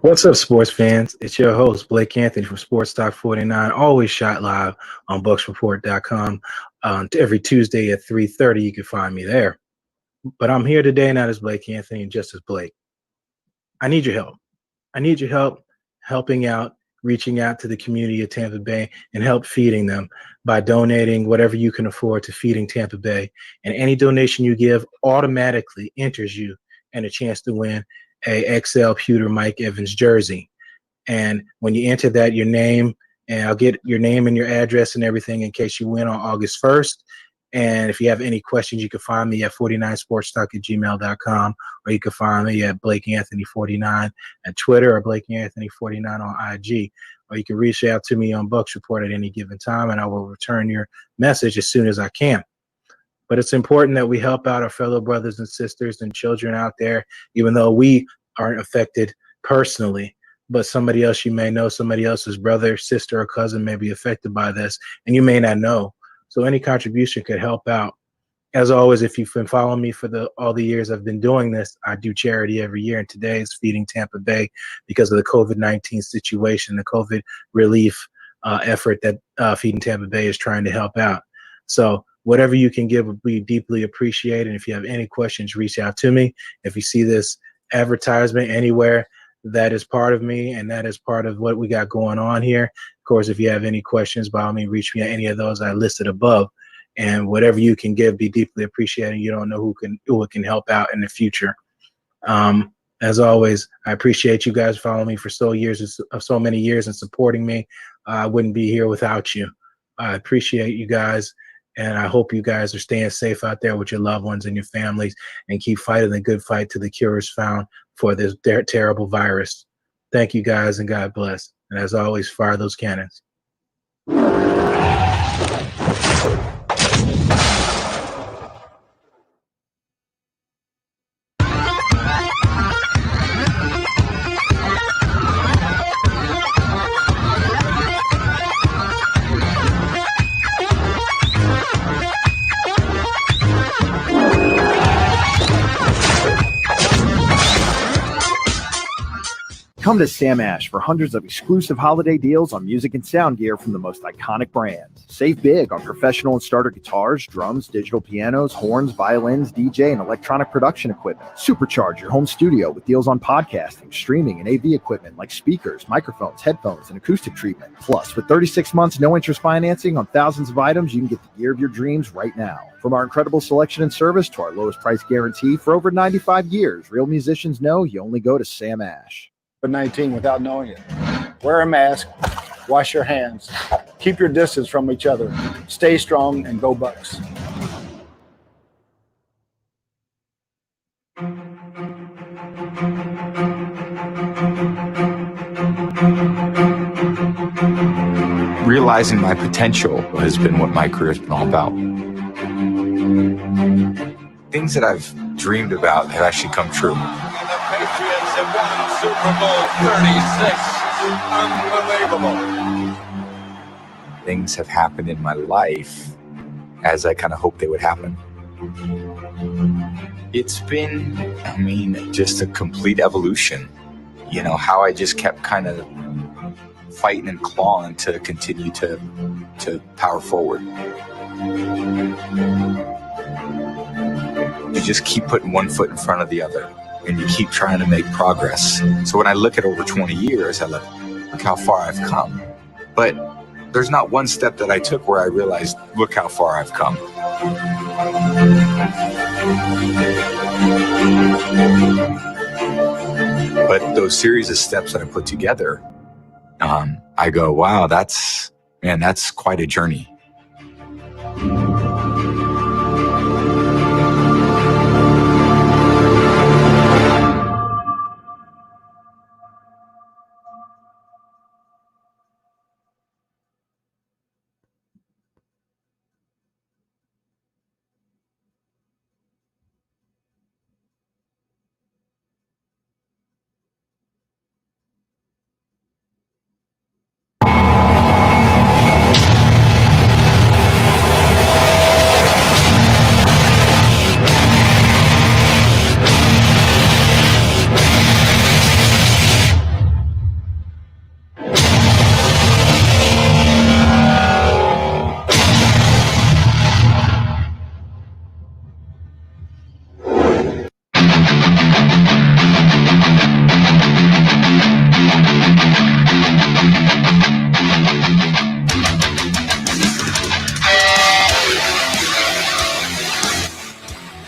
What's up, sports fans? It's your host, Blake Anthony from Sports Talk 49, always shot live on BucksReport.com. Every Tuesday at 3:30, you can find me there. But I'm here today not as Blake Anthony, just as Blake. I need your help. I need your help helping out, reaching out to the community of Tampa Bay and help feeding them by donating whatever you can afford to Feeding Tampa Bay. And any donation you give automatically enters you and a chance to win a XL Pewter Mike Evans jersey. And when you enter that, your name, and I'll get your name and your address and everything in case you win on August 1st. And if you have any questions, you can find me at 49sportstalk@gmail.com, or you can find me at Blake Anthony 49 at Twitter, or Blake Anthony 49 on IG. Or you can reach out to me on Bucks Report at any given time, and I will return your message as soon as I can. But it's important that we help out our fellow brothers and sisters and children out there, even though we aren't affected personally. But somebody else you may know, somebody else's brother, sister, or cousin may be affected by this, and you may not know. So any contribution could help out. As always, if you've been following me for all the years I've been doing this, I do charity every year, and today is Feeding Tampa Bay because of the COVID-19 situation, the COVID relief effort that Feeding Tampa Bay is trying to help out. So whatever you can give would be deeply appreciated. And if you have any questions, reach out to me. If you see this advertisement anywhere, that is part of me, and that is part of what we got going on here. Of course, if you have any questions, by all means, reach me at any of those I listed above. And whatever you can give, be deeply appreciated. You don't know who it can help out in the future. As always, I appreciate you guys following me for so many years and supporting me. I wouldn't be here without you. I appreciate you guys, and I hope you guys are staying safe out there with your loved ones and your families, and keep fighting the good fight till the cure is found for this terrible virus. Thank you guys, and God bless. And as always, fire those cannons. Come to Sam Ash for hundreds of exclusive holiday deals on music and sound gear from the most iconic brands. Save big on professional and starter guitars, drums, digital pianos, horns, violins, DJ, and electronic production equipment. Supercharge your home studio with deals on podcasting, streaming, and AV equipment like speakers, microphones, headphones, and acoustic treatment. Plus, with 36 months no-interest financing on thousands of items, you can get the gear of your dreams right now. From our incredible selection and service to our lowest price guarantee for over 95 years, real musicians know you only go to Sam Ash. COVID-19 without knowing it. Wear a mask, wash your hands, keep your distance from each other, stay strong, and go Bucks. Realizing my potential has been what my career has been all about. Things that I've dreamed about have actually come true. Patriots have won Super Bowl 36. Unbelievable. Things have happened in my life as I kind of hoped they would happen. It's been, just a complete evolution. You know, how I just kept kind of fighting and clawing to continue to power forward. You just keep putting one foot in front of the other, and you keep trying to make progress. So when I look at over 20 years, I look how far I've come. But there's not one step that I took where I realized, look how far I've come. But those series of steps that I put together, I go, wow, that's quite a journey.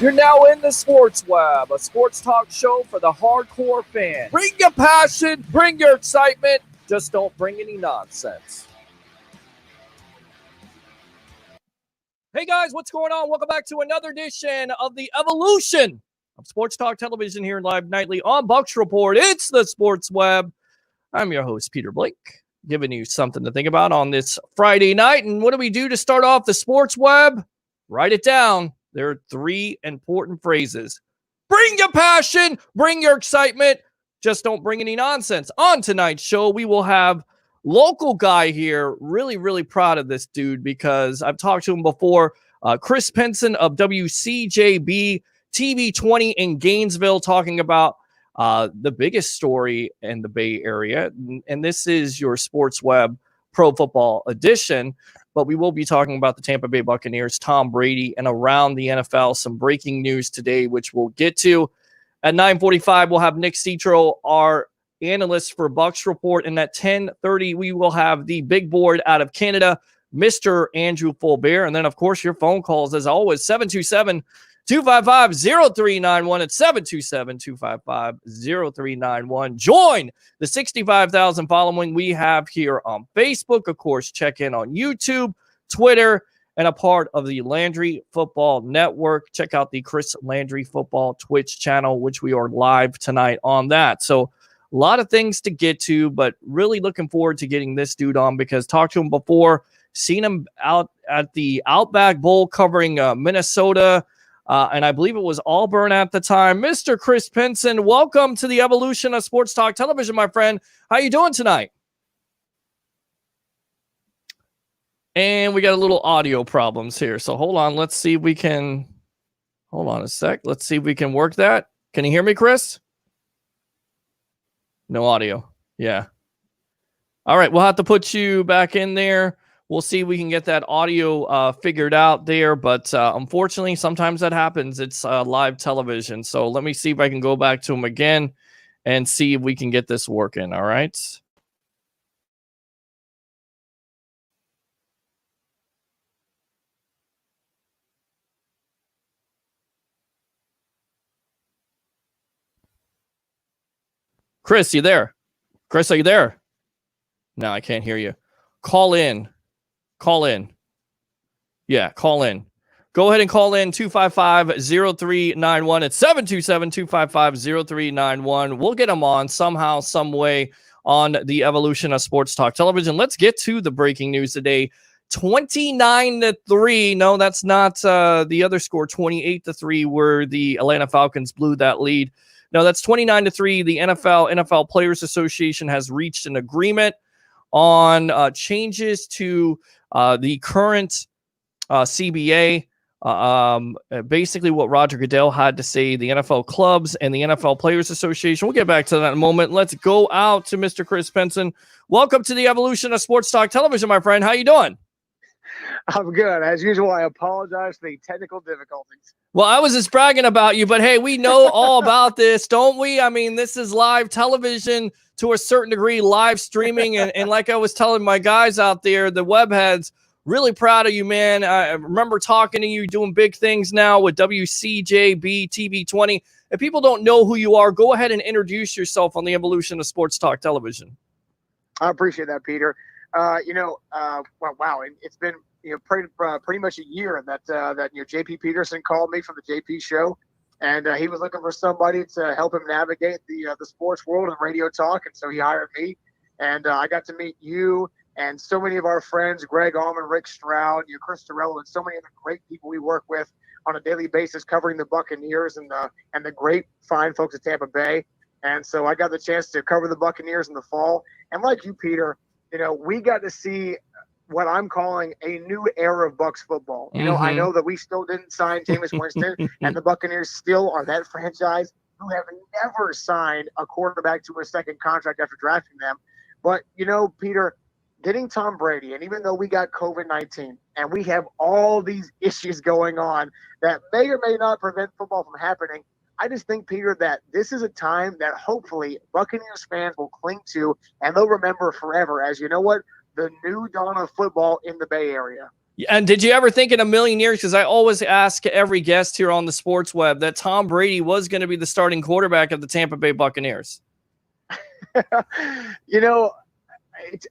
You're now in the Sports Web, a sports talk show for the hardcore fan. Bring your passion, bring your excitement, just don't bring any nonsense. Hey guys, what's going on? Welcome back to another edition of the evolution of Sports Talk Television here live nightly on Bucks Report. It's the Sports Web. I'm your host, Peter Blake, giving you something to think about on this Friday night. And what do we do to start off the Sports Web? Write it down. There are three important phrases. Bring your passion, bring your excitement, just don't bring any nonsense. On tonight's show, we will have local guy here. Really, really proud of this dude because I've talked to him before. Chris Pinson of WCJB TV 20 in Gainesville, talking about the biggest story in the Bay Area. And this is your Sports Web Pro Football Edition. But we will be talking about the Tampa Bay Buccaneers, Tom Brady, and around the NFL. Some breaking news today, which we'll get to. At 9:45, we'll have Nick Citro, our analyst for Bucks Report. And at 10:30, we will have the big board out of Canada, Mr. Andrew Fulbert. And then, of course, your phone calls, as always, 727-255-0391. It's 727-255-0391. Join the 65,000 following we have here on Facebook. Of course, check in on YouTube, Twitter, and a part of the Landry Football Network. Check out the Chris Landry Football Twitch channel, which we are live tonight on that. So a lot of things to get to, but really looking forward to getting this dude on because talked to him before, seen him out at the Outback Bowl covering Minnesota, and I believe it was Auburn at the time. Mr. Chris Pinson, welcome to the evolution of Sports Talk Television, my friend. How you doing tonight? And we got a little audio problems here. So hold on. Let's see if we can. Hold on a sec. Let's see if we can work that. Can you hear me, Chris? No audio. Yeah. All right. We'll have to put you back in there. We'll see if we can get that audio figured out there. But unfortunately, sometimes that happens. It's live television. So let me see if I can go back to him again and see if we can get this working. All right. Chris, you there? Chris, are you there? No, I can't hear you. Call in. Call in. Yeah, call in. Go ahead and call in 255-0391. It's 727-255-0391. We'll get them on somehow, some way on the evolution of Sports Talk Television. Let's get to the breaking news today. 29-3. No, that's not the other score. 28-3, where the Atlanta Falcons blew that lead. No, that's 29-3. The NFL Players Association has reached an agreement on changes to the current CBA. Basically what Roger Goodell had to say, the NFL clubs and the NFL Players Association. We'll get back to that in a moment. Let's go out to Mr. Chris Pinson. Welcome to the evolution of Sports Talk Television, my friend. How you doing? I'm good. As usual, I apologize for the technical difficulties. Well, I was just bragging about you, but hey, we know all about this, don't we? I mean, this is live television to a certain degree, live streaming. And like I was telling my guys out there, the webheads, really proud of you, man. I remember talking to you, doing big things now with WCJB TV 20. If people don't know who you are, go ahead and introduce yourself on the evolution of Sports Talk Television. I appreciate that, Peter. Wow, it's been pretty much a year that JP Peterson called me from the JP show, and he was looking for somebody to help him navigate the sports world and radio talk, and so he hired me, and I got to meet you and so many of our friends, Greg Allman, Rick Stroud, Chris Torello, and so many other great people we work with on a daily basis covering the Buccaneers and the great fine folks at Tampa Bay. And so I got the chance to cover the Buccaneers in the fall. And like you, Peter, we got to see what I'm calling a new era of Bucs football. I know that we still didn't sign Jameis Winston, and the Buccaneers still are that franchise who have never signed a quarterback to a second contract after drafting them. But, Peter, getting Tom Brady, and even though we got COVID-19 and we have all these issues going on that may or may not prevent football from happening, I just think, Peter, that this is a time that hopefully Buccaneers fans will cling to and they'll remember forever as, the new dawn of football in the Bay Area. And did you ever think in a million years, because I always ask every guest here on the Sports Web, that Tom Brady was going to be the starting quarterback of the Tampa Bay Buccaneers? You know,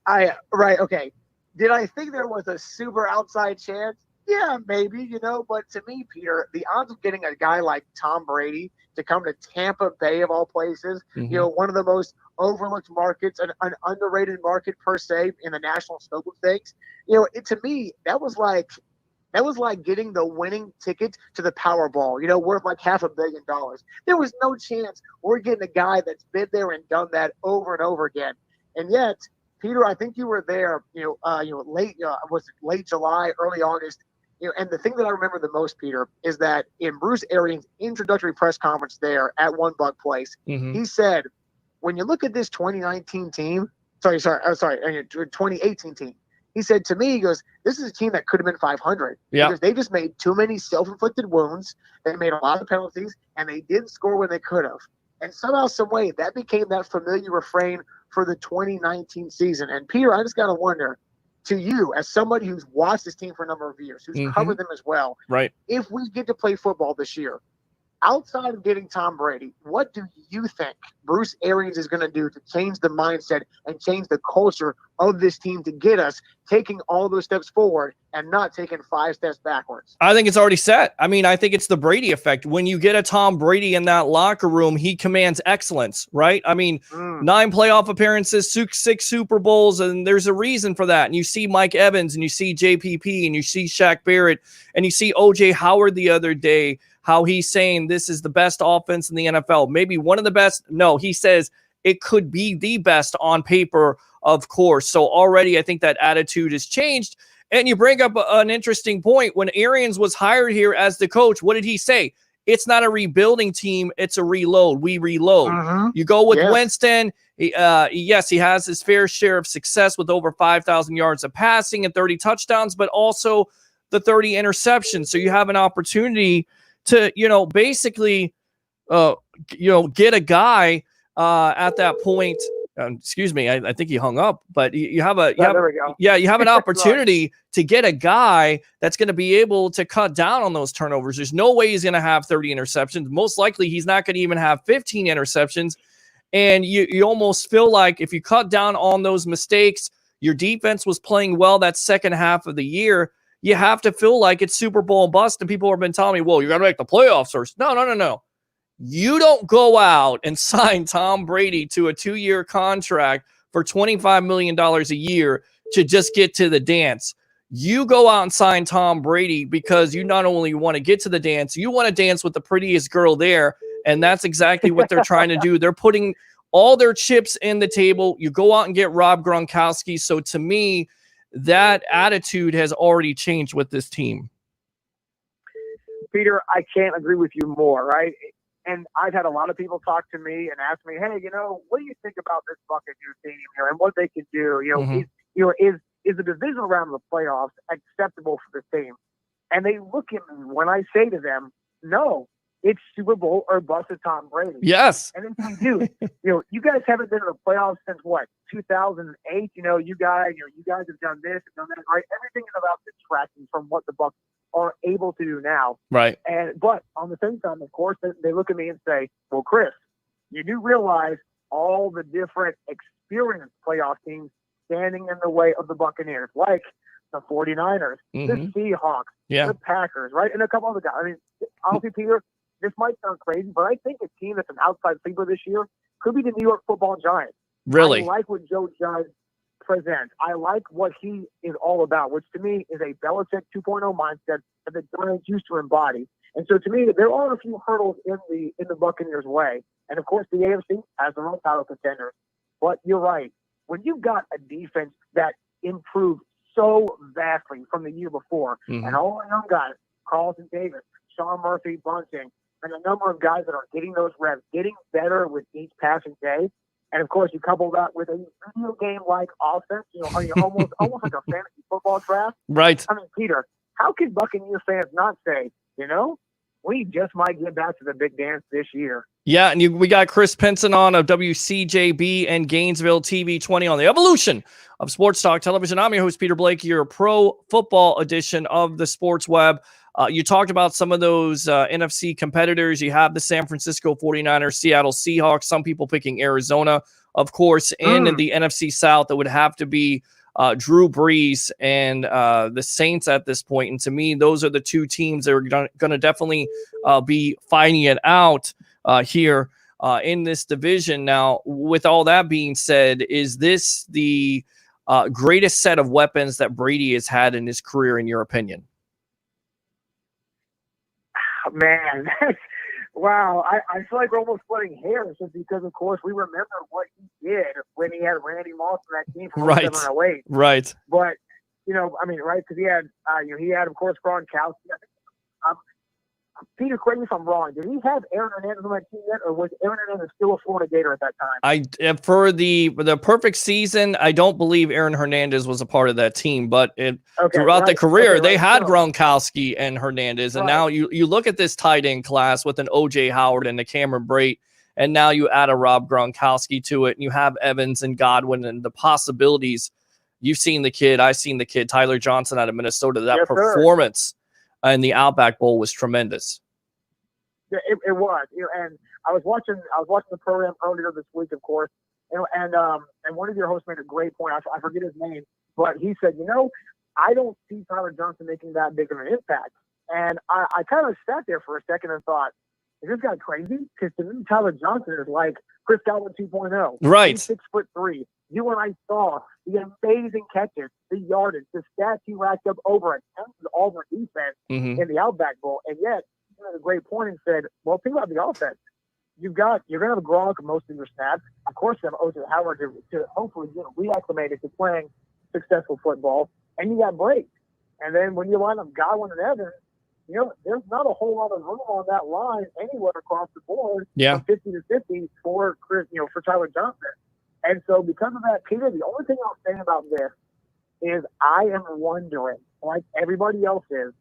okay. Did I think there was a super outside chance? Yeah, maybe, but to me, Peter, the odds of getting a guy like Tom Brady to come to Tampa Bay of all places, one of the most overlooked markets, an underrated market per se in the national scope of things, to me, that was like getting the winning ticket to the Powerball, worth like $500 million. There was no chance we're getting a guy that's been there and done that over and over again. And yet, Peter, I think you were there, late July, early August. And the thing that I remember the most, Peter, is that in Bruce Arians' introductory press conference there at One Buck Place, he said, when you look at this 2019 team, 2018 team, he said to me, he goes, this is a team that could have been 500 because they just made too many self-inflicted wounds. They made a lot of penalties, and they didn't score when they could have. And somehow, some way, that became that familiar refrain for the 2019 season. And Peter, I just got to wonder, to you, as somebody who's watched this team for a number of years, who's covered them as well, right? If we get to play football this year, outside of getting Tom Brady, what do you think Bruce Arians is going to do to change the mindset and change the culture of this team to get us taking all those steps forward and not taking 5 steps backwards? I think it's already set. I mean, I think it's the Brady effect. When you get a Tom Brady in that locker room, he commands excellence, right? I mean, 9 playoff appearances, 6 Super Bowls, and there's a reason for that. And you see Mike Evans, and you see JPP, and you see Shaq Barrett, and you see O.J. Howard the other day, how he's saying this is the best offense in the NFL. Maybe one of the best. No, he says it could be the best on paper, of course. So already I think that attitude has changed. And you bring up an interesting point. When Arians was hired here as the coach, what did he say? It's not a rebuilding team. It's a reload. We reload. You go with Winston. Yes, he has his fair share of success with over 5,000 yards of passing and 30 touchdowns, but also the 30 interceptions. So you have an opportunity to, basically, get a guy at that point. Excuse me, I think he hung up, but you have an opportunity to get a guy that's going to be able to cut down on those turnovers. There's no way he's going to have 30 interceptions. Most likely he's not going to even have 15 interceptions. And you almost feel like if you cut down on those mistakes, your defense was playing well that second half of the year, you have to feel like it's Super Bowl bust. And people have been telling me, well, you're going to make the playoffs first. No. You don't go out and sign Tom Brady to a 2-year contract for $25 million a year to just get to the dance. You go out and sign Tom Brady because you not only want to get to the dance, you want to dance with the prettiest girl there. And that's exactly what they're trying to do. They're putting all their chips in the table. You go out and get Rob Gronkowski. So to me, that attitude has already changed with this team. Peter, I can't agree with you more, right? And I've had a lot of people talk to me and ask me, hey, what do you think about this Buccaneers team here and what they can do? Is the divisional round of the playoffs acceptable for the team? And they look at me when I say to them, no, it's Super Bowl or bust with Tom Brady. Yes. And then we do. You guys haven't been in the playoffs since what, 2008? You guys have done this and done that, right? Everything is about distracting from what the Bucs are able to do now. Right. But on the same time, of course, they look at me and say, well, Chris, you do realize all the different experienced playoff teams standing in the way of the Buccaneers, like the 49ers, the Seahawks, the Packers, right? And a couple other guys. I mean, honestly, Peter, this might sound crazy, but I think a team that's an outside sleeper this year could be the New York Football Giants. Really? I like what Joe Judge presents. I like what he is all about, which to me is a Belichick 2.0 mindset that the Giants used to embody. And so to me, there are a few hurdles in the Buccaneers' way. And of course, the AFC has their own title contenders. But you're right. When you've got a defense that improved so vastly from the year before, and all the young guys, Carlton Davis, Sean Murphy, Bunting, and a number of guys that are getting those reps, getting better with each passing day. And of course, you couple that with a video game-like offense, almost like a fantasy football draft. Right. I mean, Peter, how can Buccaneers fans not say, we just might get back to the big dance this year? Yeah, and we got Chris Pinson on of WCJB and Gainesville TV 20 on the evolution of Sports Talk Television. I'm your host, Peter Blake, your pro football edition of the Sports Web. You talked about some of those NFC competitors. You have the San Francisco 49ers, Seattle Seahawks, some people picking Arizona, of course, and in the NFC South, it would have to be Drew Brees and the Saints at this point. And to me, those are the two teams that are going to definitely be fighting it out here in this division. Now, with all that being said, is this the greatest set of weapons that Brady has had in his career, in your opinion? Man, wow. I feel like we're almost splitting hairs just because, of course, we remember what he did when he had Randy Moss on that team from 07-08. Right. But, I mean, right, because he had, of course, Gronkowski. Peter, correct me if I'm wrong. Did he have Aaron Hernandez on that team yet, or was Aaron Hernandez still a Florida Gator at that time? For the perfect season, I don't believe Aaron Hernandez was a part of that team, but throughout the career, they had Gronkowski and Hernandez, and now you look at this tight end class with an O.J. Howard and a Cameron Brate, and now you add a Rob Gronkowski to it, and you have Evans and Godwin, and the possibilities. You've seen the kid. I've seen the kid, Tyler Johnson out of Minnesota. That performance in the Outback Bowl was tremendous. Yeah, it was. And I was watching the program earlier this week, of course, and one of your hosts made a great point. I forget his name, but he said, I don't see Tyler Johnson making that big of an impact. And I kind of sat there for a second and thought, is this guy crazy? Because to me, Tyler Johnson is like Chris Godwin 2.0. Right. He's 6'3". You and I saw the amazing catches, the yardage, the stats he racked up over a talented Auburn defense in the Outback Bowl. And yet, he made a great point and said, well, think about the offense. You're going to have Gronk most of your snaps. Of course, you have O.J. Howard to hopefully get reacclimated to playing successful football. And you got Brate. And then when you line up Godwin and Evans, there's not a whole lot of room on that line anywhere across the board. Yeah. From 50 to 50 for Chris, for Tyler Johnson. And so because of that, Peter, the only thing I'll say about this is I am wondering, like everybody else is,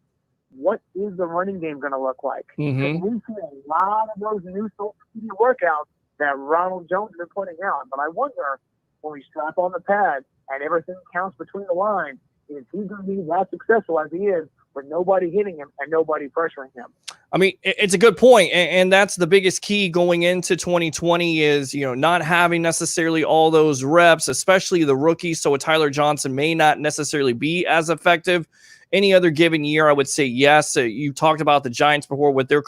what is the running game going to look like? Mm-hmm. We've seen a lot of those new social media workouts that Ronald Jones has been putting out. But I wonder, when we strap on the pad and everything counts between the lines, is he going to be that successful as he is with nobody hitting him and nobody pressuring him? I mean, it's a good point, and that's the biggest key going into 2020 is, not having necessarily all those reps, especially the rookies. So a Tyler Johnson may not necessarily be as effective. Any other given year, I would say yes. You talked about the Giants before with their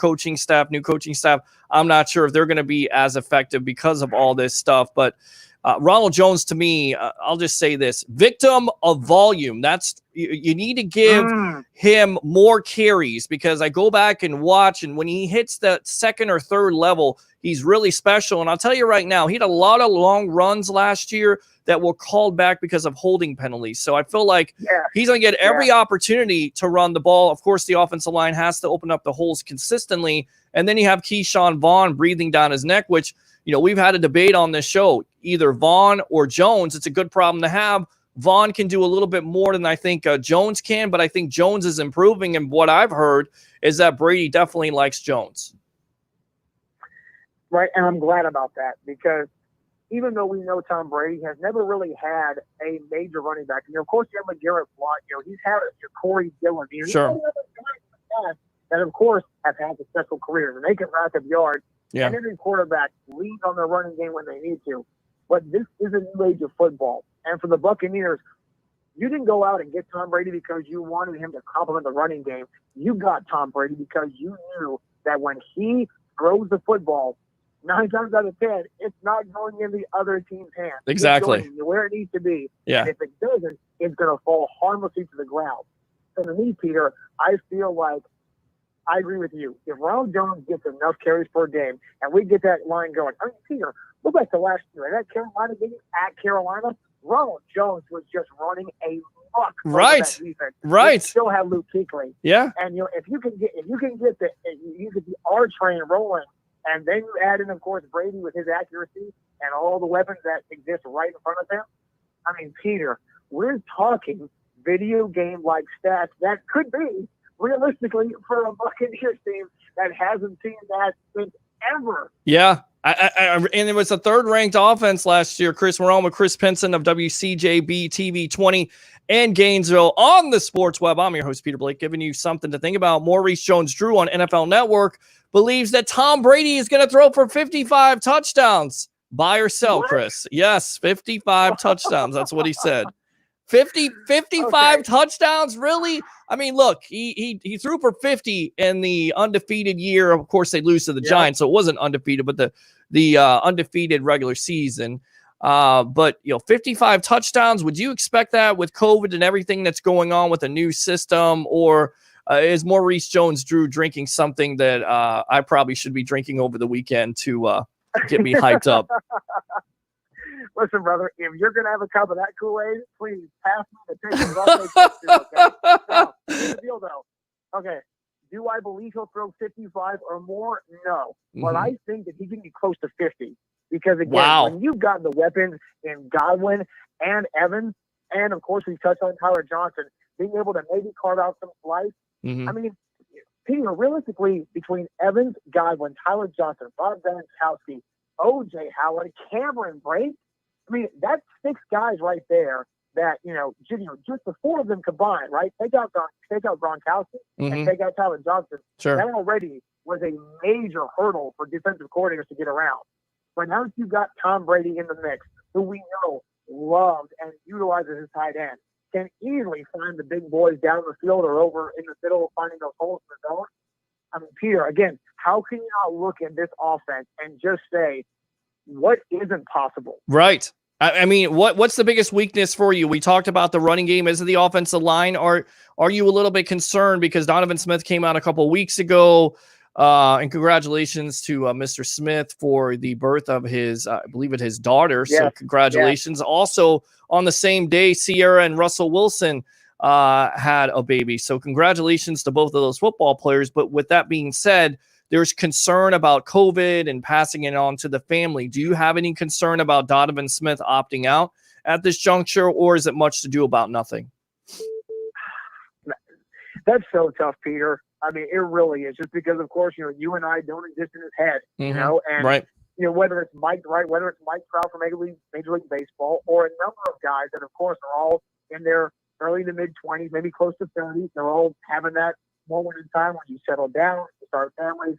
new coaching staff. I'm not sure if they're going to be as effective because of all this stuff, but Ronald Jones, to me, I'll just say this: victim of volume. That's you need to give him more carries, because I go back and watch, and when he hits that second or third level, he's really special. And I'll tell you right now, he had a lot of long runs last year that were called back because of holding penalties. So I feel like he's going to get every opportunity to run the ball. Of course, the offensive line has to open up the holes consistently. And then you have Keyshawn Vaughn breathing down his neck, which, we've had a debate on this show, either Vaughn or Jones. It's a good problem to have. Vaughn can do a little bit more than I think Jones can, but I think Jones is improving. And what I've heard is that Brady definitely likes Jones. Right, and I'm glad about that, because even though we know Tom Brady has never really had a major running back, of course you have LeGarrette Blount, he's had Corey Dillon, sure, that of course have had successful careers, and they can rack up yards. Yeah. And every quarterback leans on their running game when they need to. But this is a new age of football, and for the Buccaneers, you didn't go out and get Tom Brady because you wanted him to complement the running game. You got Tom Brady because you knew that when he throws the football, 9 times out of 10, it's not going in the other team's hands. Exactly. It's going where it needs to be. Yeah. And if it doesn't, it's going to fall harmlessly to the ground. So to me, Peter, I feel like I agree with you. If Ronald Jones gets enough carries per game and we get that line going, Peter, look back to last year. That Carolina game at Carolina, Ronald Jones was just running a muck. Right. That defense. Right. We still have Luke Kuechly. Yeah. And if you can get the R train rolling, and then you add in, of course, Brady with his accuracy and all the weapons that exist right in front of him. I mean, Peter, we're talking video game-like stats that could be, realistically, for a Buccaneers team that hasn't seen that since ever. Yeah. And it was a third-ranked offense last year. Chris, we're on with Chris Pinson of WCJB TV 20 and Gainesville on the Sports Web. I'm your host, Peter Blake, giving you something to think about. Maurice Jones-Drew on NFL Network believes that Tom Brady is going to throw for 55 touchdowns. Buy or sell, What? Chris? Yes, 55 touchdowns. That's what he said. 55 touchdowns, really? I mean, look, he threw for 50 in the undefeated year. Of course, they lose to the Giants, so it wasn't undefeated, but the undefeated regular season. But 55 touchdowns. Would you expect that with COVID and everything that's going on with the new system, or is Maurice Jones-Drew drinking something that I probably should be drinking over the weekend to get me hyped up? Listen, brother, if you're going to have a cup of that Kool-Aid, please pass me the pictures. I'll take pictures, okay? Now, here's the deal, though. Okay, do I believe he'll throw 55 or more? No. But I think that he can be close to 50. Because, again, when you've got the weapons in Godwin and Evans, and, of course, we touched on Tyler Johnson, being able to maybe carve out some slice. I mean, Peter, realistically, between Evans, Godwin, Tyler Johnson, Bob Gronkowski, O.J. Howard, Cameron Brate, I mean, that's 6 guys right there that, just the 4 of them combined, right? Take out Gronkowski and take out Tyler Johnson. Sure. That already was a major hurdle for defensive coordinators to get around. But now that you've got Tom Brady in the mix, who we know loves and utilizes his tight end, can easily find the big boys down the field or over in the middle, finding those holes in the zone. I mean, Peter, again, how can you not look at this offense and just say, what isn't possible? Right. I mean, what's the biggest weakness for you? We talked about the running game. Is it the offensive line? Are you a little bit concerned because Donovan Smith came out a couple of weeks ago? And congratulations to Mr. Smith for the birth of his, I believe it his daughter. So congratulations. Also on the same day, Sierra and Russell Wilson had a baby. So congratulations to both of those football players. But with that being said, there's concern about COVID and passing it on to the family. Do you have any concern about Donovan Smith opting out at this juncture, or is it much to do about nothing? That's so tough, Peter. I mean, it really is, just because, of course, you and I don't exist in his head, and right. Whether it's Mike Trout from Major League Baseball, or a number of guys that, of course, are all in their early to mid 20s, maybe close to 30. They're all having that moment in time when you settle down, you start families.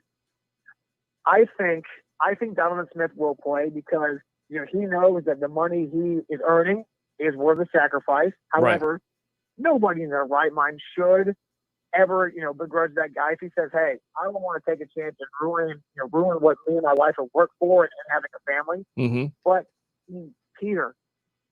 I think Donovan Smith will play because he knows that the money he is earning is worth the sacrifice. However, nobody in their right mind should ever begrudge that guy if he says, "Hey, I don't want to take a chance and ruin what me and my wife have worked for and having a family." But Peter,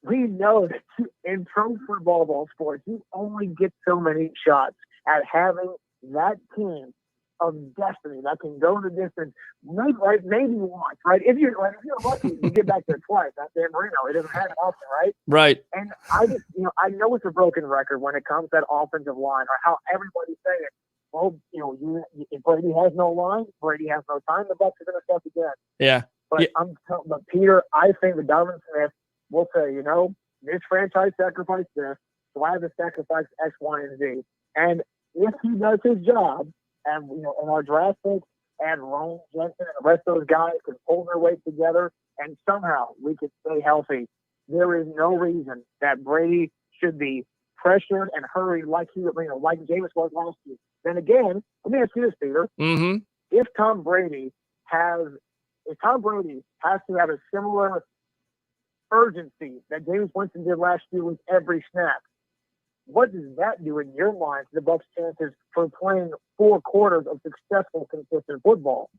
we know that in pro football, ball sports, you only get so many shots at having that team of destiny that can go the distance, maybe once, right? If you're lucky, you get back there twice. At San Marino, it doesn't happen often, right? Right. And I just, I know it's a broken record when it comes to that offensive line, or how everybody's saying, well, if Brady has no line, Brady has no time. The Bucs are going to suck again. Yeah. But but Peter, I think that Donovan Smith will say, this franchise sacrificed this, so I have to sacrifice X, Y, and Z. And if he does his job, and and our draft picks and Ryan Jensen and the rest of those guys can pull their weight together, and somehow we can stay healthy, there is no reason that Brady should be pressured and hurried like like Jameis was last year. Then again, let me ask you this, Peter: if Tom Brady has to have a similar urgency that Jameis Winston did last year with every snap, what does that do in your mind to the Bucs' chances for playing 4 quarters of successful, consistent football?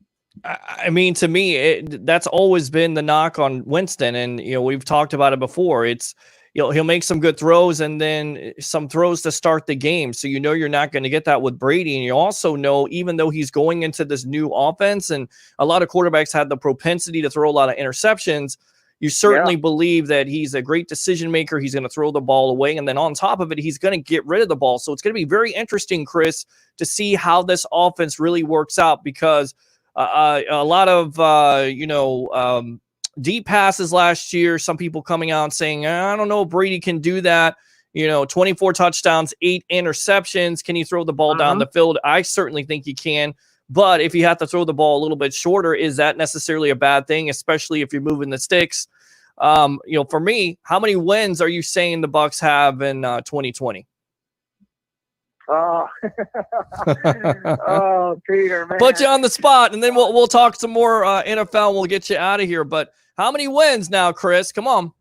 I mean, to me, that's always been the knock on Winston, and we've talked about it before. It's he'll make some good throws and then some throws to start the game, so you're not going to get that with Brady. And you also know, even though he's going into this new offense, and a lot of quarterbacks had the propensity to throw a lot of interceptions, you certainly believe that he's a great decision maker. He's going to throw the ball away. And then on top of it, he's going to get rid of the ball. So it's going to be very interesting, Chris, to see how this offense really works out, because a lot of, deep passes last year, some people coming out and saying, I don't know if Brady can do that. 24 touchdowns, 8 interceptions. Can he throw the ball down the field? I certainly think he can. But if you have to throw the ball a little bit shorter, is that necessarily a bad thing, especially if you're moving the sticks? For me, how many wins are you saying the Bucs have in 2020? Oh, oh, Peter, man. Put you on the spot, and then we'll talk some more NFL. And we'll get you out of here. But how many wins now, Chris? Come on.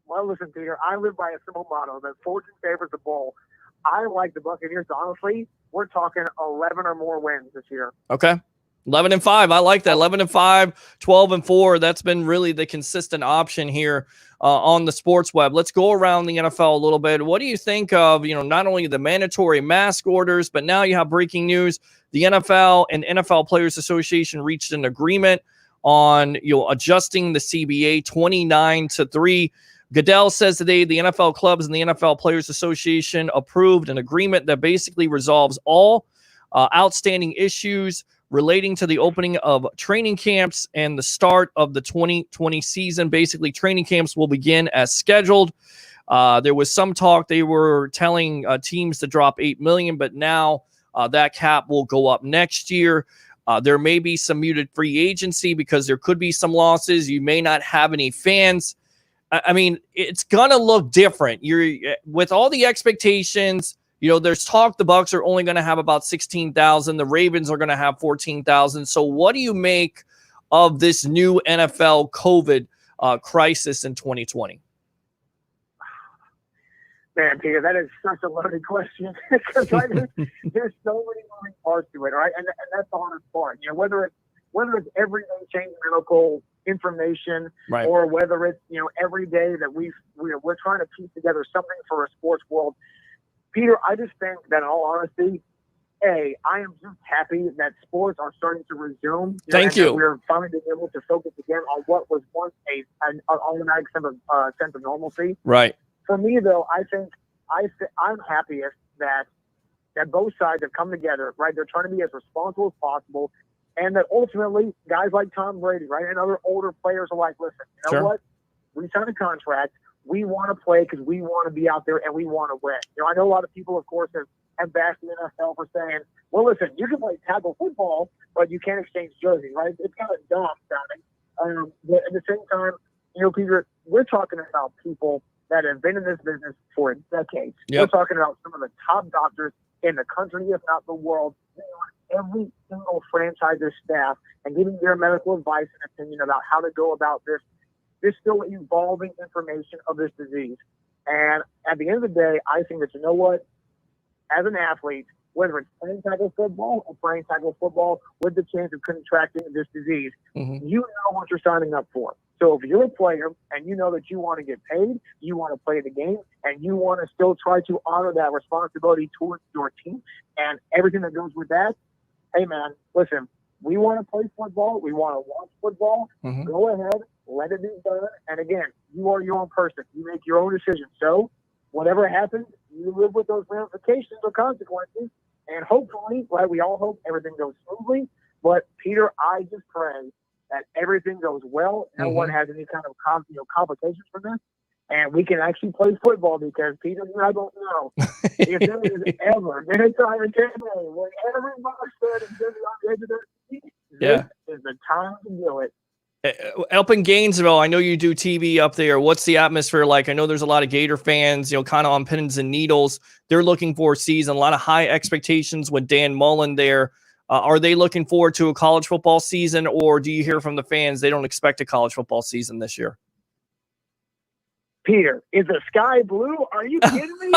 Well, listen, Peter, I live by a simple motto that fortune favors the bold. I like the Buccaneers. Honestly, we're talking 11 or more wins this year. Okay. 11-5. I like that. 11-5, 12-4. That's been really the consistent option here on the sports web. Let's go around the NFL a little bit. What do you think of, not only the mandatory mask orders, but now you have breaking news. The NFL and NFL Players Association reached an agreement on, adjusting the CBA 29-3. Goodell says today the NFL clubs and the NFL Players Association approved an agreement that basically resolves all outstanding issues relating to the opening of training camps and the start of the 2020 season. Basically, training camps will begin as scheduled. There was some talk they were telling teams to drop $8 million, but now that cap will go up next year. There may be some muted free agency because there could be some losses. You may not have any fans. I mean, it's going to look different. You're with all the expectations. There's talk the Bucs are only going to have about 16,000. The Ravens are going to have 14,000. So what do you make of this new NFL COVID crisis in 2020? Man, Peter, that is such a loaded question because there's so many moving parts to it, right? And that's the hardest part. Whether it's everyday change medical information, right, or whether it's every day that we're trying to piece together something for a sports world. Peter, I just think that in all honesty, I am just happy that sports are starting to resume. Thank you. We're finally being able to focus again on what was once an automatic sense of normalcy. Right. For me, though, I'm happiest that both sides have come together. Right, they're trying to be as responsible as possible. And that ultimately, guys like Tom Brady, right, and other older players are like, listen, you know what? We signed a contract. We want to play because we want to be out there and we want to win. I know a lot of people, of course, have bashed the NFL for saying, well, listen, you can play tackle football, but you can't exchange jerseys, right? It's kind of dumb sounding. But at the same time, Peter, we're talking about people that have been in this business for decades. Yep. We're talking about some of the top doctors in the country, if not the world, every single franchise's staff and giving their medical advice and opinion about how to go about this still evolving information of this disease. And at the end of the day, I think that, as an athlete, whether it's playing tackle football or playing tackle football with the chance of contracting this disease, you know what you're signing up for. So if you're a player and you know that you want to get paid, you want to play the game, and you want to still try to honor that responsibility towards your team and everything that goes with that, hey, man, listen, we want to play football. We want to watch football. Go ahead, let it be done. And again, you are your own person. You make your own decisions. So whatever happens, you live with those ramifications or consequences. And hopefully, right, we all hope everything goes smoothly. But, Peter, I just pray that everything goes well. No one has any kind of complications from this. And we can actually play football because, Peter, I don't know if there is ever been a time in Tampa when everybody said it's going to be on the edge of their seat. This is the time to do it. Up in Gainesville, I know you do TV up there. What's the atmosphere like? I know there's a lot of Gator fans, kind of on pins and needles. They're looking for a season, a lot of high expectations with Dan Mullen there. Are they looking forward to a college football season, or do you hear from the fans they don't expect a college football season this year? Peter, is the sky blue? Are you kidding me?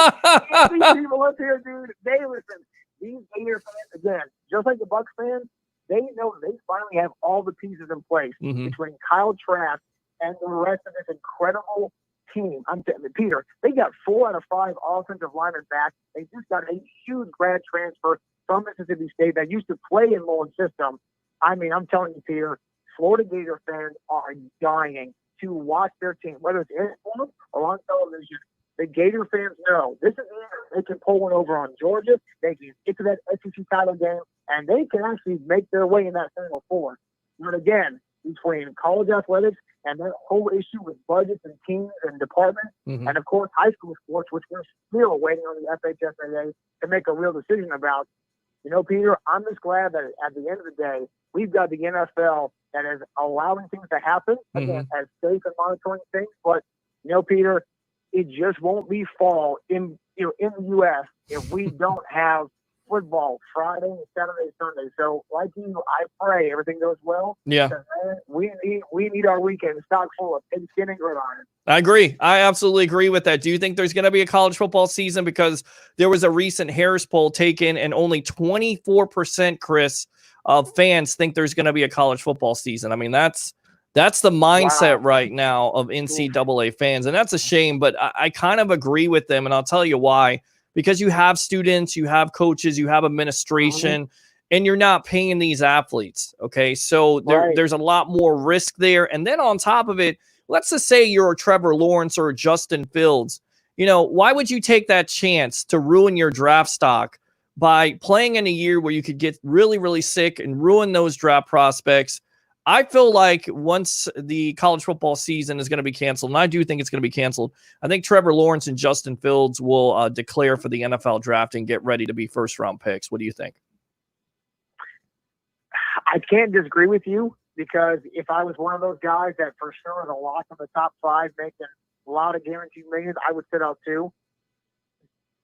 These people up here, dude, they listen. These Gator fans, again, just like the Bucs fans, they know they finally have all the pieces in place between Kyle Trask and the rest of this incredible team. I'm telling you, Peter, they got 4 out of 5 offensive linemen back. They just got a huge grad transfer from Mississippi State that used to play in Mullen's system. I mean, I'm telling you, Peter, Florida Gator fans are dying to watch their team, whether it's in film or on television. The Gator fans know this is the year they can pull one over on Georgia. They can get to that SEC title game, and they can actually make their way in that Final Four. But again, between college athletics and that whole issue with budgets and teams and departments, and of course high school sports, which we're still waiting on the FHSAA to make a real decision about, Peter, I'm just glad that at the end of the day, we've got the NFL that is allowing things to happen, again, as safe and monitoring things. But, Peter, it just won't be fall in the U.S. if we don't have football Friday, Saturday, Sunday. So, like you, I pray everything goes well. Yeah. Man, we need our weekend stock full of pigskin and gridiron. I agree. I absolutely agree with that. Do you think there's going to be a college football season? Because there was a recent Harris poll taken, and only 24%, Chris, of fans think there's going to be a college football season. I mean, that's the mindset right now of NCAA fans, and that's a shame. But I kind of agree with them, and I'll tell you why. Because you have students, you have coaches, you have administration, and you're not paying these athletes. Okay, so there's a lot more risk there. And then on top of it, let's just say you're a Trevor Lawrence or a Justin Fields. Why would you take that chance to ruin your draft stock by playing in a year where you could get really, really sick and ruin those draft prospects? I feel like once the college football season is going to be canceled, and I do think it's going to be canceled, I think Trevor Lawrence and Justin Fields will declare for the NFL draft and get ready to be first-round picks. What do you think? I can't disagree with you, because if I was one of those guys that for sure is a lock in the top 5 making a lot of guaranteed millions, I would sit out too.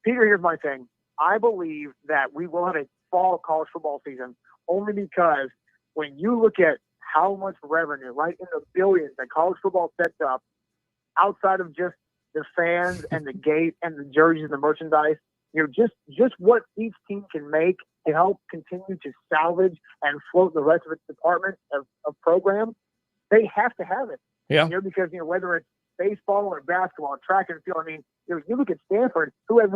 Peter, here's my thing. I believe that we will have a fall college football season only because when you look at how much revenue, right, in the billions that college football sets up, outside of just the fans and the gate and the jerseys and the merchandise, just what each team can make to help continue to salvage and float the rest of its department of programs, they have to have it. Yeah. Because whether it's baseball or basketball, track and field. I mean, you look at Stanford, who had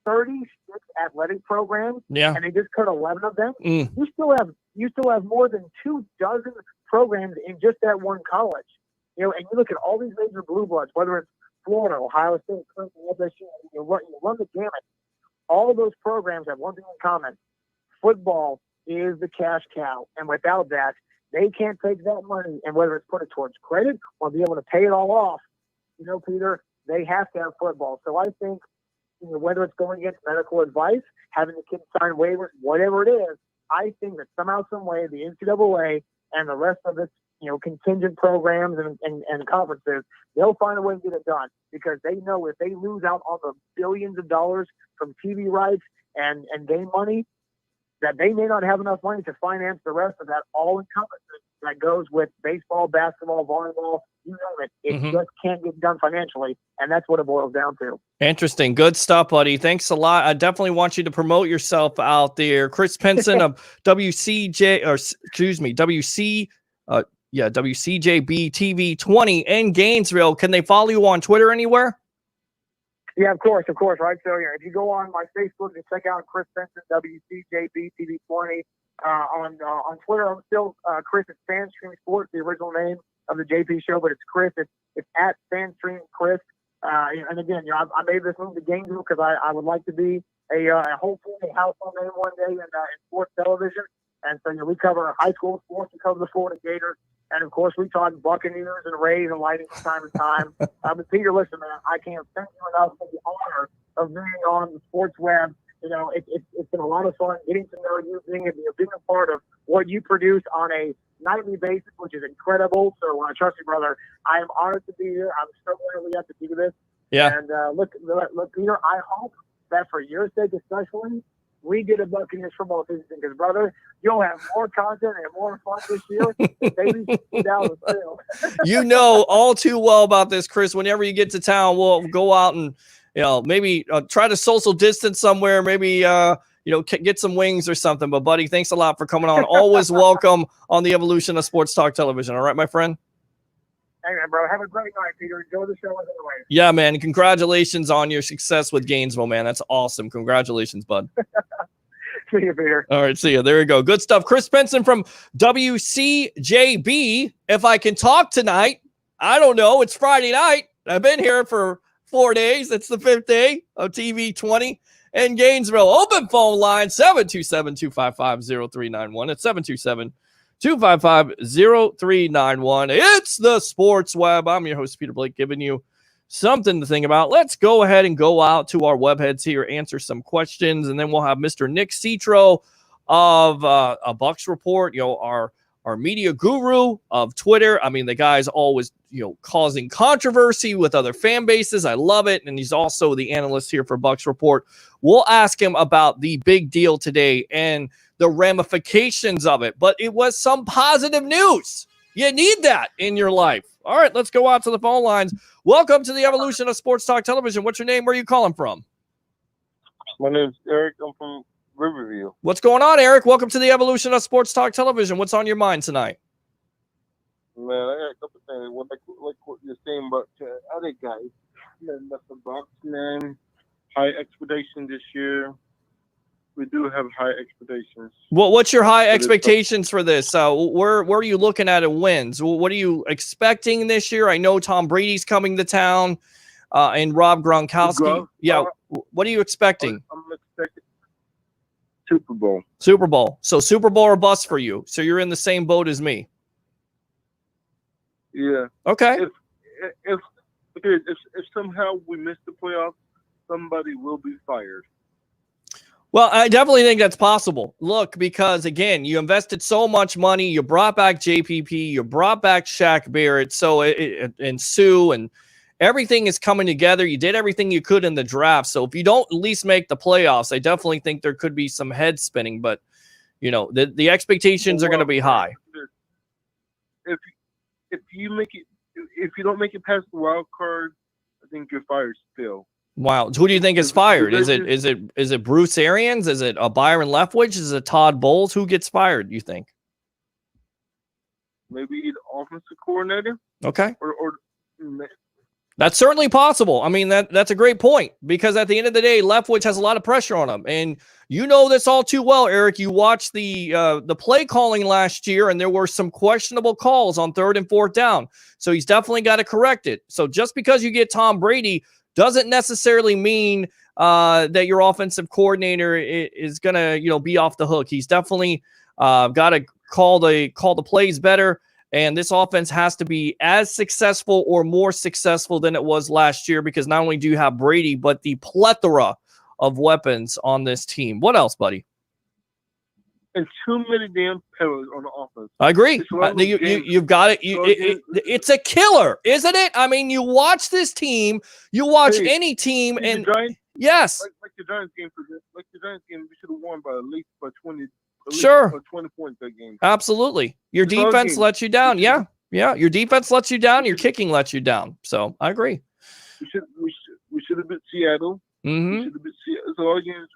36 athletic programs, and they just cut 11 of them. You still have more than 24 programs in just that one college. And you look at all these major blue bloods, whether it's Florida, Ohio State, Clemson, FSU, you run the gamut. All of those programs have one thing in common: football is the cash cow, and without that, they can't take that money and whether it's put it towards credit or be able to pay it all off. Peter, they have to have football. So I think, whether it's going against medical advice, having the kids sign waivers, whatever it is, I think that somehow, some way, the NCAA and the rest of its, contingent programs and conferences, they'll find a way to get it done, because they know if they lose out on the billions of dollars from TV rights and game money, that they may not have enough money to finance the rest of that all-encompassing that goes with baseball, basketball, volleyball, you know it. It just can't get done financially, and that's what it boils down to. Interesting. Good stuff, buddy. Thanks a lot. I definitely want you to promote yourself out there. Chris Pinson of WCJB TV 20 in Gainesville. Can they follow you on Twitter anywhere? Yeah, of course, right? So, if you go on my Facebook and check out Chris Pinson, WCJB TV 20. On Twitter, I'm still Chris at Fanstream Sports, the original name of the JP show, but it's Chris. It's at Fanstream Chris. And again, I made this move to Gainesville because I would like to be hopefully a household name one day in sports television. And so, we cover high school sports, we cover the Florida Gators, and of course, we talk Buccaneers and Rays and Lightning from time to time. But Peter, listen, man, I can't thank you enough for the honor of being on the Sports Web. It's been a lot of fun getting to know you, being a part of what you produce on a nightly basis, which is incredible. So, trust me, brother, I am honored to be here. I'm so glad we have to do this. Yeah. And look, Peter, I hope that for your sake especially, we get a Buccaneers football season, because, brother, you'll have more content and more fun this year than maybe 2002. You know all too well about this, Chris. Whenever you get to town, we'll go out and maybe try to social distance somewhere. Maybe get some wings or something. But, buddy, thanks a lot for coming on. Always welcome on the evolution of Sports Talk Television. All right, my friend. Hey, man, bro. Have a great night, Peter. Enjoy the show as always. Yeah, man. Congratulations on your success with Gainesville, man. That's awesome. Congratulations, bud. See you, Peter. All right, see you. There you go. Good stuff. Chris Pinson from WCJB. If I can talk tonight, I don't know. It's Friday night. I've been here for 4 days. It's the 5th day of TV 20 in Gainesville. Open phone line, 727-255-0391. It's 727-255-0391. It's the Sports Web. I'm your host, Peter Blake, giving you something to think about. Let's go ahead and go out to our webheads here, answer some questions, and then we'll have Mr. Nick Citro of a Bucks Report, our media guru of Twitter. I mean, the guy's always, causing controversy with other fan bases. I love it. And he's also the analyst here for Bucks Report. We'll ask him about the big deal today and the ramifications of it. But it was some positive news. You need that in your life. All right, let's go out to the phone lines. Welcome to the evolution of Sports Talk Television. What's your name? Where are you calling from? My name's Eric. I'm from Riverview. What's going on, Eric? Welcome to the evolution of Sports Talk Television. What's on your mind tonight? Man, I got a couple things. Like what you're saying about other guys. Man, that's the Bucks, man. High expectation this year. We do have high expectations. What's your high expectations for this? Where are you looking at in wins? What are you expecting this year? I know Tom Brady's coming to town, and Rob Gronkowski. What are you expecting? I'm expecting Super Bowl. Super Bowl. So Super Bowl or bust for you. So you're in the same boat as me. Yeah. Okay. If somehow we miss the playoffs, somebody will be fired. Well, I definitely think that's possible. Look, because again, you invested so much money. You brought back JPP. You brought back Shaq Barrett. So and Sue and everything is coming together. You did everything you could in the draft. So if you don't at least make the playoffs, I definitely think there could be some head spinning. But the expectations are going to be high. If you don't make it past the wild card, I think you're fired still. Wow. Who do you think is fired? Is it Bruce Arians? Is it Byron Leftwich? Is it Todd Bowles? Who gets fired, you think? Maybe the offensive coordinator. Okay. Or that's certainly possible. I mean, that's a great point, because at the end of the day, Leftwich has a lot of pressure on him. And you know this all too well, Eric. You watched the play calling last year, and there were some questionable calls on 3rd and 4th down. So he's definitely got to correct it. So just because you get Tom Brady doesn't necessarily mean that your offensive coordinator is going to, be off the hook. He's definitely got to call the plays better. And this offense has to be as successful or more successful than it was last year, because not only do you have Brady, but the plethora of weapons on this team. What else, buddy? And too many damn penalties on the offense. I agree. You've got it. It's a killer, isn't it? I mean, you watch this team, you watch any team, and yes, like the Giants game, we should have won by at least 20. Sure. 20 points that game. Absolutely. Your defense lets you down. Yeah. Your defense lets you down. Your kicking lets you down. So I agree. We should have beat Seattle. Mm-hmm. We should have beat Seattle. So all games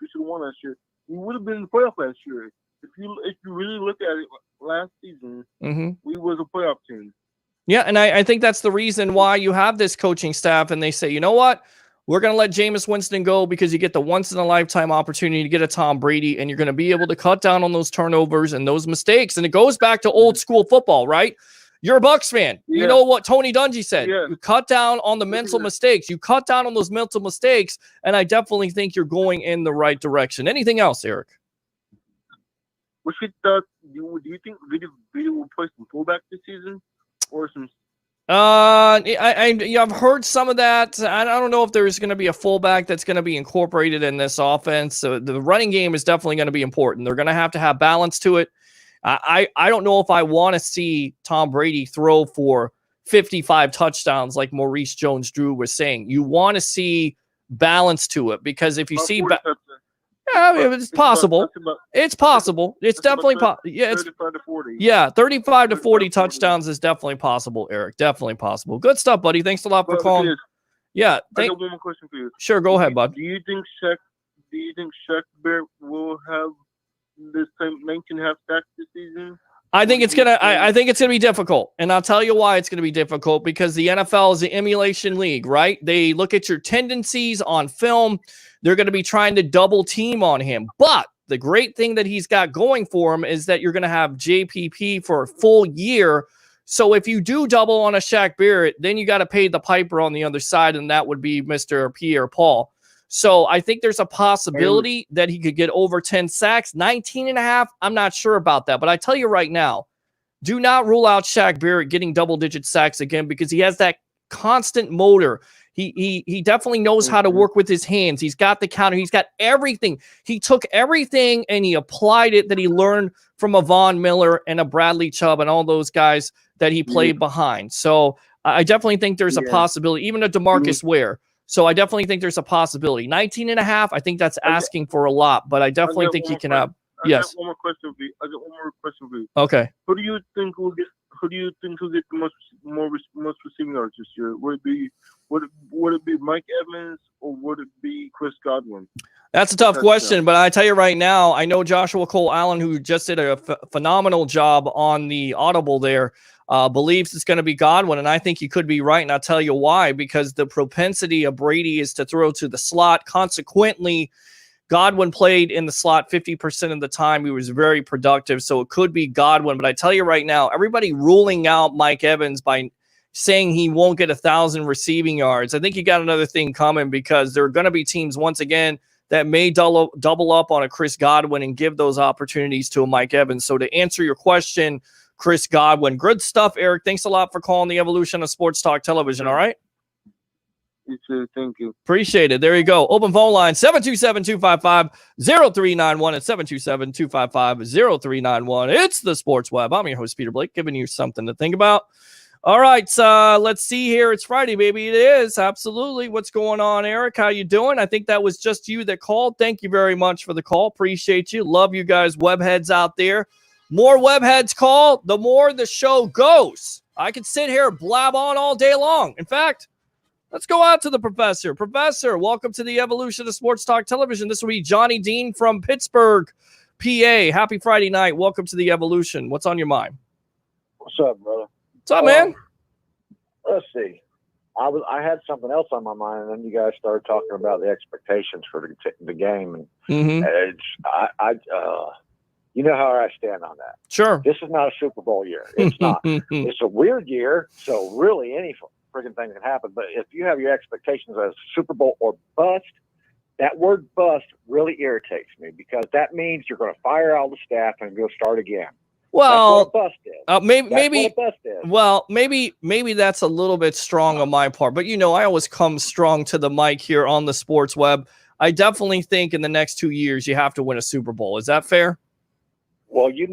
we should have won last year. We would have been in the playoff last year. If you really look at it, last season, we was a playoff team. Yeah, and I think that's the reason why you have this coaching staff, and they say, you know what? We're going to let Jameis Winston go, because you get the once-in-a-lifetime opportunity to get a Tom Brady, and you're going to be able to cut down on those turnovers and those mistakes. And it goes back to old-school football, right? You're a Bucs fan. Yeah. You know what Tony Dungy said. Yeah. You cut down on the mental mistakes. You cut down on those mental mistakes, and I definitely think you're going in the right direction. Anything else, Eric? Do you think Brady will play some fullback this season, or some? I've heard some of that. I don't know if there's going to be a fullback that's going to be incorporated in this offense. So the running game is definitely going to be important. They're going to have balance to it. I don't know if I want to see Tom Brady throw for 55 touchdowns like Maurice Jones-Drew was saying. You want to see balance to it, because if you see it's possible. It's possible. It's definitely possible. Yeah, 35 to 40. Yeah, 35 to 40 touchdowns is definitely possible, Eric. Definitely possible. Good stuff, buddy. Thanks a lot for calling. Yeah. I got one more question for you. Sure, go ahead, bud. Do you think Shaq Barrett will have this same 19.5 sacks this season? I think it's gonna be difficult, and I'll tell you why it's gonna be difficult. Because the NFL is an emulation league, right? They look at your tendencies on film. They're going to be trying to double team on him. But the great thing that he's got going for him is that you're going to have JPP for a full year. So if you do double on a Shaq Barrett, then you got to pay the piper on the other side, and that would be Mr. Pierre-Paul. So I think there's a possibility that he could get over 10 sacks. 19.5, I'm not sure about that. But I tell you right now, do not rule out Shaq Barrett getting double-digit sacks again, because he has that constant motor. He definitely knows how to work with his hands. He's got the counter. He's got everything. He took everything and he applied it that he learned from a Von Miller and a Bradley Chubb and all those guys that he played behind. So I definitely think there's a possibility, even a DeMarcus Ware. So I definitely think there's a possibility. 19.5, I think that's asking for a lot, but I definitely think he can have. Yes. I got one more question for you. Okay. Who do you think will get the most receiving yards this year? Would it be Mike Evans or would it be Chris Godwin? That's a tough question, but I tell you right now, I know Joshua Cole-Allen, who just did a phenomenal job on the Audible there, believes it's going to be Godwin, and I think he could be right, and I'll tell you why, because the propensity of Brady is to throw to the slot. Consequently, Godwin played in the slot 50% of the time. He was very productive, so it could be Godwin. But I tell you right now, everybody ruling out Mike Evans by saying he won't get 1,000 receiving yards. I think you got another thing coming because there are going to be teams, once again, that may double up on a Chris Godwin and give those opportunities to a Mike Evans. So to answer your question, Chris Godwin. Good stuff, Eric. Thanks a lot for calling the Evolution of Sports Talk Television, all right? You too. Thank you. Appreciate it. There you go. Open phone line, 727-255-0391 and 727-255-0391. It's the Sports Web. I'm your host, Peter Blake, giving you something to think about. All right, let's see here. It's Friday, baby. It is. Absolutely. What's going on, Eric? How you doing? I think that was just you that called. Thank you very much for the call. Appreciate you. Love you guys, webheads out there. More webheads call, the more the show goes. I could sit here and blab on all day long. In fact, let's go out to the professor. Professor, welcome to the Evolution of Sports Talk Television. This will be Johnny Dean from Pittsburgh, PA. Happy Friday night. Welcome to the Evolution. What's on your mind? What's up, brother? What's up, man? Let's see. I had something else on my mind, and then you guys started talking about the expectations for the game, and you know how I stand on that. Sure. This is not a Super Bowl year. It's not. It's a weird year, so really any friggin' thing can happen. But if you have your expectations as Super Bowl or bust, that word bust really irritates me because that means you're going to fire all the staff and go start again. Well, that's what a bust is. maybe what a bust is. Well, maybe that's a little bit strong on my part, but I always come strong to the mic here on the Sports Web. I definitely think in the next 2 years you have to win a Super Bowl. Is that fair? Well, you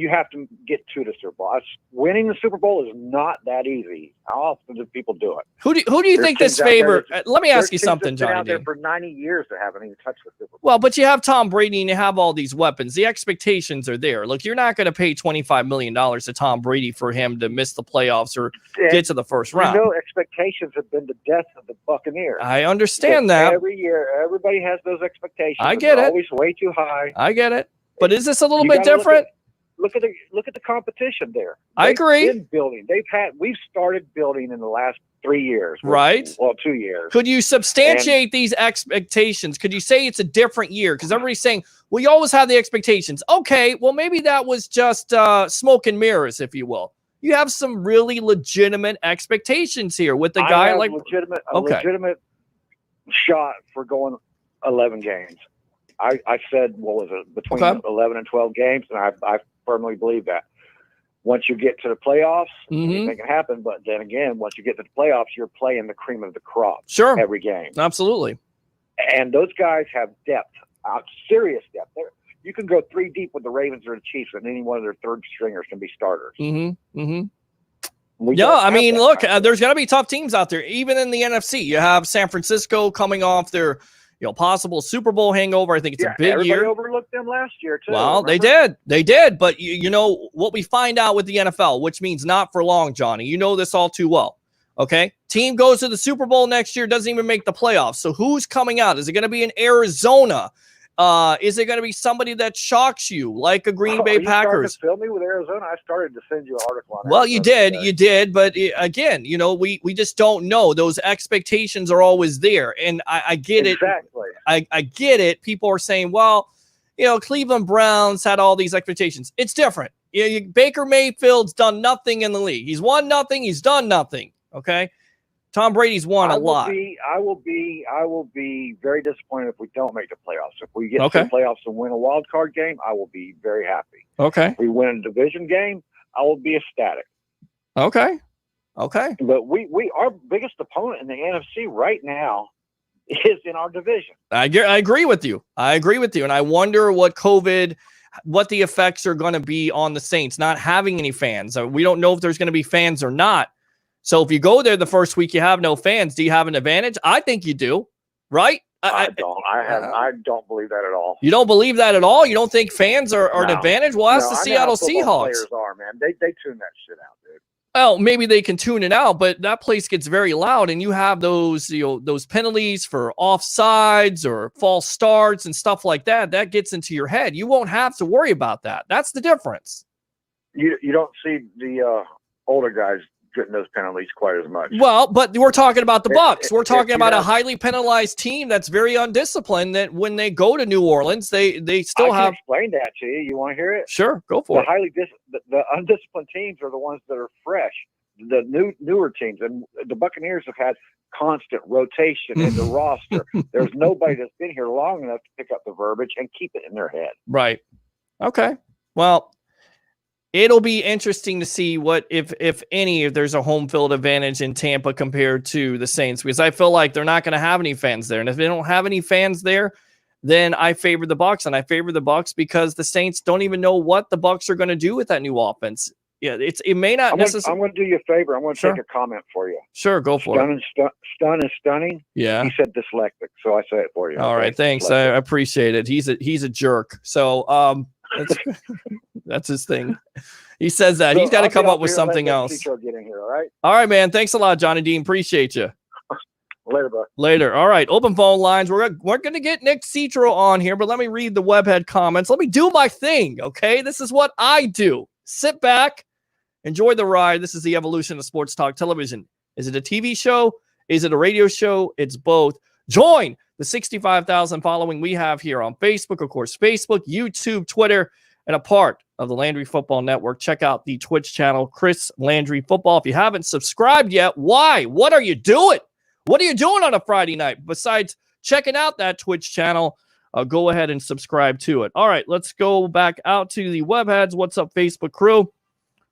have to get to the Super Bowl. Winning the Super Bowl is not that easy. How often do people do it? Who do you think this favor? Let me ask you something, Johnny. Out there for 90 years that haven't even touched the Super Bowl. Well, but you have Tom Brady and you have all these weapons. The expectations are there. Look, you're not going to pay $25 million to Tom Brady for him to miss the playoffs or get to the first round. Expectations have been the death of the Buccaneers. I understand that. Every year, everybody has those expectations. I get it. Always way too high. I get it. But is this a little bit different? Look at the competition there. I agree. We've started building in the last 3 years. Right. Well, 2 years. Could you substantiate these expectations? Could you say it's a different year? Because everybody's saying, well, you always have the expectations. Okay, well, maybe that was just smoke and mirrors, if you will. You have some really legitimate expectations here with the guy like legitimate shot for going 11 games. I said, what was it, between 11 and 12 games, and I firmly believe that. Once you get to the playoffs, anything can happen. But then again, once you get to the playoffs, you're playing the cream of the crop every game. Absolutely. And those guys have depth, serious depth. You can go 3 deep with the Ravens or the Chiefs, and any one of their third stringers can be starters. Yeah, I mean, look, there's going to be tough teams out there. Even in the NFC, you have San Francisco coming off their possible Super Bowl hangover. I think it's a big year. Everybody overlooked them last year, too. Well, remember? They did. But, what we find out with the NFL, which means not for long, Johnny. You know this all too well. Okay? Team goes to the Super Bowl next year, doesn't even make the playoffs. So who's coming out? Is it going to be in Arizona? Is it going to be somebody that shocks you, like a Green Bay Packers? You started to fill me with Arizona. I started to send you an article on Well, Arizona you did. But again, we just don't know. Those expectations are always there. And I get it. Exactly. I get it. People are saying, well, Cleveland Browns had all these expectations. It's different. Baker Mayfield's done nothing in the league. He's won nothing. He's done nothing. Okay. Tom Brady's won a lot. I will be very disappointed if we don't make the playoffs. If we get to the playoffs and win a wild card game, I will be very happy. Okay. If we win a division game, I will be ecstatic. Okay. Okay. But we our biggest opponent in the NFC right now is in our division. I agree with you. And I wonder what the effects are going to be on the Saints not having any fans. We don't know if there's going to be fans or not. So if you go there the first week, you have no fans. Do you have an advantage? I think you do, right? I don't. I don't believe that at all. You don't believe that at all? You don't think fans are an advantage? Well, that's the I Seattle know how football Seahawks. Players are, man. They tune that shit out, dude. Well, maybe they can tune it out, but that place gets very loud, and you have those penalties for offsides or false starts and stuff like that. That gets into your head. You won't have to worry about that. That's the difference. You don't see the older guys getting those penalties quite as much. Well, but we're talking about the Bucs. We're talking about a highly penalized team that's very undisciplined. That when they go to New Orleans, they still I can have. explain that to you. You want to hear it? Sure, go for it. The undisciplined teams are the ones that are fresh. The newer teams, and the Buccaneers have had constant rotation in the roster. There's nobody that's been here long enough to pick up the verbiage and keep it in their head. Right. Okay. Well, it'll be interesting to see what, if any, if there's a home field advantage in Tampa compared to the Saints, because I feel like they're not going to have any fans there. And if they don't have any fans there, then I favor the Bucs, and I favor the Bucs because the Saints don't even know what the Bucs are going to do with that new offense. Yeah, it may not necessarily. I'm going to do you a favor. I'm going to take a comment for you. Sure, go for it. Stun is stunning. Yeah. He said dyslexic, so I say it for you. All right, thanks. I appreciate it. He's a jerk. So that's his thing. He says that. He's got to come up with something else. Get in here, all right? All right, man. Thanks a lot, Johnny Dean. Appreciate you. Later, bud. Later. All right. Open phone lines. We're going to get Nick Citro on here, but let me read the Webhead comments. Let me do my thing, okay? This is what I do. Sit back. Enjoy the ride. This is the evolution of sports talk television. Is it a TV show? Is it a radio show? It's both. Join the 65,000 following we have here on Facebook, of course, Facebook, YouTube, Twitter, and a part of the Landry Football Network. Check out the Twitch channel, Chris Landry Football. If you haven't subscribed yet, why? What are you doing? What are you doing on a Friday night besides checking out that Twitch channel? Go ahead and subscribe to it. All right, let's go back out to the Webheads. What's up, Facebook crew?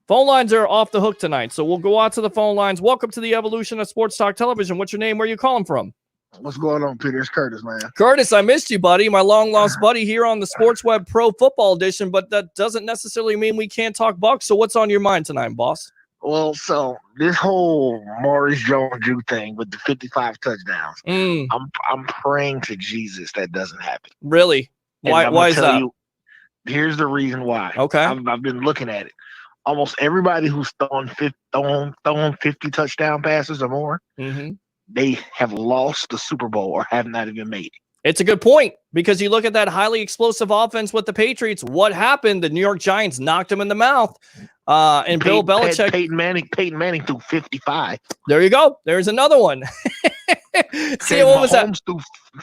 Phone lines are off the hook tonight, so we'll go out to the phone lines. Welcome to the evolution of sports talk television. What's your name? Where are you calling from? What's going on, Peter? It's Curtis, man. Curtis, I missed you, buddy. My long-lost buddy here on the Sports Web Pro Football Edition, but that doesn't necessarily mean we can't talk Bucs. So what's on your mind tonight, boss? Well, so this whole Maurice Jones-Drew thing with the 55 touchdowns, I'm praying to Jesus that doesn't happen. Really? Why is that? Here's the reason why. Okay. I've been looking at it. Almost everybody who's thrown 50 touchdown passes or more, they have lost the Super Bowl or have not even made it. It's a good point because you look at that highly explosive offense with the Patriots. What happened? The New York Giants knocked him in the mouth. And Bill Belichick. Peyton Manning threw 55. There you go. There's another one. See, what was that?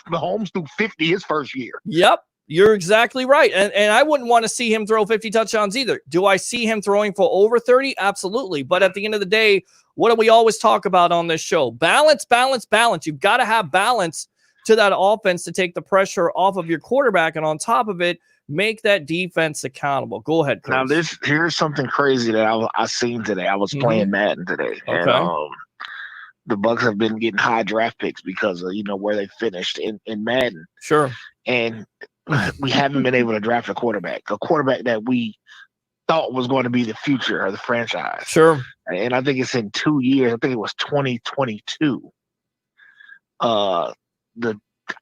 Mahomes threw 50 his first year. Yep. You're exactly right. And I wouldn't want to see him throw 50 touchdowns either. Do I see him throwing for over 30? Absolutely. But at the end of the day, what do we always talk about on this show? Balance, balance, balance. You've got to have balance to that offense to take the pressure off of your quarterback. And on top of it, make that defense accountable. Go ahead, Chris. Now, here's something crazy that I seen today. I was playing Madden today. Okay. And the Bucs have been getting high draft picks because of, where they finished in Madden. Sure. And we haven't been able to draft a quarterback that we thought was going to be the future of the franchise. Sure. And I think it's in 2 years. I think it was 2022. I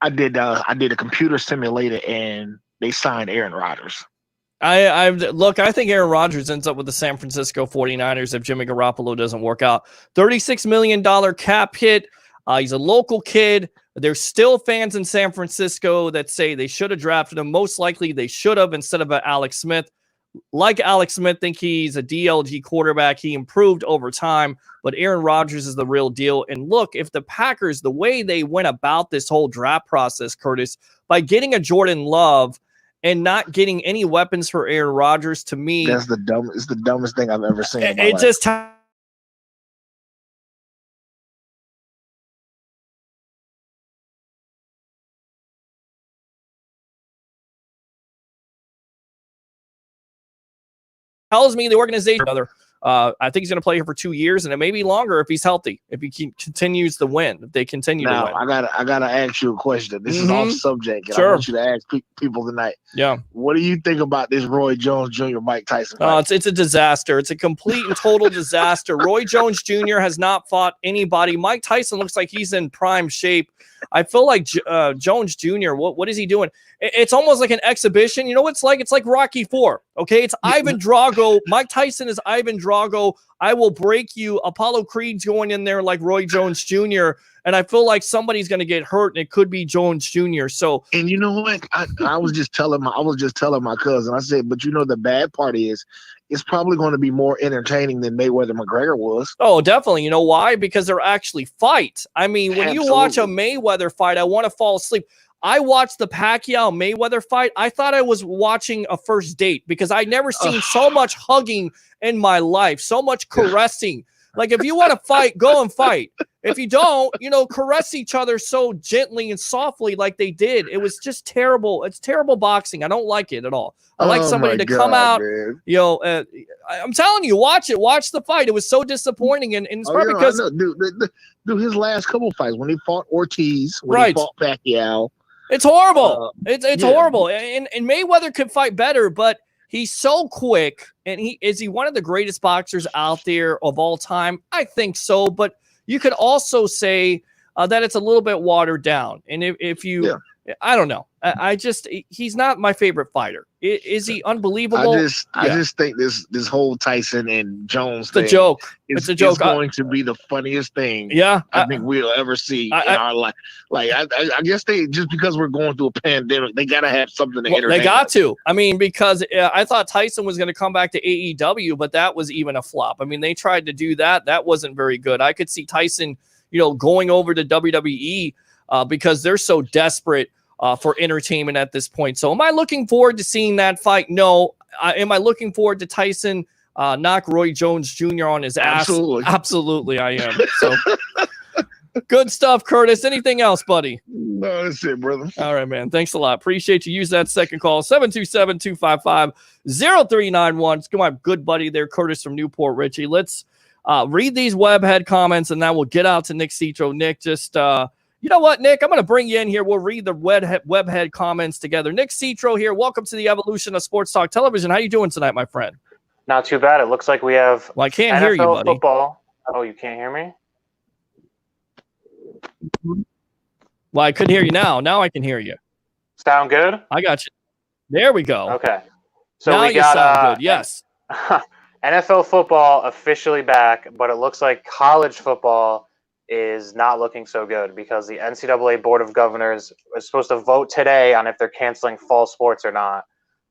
did a computer simulator and they signed Aaron Rodgers. I think Aaron Rodgers ends up with the San Francisco 49ers if Jimmy Garoppolo doesn't work out. $36 million cap hit. He's a local kid. There's still fans in San Francisco that say they should have drafted him. Most likely they should have instead of Alex Smith. Like Alex Smith, think he's a DLG quarterback. He improved over time, but Aaron Rodgers is the real deal. And look, if the Packers, the way they went about this whole draft process, Curtis, by getting a Jordan Love and not getting any weapons for Aaron Rodgers, to me, it's the dumbest thing I've ever seen in my life. Just tells me the organization, I think he's going to play here for 2 years, and it may be longer if he's healthy, if he continues to win, if they continue to win. I gotta ask you a question. This is off subject, and Sure. I want you to ask people tonight. Yeah. What do you think about this Roy Jones Jr. Mike Tyson fight? It's a disaster. It's a complete and total disaster. Roy Jones Jr. has not fought anybody. Mike Tyson looks like he's in prime shape. I feel like Jones Jr., what is he doing? It's almost like an exhibition. You know what it's like? It's like Rocky IV. Okay, it's Ivan Drago. Mike Tyson is Ivan Drago. I will break you. Apollo Creed's going in there like Roy Jones Jr., and I feel like somebody's going to get hurt, and it could be Jones Jr. So, and you know what? I was just telling my cousin. I said, but you know the bad part is, it's probably going to be more entertaining than Mayweather McGregor was. Oh, definitely. You know why? Because they're actually fight. I mean, when you watch a Mayweather fight, I want to fall asleep. I watched the Pacquiao Mayweather fight. I thought I was watching a first date because I'd never seen so much hugging in my life, so much caressing. Like, if you want to fight, go and fight. If you don't, caress each other so gently and softly like they did. It was just terrible. It's terrible boxing. I don't like it at all. I like somebody to come out. Man. I'm telling you, watch it. Watch the fight. It was so disappointing, and it's probably because dude, his last couple fights when he fought Ortiz, when he fought Pacquiao. It's horrible. It's horrible. And Mayweather could fight better, but he's so quick. And is he one of the greatest boxers out there of all time? I think so. But you could also say that it's a little bit watered down. And if you, I don't know. He's not my favorite fighter. Is he unbelievable? I just think this whole Tyson and Jones thing. It's a joke. It's a joke. It's going to be the funniest thing. Yeah, I think we'll ever see in our life. Like I guess just because we're going through a pandemic, they gotta have something to entertain. They got to. I mean, because I thought Tyson was going to come back to AEW, but that was even a flop. I mean, they tried to do that. That wasn't very good. I could see Tyson, going over to WWE because they're so desperate for entertainment at this point. So am I looking forward to seeing that fight? No. Am I looking forward to Tyson knock Roy Jones Jr. on his ass? Absolutely I am. So good stuff, Curtis. Anything else, buddy? No, that's it, brother. All right, man. Thanks a lot. Appreciate you. Use that second call, 727-255-0391. It's my good buddy there, Curtis from Newport Richie. Let's read these webhead comments, and then we'll get out to Nick Citro. Nick, just you know what, Nick? I'm going to bring you in here. We'll read the webhead comments together. Nick Citro here. Welcome to the evolution of Sports Talk Television. How you doing tonight, my friend? Not too bad. It looks like we have I can't NFL hear you, buddy. Football. Oh, you can't hear me? Well, I couldn't hear you now. Now I can hear you. Sound good? I got you. There we go. Okay. So now we got sound good. Yes. NFL football officially back, but it looks like college football is not looking so good because the NCAA Board of Governors is supposed to vote today on if they're canceling fall sports or not.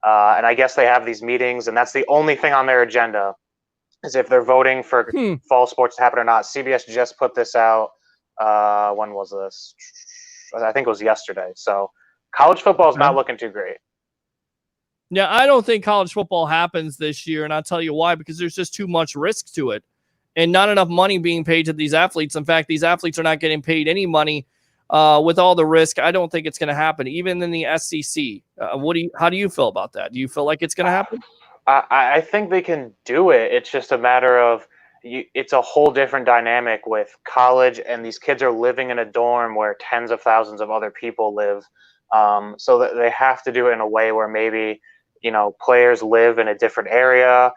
And I guess they have these meetings, and that's the only thing on their agenda is if they're voting for fall sports to happen or not. CBS just put this out. When was this? I think it was yesterday. So college football is not looking too great. Yeah, I don't think college football happens this year, and I'll tell you why, because there's just too much risk to it and not enough money being paid to these athletes. In fact, these athletes are not getting paid any money with all the risk. I don't think it's going to happen, even in the SEC. How do you feel about that? Do you feel like it's going to happen? I think they can do it. It's just a matter of it's a whole different dynamic with college, and these kids are living in a dorm where tens of thousands of other people live. So that they have to do it in a way where maybe, players live in a different area.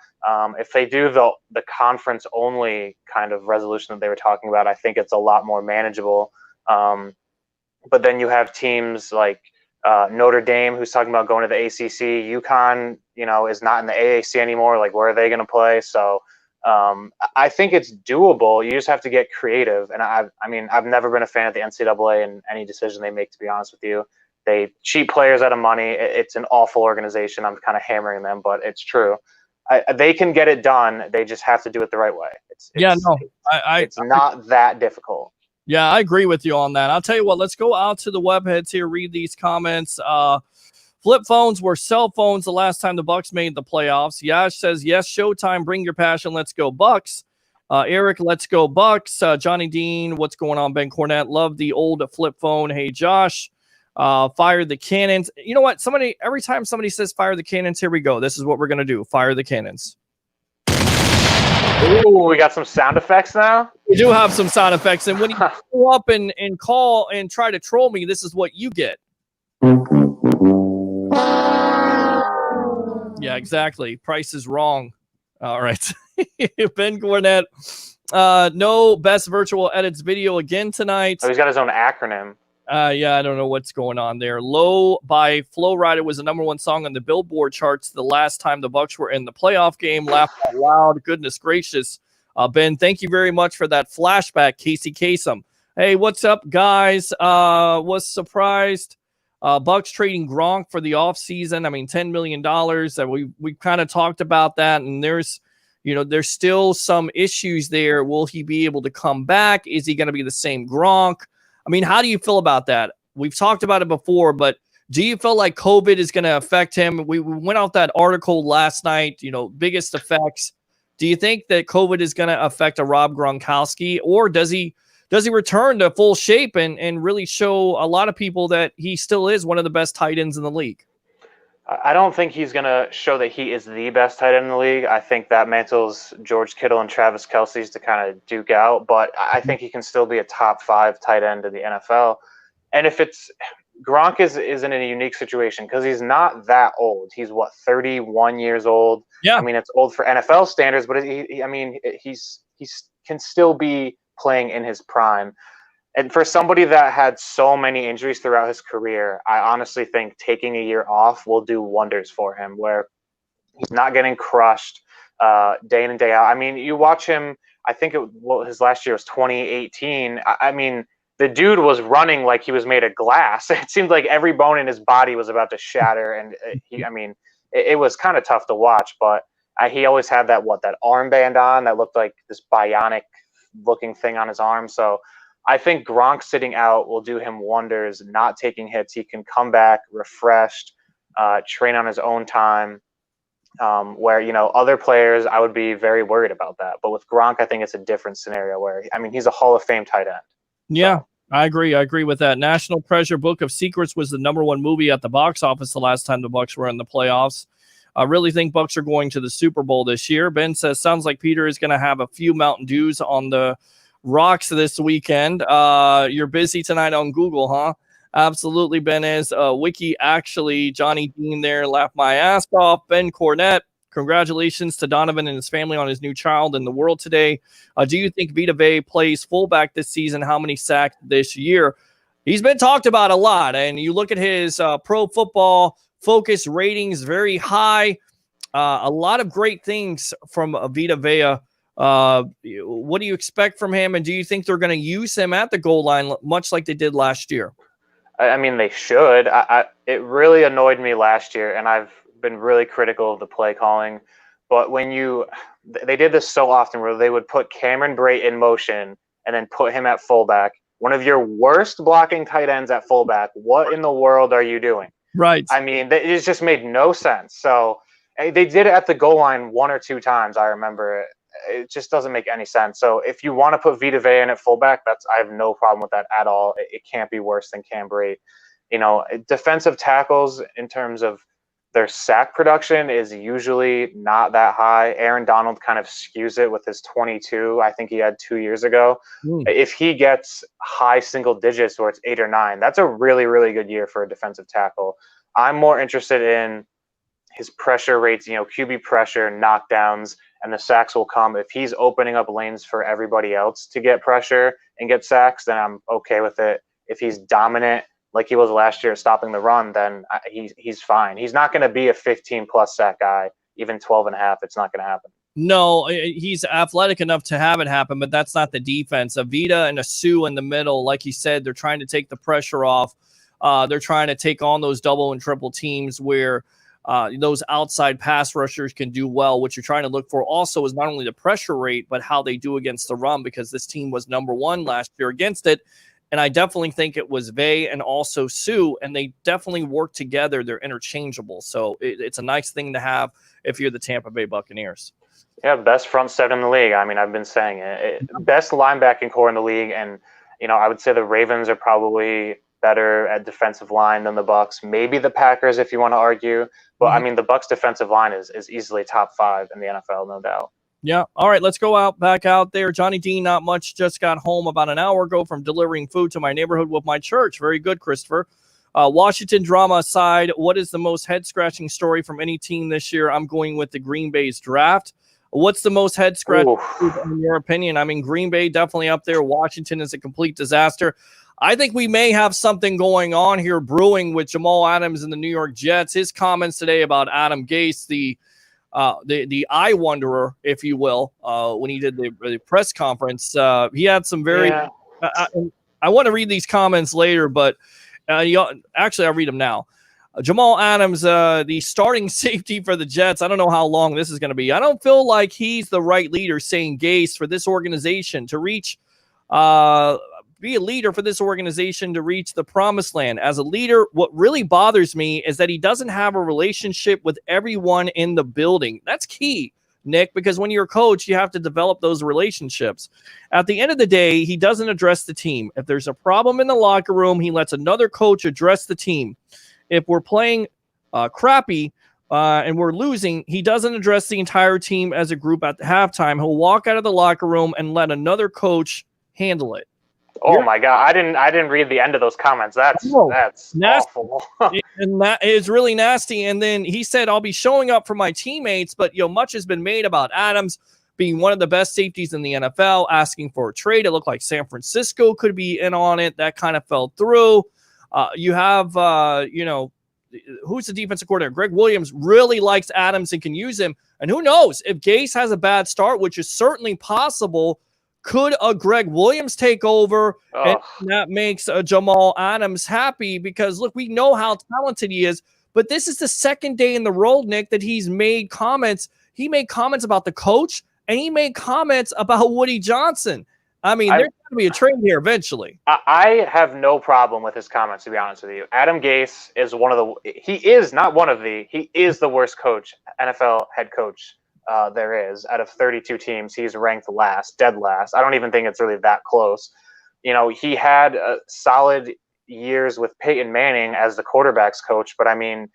If they do the conference only kind of resolution that they were talking about, I think it's a lot more manageable. But then you have teams like Notre Dame, who's talking about going to the ACC. UConn, is not in the AAC anymore. Like, where are they going to play? So I think it's doable. You just have to get creative. And I've never been a fan of the NCAA and any decision they make, to be honest with you. They cheat players out of money. It's an awful organization. I'm kind of hammering them, but it's true. They can get it done. They just have to do it the right way. It's not that difficult. Yeah, I agree with you on that. I'll tell you what, let's go out to the webheads here, read these comments. Flip phones were cell phones the last time the Bucs made the playoffs. Yash says, yes, Showtime, bring your passion. Let's go Bucs. Eric, let's go Bucs. Johnny Dean, what's going on? Ben Cornett, love the old flip phone. Hey, Josh. Fire the cannons. You know what? Every time somebody says fire the cannons, here we go. This is what we're going to do. Fire the cannons. Ooh, we got some sound effects now. We do have some sound effects, and when you go up and call and try to troll me, this is what you get. Yeah, exactly. Price is wrong. All right. Ben Cornett. No best virtual edits video again tonight. Oh, he's got his own acronym. Yeah, I don't know what's going on there. Low by Flow Rider was the #1 song on the Billboard charts the last time the Bucks were in the playoff game. Laugh out loud. Goodness gracious. Ben, thank you very much for that flashback, Casey Kasem. Hey, what's up, guys? Was surprised. Bucks trading Gronk for the offseason. I mean, $10 million. We kind of talked about that, and there's still some issues there. Will he be able to come back? Is he going to be the same Gronk? I mean, how do you feel about that? We've talked about it before, but do you feel like COVID is going to affect him? We went out that article last night, biggest effects. Do you think that COVID is going to affect a Rob Gronkowski, or does he return to full shape and really show a lot of people that he still is one of the best tight ends in the league? I don't think he's going to show that he is the best tight end in the league. I think that mantles George Kittle and Travis Kelce's to kind of duke out, but I think he can still be a top 5 tight end in the NFL. And if it's Gronk is in a unique situation because he's not that old. He's 31 years old. Yeah. I mean, it's old for NFL standards, but he can still be playing in his prime. And for somebody that had so many injuries throughout his career, I honestly think taking a year off will do wonders for him, where he's not getting crushed day in and day out. I mean, you watch him, I think his last year was 2018. I mean, the dude was running like he was made of glass. It seemed like every bone in his body was about to shatter. And it was kind of tough to watch, but he always had that armband on that looked like this bionic looking thing on his arm. So I think Gronk sitting out will do him wonders, not taking hits. He can come back refreshed, train on his own time, where, other players, I would be very worried about that. But with Gronk, I think it's a different scenario where, he's a Hall of Fame tight end. Yeah, I agree. I agree with that. National Treasure Book of Secrets was the #1 movie at the box office the last time the Bucks were in the playoffs. I really think Bucks are going to the Super Bowl this year. Ben says, sounds like Peter is going to have a few Mountain Dews on the rocks this weekend. You're busy tonight on Google, huh? Absolutely, Ben is. Wiki, actually, Johnny Dean there, laughed my ass off. Ben Cornett, congratulations to Donovan and his family on his new child in the world today. Do you think Vita Vea plays fullback this season? How many sacks this year? He's been talked about a lot, and you look at his Pro Football Focus ratings, very high. A lot of great things from Vita Vea. What do you expect from him, and do you think they're going to use him at the goal line much like they did last year? I mean, they should. It really annoyed me last year, and I've been really critical of the play calling. But they did this so often where they would put Cameron Brate in motion and then put him at fullback. One of your worst blocking tight ends at fullback. What in the world are you doing? Right. I mean, it just made no sense. So they did it at the goal line 1 or 2 times. I remember it. It just doesn't make any sense. So if you want to put Vita Vea in at fullback, I have no problem with that at all. It can't be worse than Cam Brate. Defensive tackles in terms of their sack production is usually not that high. Aaron Donald kind of skews it with his 22. I think he had 2 years ago. If he gets high single digits where it's 8 or 9, that's a really, really good year for a defensive tackle. I'm more interested in his pressure rates, QB pressure, knockdowns, and the sacks will come. If he's opening up lanes for everybody else to get pressure and get sacks, then I'm okay with it. If he's dominant like he was last year at stopping the run, then he's fine. He's not going to be a 15-plus sack guy, even 12.5. It's not going to happen. No, he's athletic enough to have it happen, but that's not the defense. A Vita and a Sue in the middle, like you said, they're trying to take the pressure off. They're trying to take on those double and triple teams where those outside pass rushers can do well. What you're trying to look for also is not only the pressure rate, but how they do against the run, because this team was #1 last year against it. And I definitely think it was Vea and also Sue, and they definitely work together. They're interchangeable. So it's a nice thing to have if you're the Tampa Bay Buccaneers. Yeah, best front seven in the league. I mean, I've been saying it. Best linebacking core in the league. And, I would say the Ravens are probably better at defensive line than the Bucks. Maybe the Packers, if you want to argue. But, I mean, the Bucks defensive line is easily top 5 in the NFL, no doubt. Yeah. All right. Let's go back out there. Johnny Dean, not much. Just got home about an hour ago from delivering food to my neighborhood with my church. Very good, Christopher. Washington drama aside, what is the most head-scratching story from any team this year? I'm going with the Green Bay's draft. What's the most head-scratching in your opinion? I mean, Green Bay definitely up there. Washington is a complete disaster. I think we may have something going on here brewing with Jamal Adams and the New York Jets. His comments today about Adam Gase, the eye wanderer, if you will, when he did the press conference, he had some very. Yeah. I want to read these comments later, but actually, I'll read them now. Jamal Adams, the starting safety for the Jets. I don't know how long this is going to be. I don't feel like he's the right leader, saying Gase, for this organization to reach, be a leader for this organization to reach the promised land. As a leader, what really bothers me is that he doesn't have a relationship with everyone in the building. That's key, Nick, because when you're a coach, you have to develop those relationships. At the end of the day, he doesn't address the team. If there's a problem in the locker room, he lets another coach address the team. If we're playing crappy and we're losing, he doesn't address the entire team as a group at the halftime. He'll walk out of the locker room and let another coach handle it. Oh my God! I didn't read the end of those comments. That's awful. And that is really nasty. And then he said, "I'll be showing up for my teammates," but much has been made about Adams being one of the best safeties in the NFL, asking for a trade. It looked like San Francisco could be in on it. That kind of fell through. You have, who's the defensive coordinator? Greg Williams really likes Adams and can use him. And who knows if Gase has a bad start, which is certainly possible. Could a Greg Williams take over? And that makes Jamal Adams happy because, look, we know how talented he is, but this is the second day in the role, Nick, that he's made comments. He made comments about the coach, and he made comments about Woody Johnson. I mean, there's going to be a trade here eventually. I have no problem with his comments, to be honest with you. Adam Gase is he is the worst coach, NFL head coach there is. Out of 32 teams, he's ranked last, dead last. I don't even think it's really that close. He had solid years with Peyton Manning as the quarterback's coach, but I mean,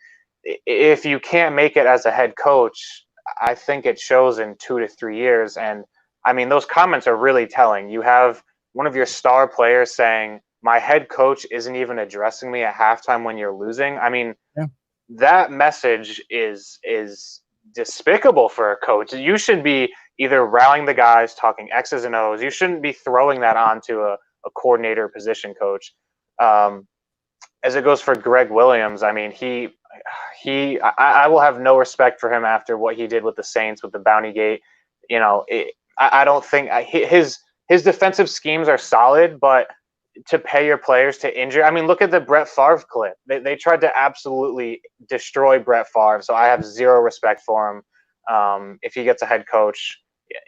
if you can't make it as a head coach, I think it shows in 2 to 3 years. And I mean, those comments are really telling. You have one of your star players saying, "My head coach isn't even addressing me at halftime when you're losing." I mean, that message is despicable for a coach. You should be either rallying the guys, talking X's and O's. You shouldn't be throwing that onto a coordinator position coach. As it goes for Greg Williams, I mean, I will have no respect for him after what he did with the Saints with the Bounty Gate. I don't think his defensive schemes are solid, but to pay your players to injure, I mean, look at the Brett Favre clip. They tried to absolutely destroy Brett Favre, so I have zero respect for him. If he gets a head coach,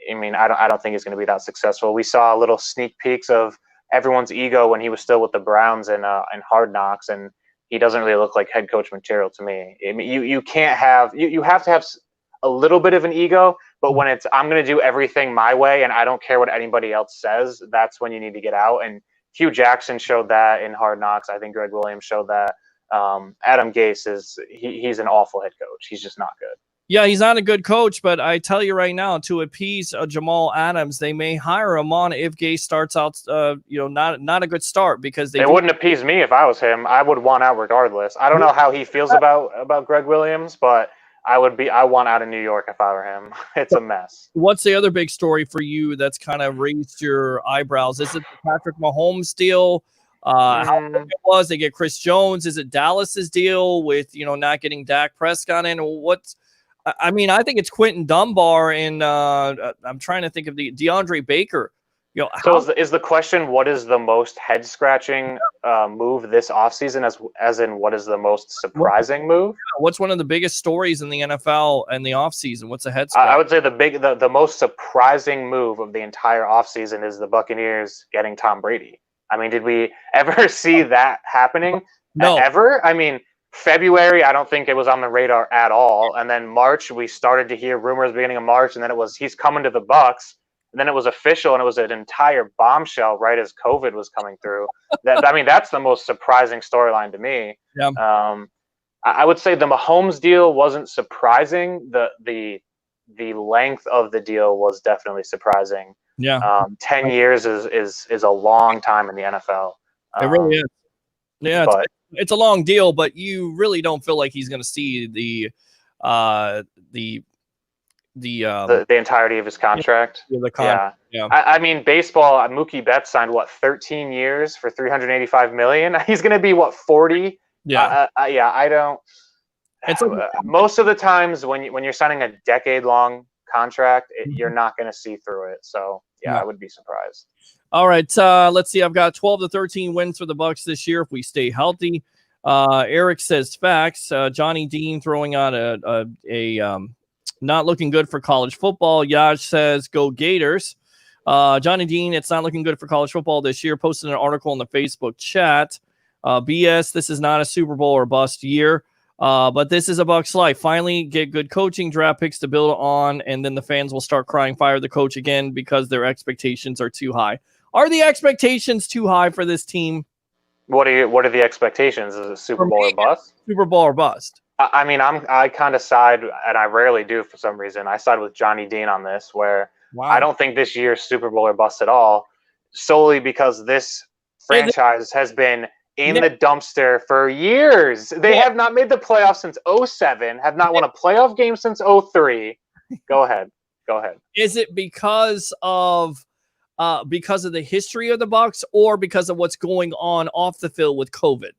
I mean, I don't think he's going to be that successful. We saw little sneak peeks of everyone's ego when he was still with the Browns and Hard Knocks, and he doesn't really look like head coach material to me. I mean, you can't have you have to have a little bit of an ego, but when it's I'm going to do everything my way and I don't care what anybody else says, that's when you need to get out. And Hugh Jackson showed that in Hard Knocks. I think Greg Williams showed that. Adam Gase he's an awful head coach. He's just not good. Yeah, he's not a good coach, but I tell you right now, to appease Jamal Adams, they may hire him on if Gase starts out, not a good start because they wouldn't appease me if I was him. I would want out regardless. I don't know how he feels about Greg Williams, but I want out of New York if I were him. It's a mess. What's the other big story for you that's kind of raised your eyebrows? Is it the Patrick Mahomes deal? How big it was? They get Chris Jones. Is it Dallas's deal with not getting Dak Prescott in? I mean, I think it's Quentin Dunbar and I'm trying to think of the DeAndre Baker. So is the question, what is the most head-scratching move this offseason, as in what is the most surprising move? What's one of the biggest stories in the NFL and the offseason? What's the head scratch? I would say the most surprising move of the entire offseason is the Buccaneers getting Tom Brady. I mean, did we ever see that happening? No. Ever? I mean, February, I don't think it was on the radar at all. And then March, we started to hear rumors beginning of March, and then it was he's coming to the Bucs. And then it was official, and it was an entire bombshell right as COVID was coming through. That's the most surprising storyline to me. Yeah. I would say the Mahomes deal wasn't surprising. The the length of the deal was definitely surprising. Yeah. 10 years is a long time in the NFL. It really is. Yeah, but it's a long deal, but you really don't feel like he's going to see the entirety of his contract. Yeah. I mean, baseball. Mookie Betts signed 13 years for $385 million. He's going to be 40. Yeah. I don't. It's like, most of the times when you're signing a decade-long contract, you're not going to see through it. So I would be surprised. All right, let's see. I've got 12 to 13 wins for the Bucs this year if we stay healthy. Eric says facts. Johnny Dean throwing out a not looking good for college football. Yaj says go Gators. Johnny Dean, it's not looking good for college football this year. Posted an article in the Facebook chat. BS, this is not a Super Bowl or bust year. But this is a Bucs life. Finally get good coaching, draft picks to build on, and then the fans will start crying fire the coach again because their expectations are too high. Are the expectations too high for this team? What are the expectations? Is it Super Bowl or bust? Super Bowl or bust. I mean, I kind of side, and I rarely do for some reason. I side with Johnny Dean on this, where I don't think this year's Super Bowl or bust at all, solely because this franchise has been in the dumpster for years. They have not made the playoffs since 2007, have not won a playoff game since 2003. Go ahead. Is it because of the history of the Bucs, or because of what's going on off the field with COVID?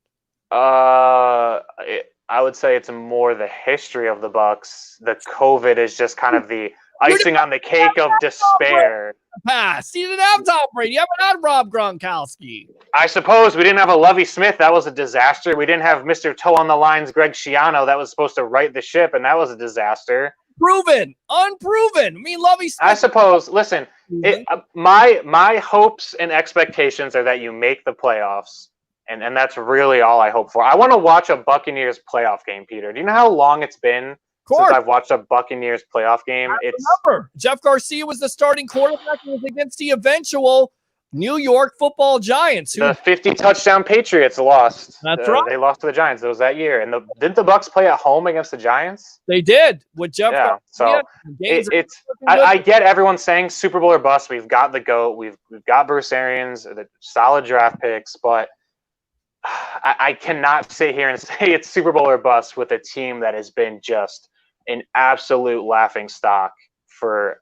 I would say it's more the history of the Bucs. The COVID is just kind of the icing on the cake of despair. Pass. You didn't have Tom Brady. You haven't had Rob Gronkowski. I suppose we didn't have a Lovie Smith. That was a disaster. We didn't have Mr. Toe on the Lines, Greg Schiano. That was supposed to right the ship, and that was a disaster. Proven, unproven. I mean, Lovie Smith. I suppose. Listen, my hopes and expectations are that you make the playoffs, and that's really all I hope for. I want to watch a Buccaneers playoff game, Peter. Do you know how long it's been since I've watched a Buccaneers playoff game? Remember, Jeff Garcia was the starting quarterback and was against the eventual New York Football Giants. The 50-touchdown Patriots lost. That's right. They lost to the Giants. It was that year. And didn't the Bucs play at home against the Giants? They did with Jeff. Yeah. So I get everyone saying Super Bowl or bust. We've got the GOAT. We've got Bruce Arians, the solid draft picks, but I cannot sit here and say it's Super Bowl or bust with a team that has been just an absolute laughing stock for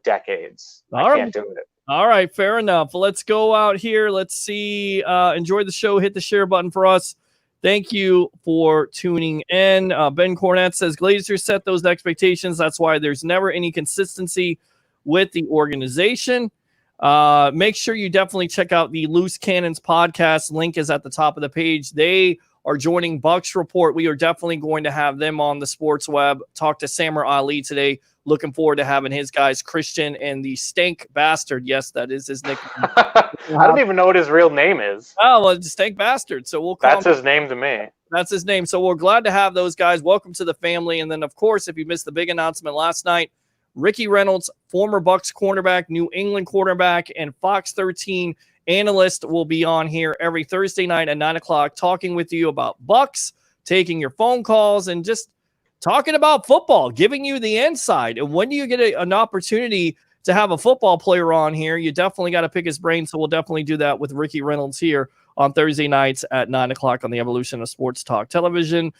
decades. I can't do it. All right, fair enough. Let's go out here. Let's see. Enjoy the show. Hit the share button for us. Thank you for tuning in. Ben Cornett says Glazers set those expectations. That's why there's never any consistency with the organization. Make sure you definitely check out the Loose Cannons podcast. Link is at the top of the page. They are joining Bucs Report. We are definitely going to have them on the Sports Web. Talk to Samir Ali today. Looking forward to having his guys, Christian and the Stank Bastard. Yes, that is his nickname. I don't even know what his real name is. Oh, well, Stank Bastard. So we'll call That's his name to me. That's his name. So we're glad to have those guys. Welcome to the family. And then, of course, if you missed the big announcement last night, Ricky Reynolds, former Bucs cornerback, New England quarterback, and Fox 13 analyst will be on here every Thursday night at 9 o'clock talking with you about Bucs, taking your phone calls, and just talking about football, giving you the inside. And when you get an opportunity to have a football player on here, you definitely got to pick his brain. So we'll definitely do that with Ricky Reynolds here on Thursday nights at 9 o'clock on the Evolution of Sports Talk Television.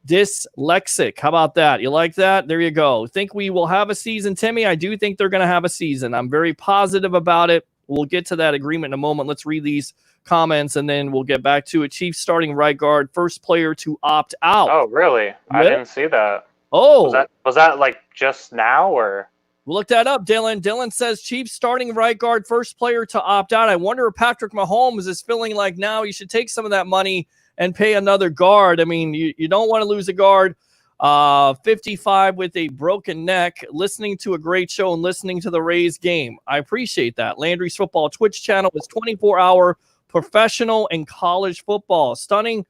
Dyslexic. How about that? You like that? There you go. Think we will have a season, Timmy? I do think they're going to have a season. I'm very positive about it. We'll get to that agreement in a moment. Let's read these comments, and then we'll get back to it. Chiefs starting right guard, first player to opt out. Oh, really? Yeah. I didn't see that. Oh. Was that like just now, or? We'll look that up, Dylan. Dylan says Chiefs starting right guard, first player to opt out. I wonder if Patrick Mahomes is feeling like now you should take some of that money and pay another guard. I mean, you don't want to lose a guard. 55 with a broken neck, listening to a great show and listening to the Rays game. I appreciate that. Landry's Football Twitch channel is 24-hour professional and college football. Stun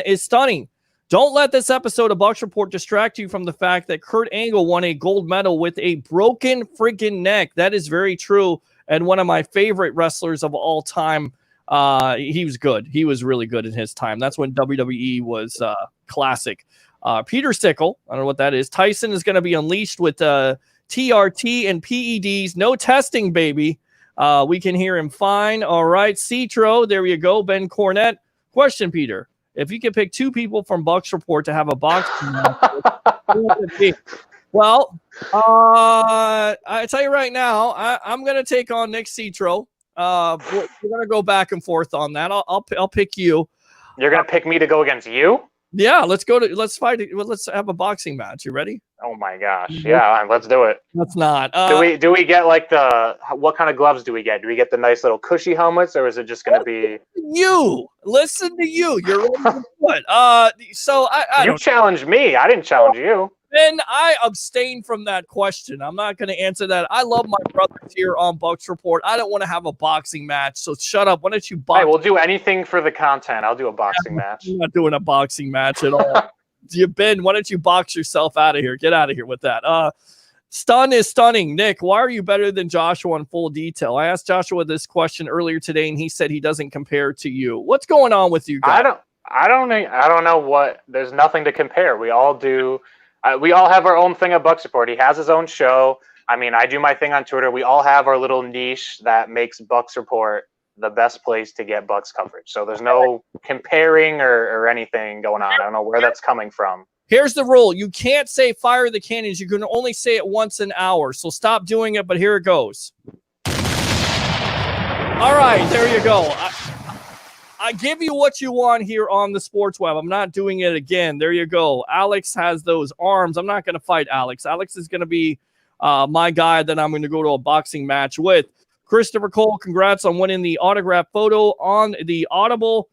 is stunning. Don't let this episode of Bucs Report distract you from the fact that Kurt Angle won a gold medal with a broken freaking neck. That is very true. And one of my favorite wrestlers of all time. He was good. He was really good in his time. That's when WWE was classic. Peter Sickle, I don't know what that is. Tyson is going to be unleashed with TRT and PEDs. No testing, baby. We can hear him fine. All right. Citro, there you go. Ben Cornett. Question, Peter. If you could pick 2 people from Bucks Report to have a boxing match, who would it be? Well, I tell you right now, I'm going to take on Nick Citro. We're going to go back and forth on that. I'll pick you. You're going to pick me to go against you? Yeah, let's fight. Let's have a boxing match. You ready? Oh my gosh. Yeah, let's do it. Let's not. Do we get like what kind of gloves do we get? Do we get the nice little cushy helmets, or is it just going to be you? Listen to you. You're what? So I you challenged me. I didn't challenge you. Then I abstain from that question. I'm not going to answer that. I love my brothers here on Bucks Report. I don't want to have a boxing match, so shut up. Why don't you box? Hey, we'll do anything for the content. I'll do a boxing match. I'm not doing a boxing match at all. Ben, why don't you box yourself out of here? Get out of here with that. Stun is stunning. Nick, why are you better than Joshua in full detail? I asked Joshua this question earlier today, and he said he doesn't compare to you. What's going on with you guys? I don't know what. There's nothing to compare. We all do. We all have our own thing at Bucks Report. He has his own show. I mean, I do my thing on Twitter. We all have our little niche that makes Bucks Report the best place to get Bucks coverage. So there's no comparing or anything going on. I don't know where that's coming from. Here's the rule. You can't say fire the cannons. You can only say it once an hour. So stop doing it, but here it goes. All right, there you go. I give you what you want here on the Sports Web. I'm not doing it again. There you go. Alex has those arms. I'm not going to fight Alex. Alex is going to be my guy that I'm going to go to a boxing match with. Christopher Cole, congrats on winning the autograph photo on the Audible.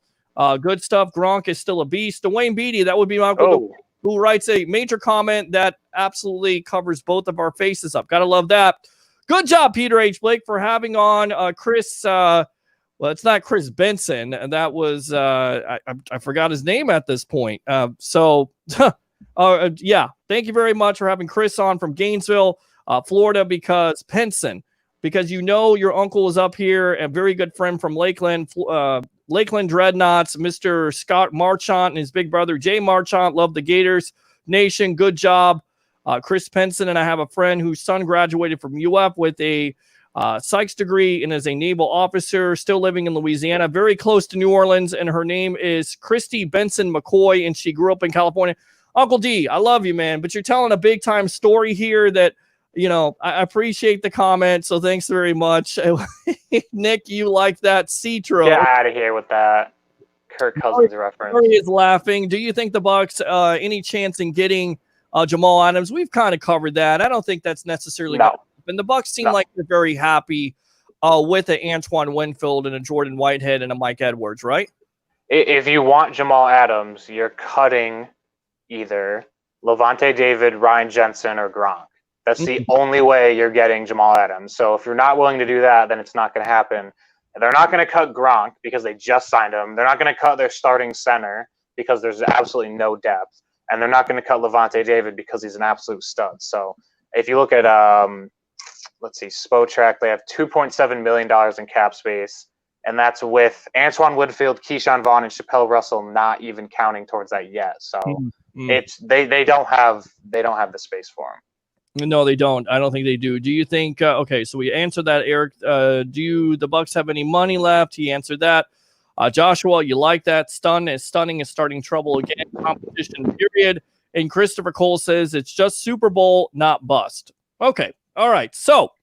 Good stuff. Gronk is still a beast. Dwayne Beatty, that would be my uncle, who writes a major comment that absolutely covers both of our faces up. Got to love that. Good job, Peter H. Blake, for having on Chris. Well, it's not Chris Benson. And that was, I forgot his name at this point. Yeah, thank you very much for having Chris on from Gainesville, Florida, because you know your uncle is up here, a very good friend from Lakeland, Lakeland Dreadnoughts, Mr. Scott Marchant and his big brother, Jay Marchant. Love the Gators Nation. Good job. Chris Penson, and I have a friend whose son graduated from UF with a psychs degree and is a naval officer, still living in Louisiana, very close to New Orleans, and her name is Christy Benson McCoy, and she grew up in California. Uncle D, I love you, man, but you're telling a big-time story here that, you know, I appreciate the comment, so thanks very much. Nick, you like that Citro. Get out of here with that Kirk Cousins reference. He is laughing. Do you think the Bucks, any chance in getting Jamal Adams? We've kind of covered that. I don't think that's necessarily no. And the Bucks seem like they're very happy with an Antoine Winfield and a Jordan Whitehead and a Mike Edwards, right? If you want Jamal Adams, you're cutting either Levante David, Ryan Jensen, or Gronk. That's the only way you're getting Jamal Adams. So if you're not willing to do that, then it's not going to happen. And they're not going to cut Gronk because they just signed him. They're not going to cut their starting center because there's absolutely no depth. And they're not going to cut Levante David because he's an absolute stud. So if you look at let's see, Spotrac, they have $2.7 million in cap space, and that's with Antoine Winfield, Keyshawn Vaughn, and Chappelle Russell not even counting towards that yet. So it's they don't have the space for him. No, they don't. I don't think they do. Do you think? Okay, so we answered that, Eric. Do the Bucks have any money left? He answered that. Joshua, you like that? Stunning is starting trouble again. Competition period. And Christopher Cole says it's just Super Bowl, not bust. Okay. All right. So,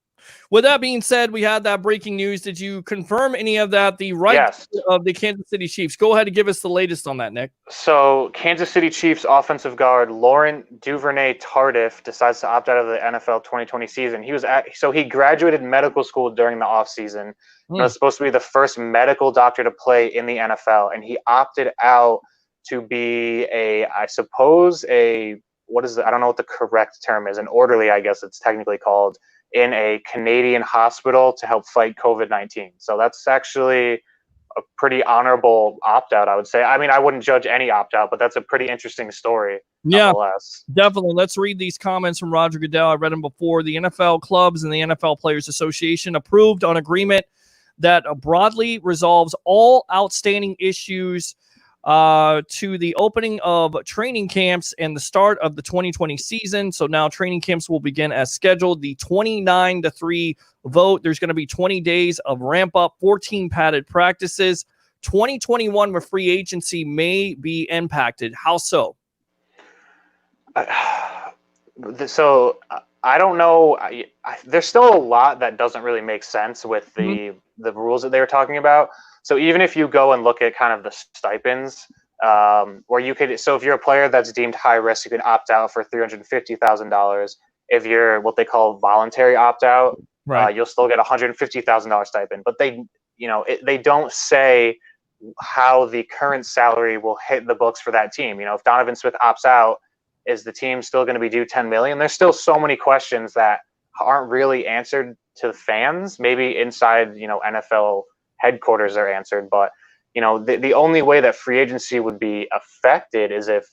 with that being said, we had that breaking news. Did you confirm any of that? The right of the Kansas City Chiefs. Go ahead and give us the latest on that, Nick. So, Kansas City Chiefs offensive guard Laurent Duvernay-Tardif decides to opt out of the NFL 2020 season. He graduated medical school during the offseason. He was supposed to be the first medical doctor to play in the NFL, and he opted out to be I don't know what the correct term is, an orderly, I guess it's technically called, in a Canadian hospital to help fight COVID-19. So that's actually a pretty honorable opt-out, I would say. I mean, I wouldn't judge any opt-out, but that's a pretty interesting story. Yeah, definitely. Let's read these comments from Roger Goodell. I read them before. The NFL clubs and the NFL Players Association approved on agreement that broadly resolves all outstanding issues to the opening of training camps and the start of the 2020 season. So now training camps will begin as scheduled. The 29-3 vote. There's going to be 20 days of ramp up, 14 padded practices. 2021 with free agency may be impacted. How so? So I don't know. There's still a lot that doesn't really make sense with the rules that they were talking about. So even if you go and look at kind of the stipends, where you could, so if you're a player that's deemed high risk, you can opt out for $350,000. If you're what they call voluntary opt out, right, you'll still get $150,000 stipend. But they don't say how the current salary will hit the books for that team. If Donovan Smith opts out, is the team still going to be due $10 million? There's still so many questions that aren't really answered to the fans. Maybe inside, NFL headquarters are answered, but the only way that free agency would be affected is if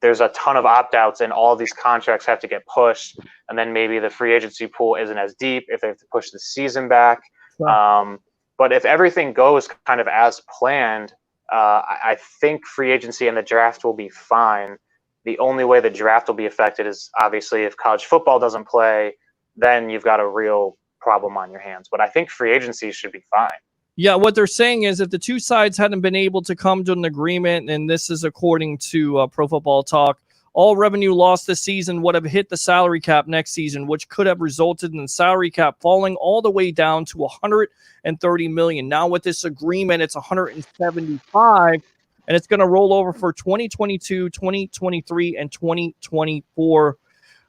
there's a ton of opt-outs and all these contracts have to get pushed, and then maybe the free agency pool isn't as deep if they have to push the season back. Wow. But if everything goes kind of as planned, I think free agency and the draft will be fine. The only way the draft will be affected is obviously if college football doesn't play, then you've got a real problem on your hands. But I think free agency should be fine. Yeah, what they're saying is if the two sides hadn't been able to come to an agreement, and this is according to Pro Football Talk, all revenue lost this season would have hit the salary cap next season, which could have resulted in the salary cap falling all the way down to $130 million. Now with this agreement, it's $175, and it's going to roll over for 2022, 2023, and 2024.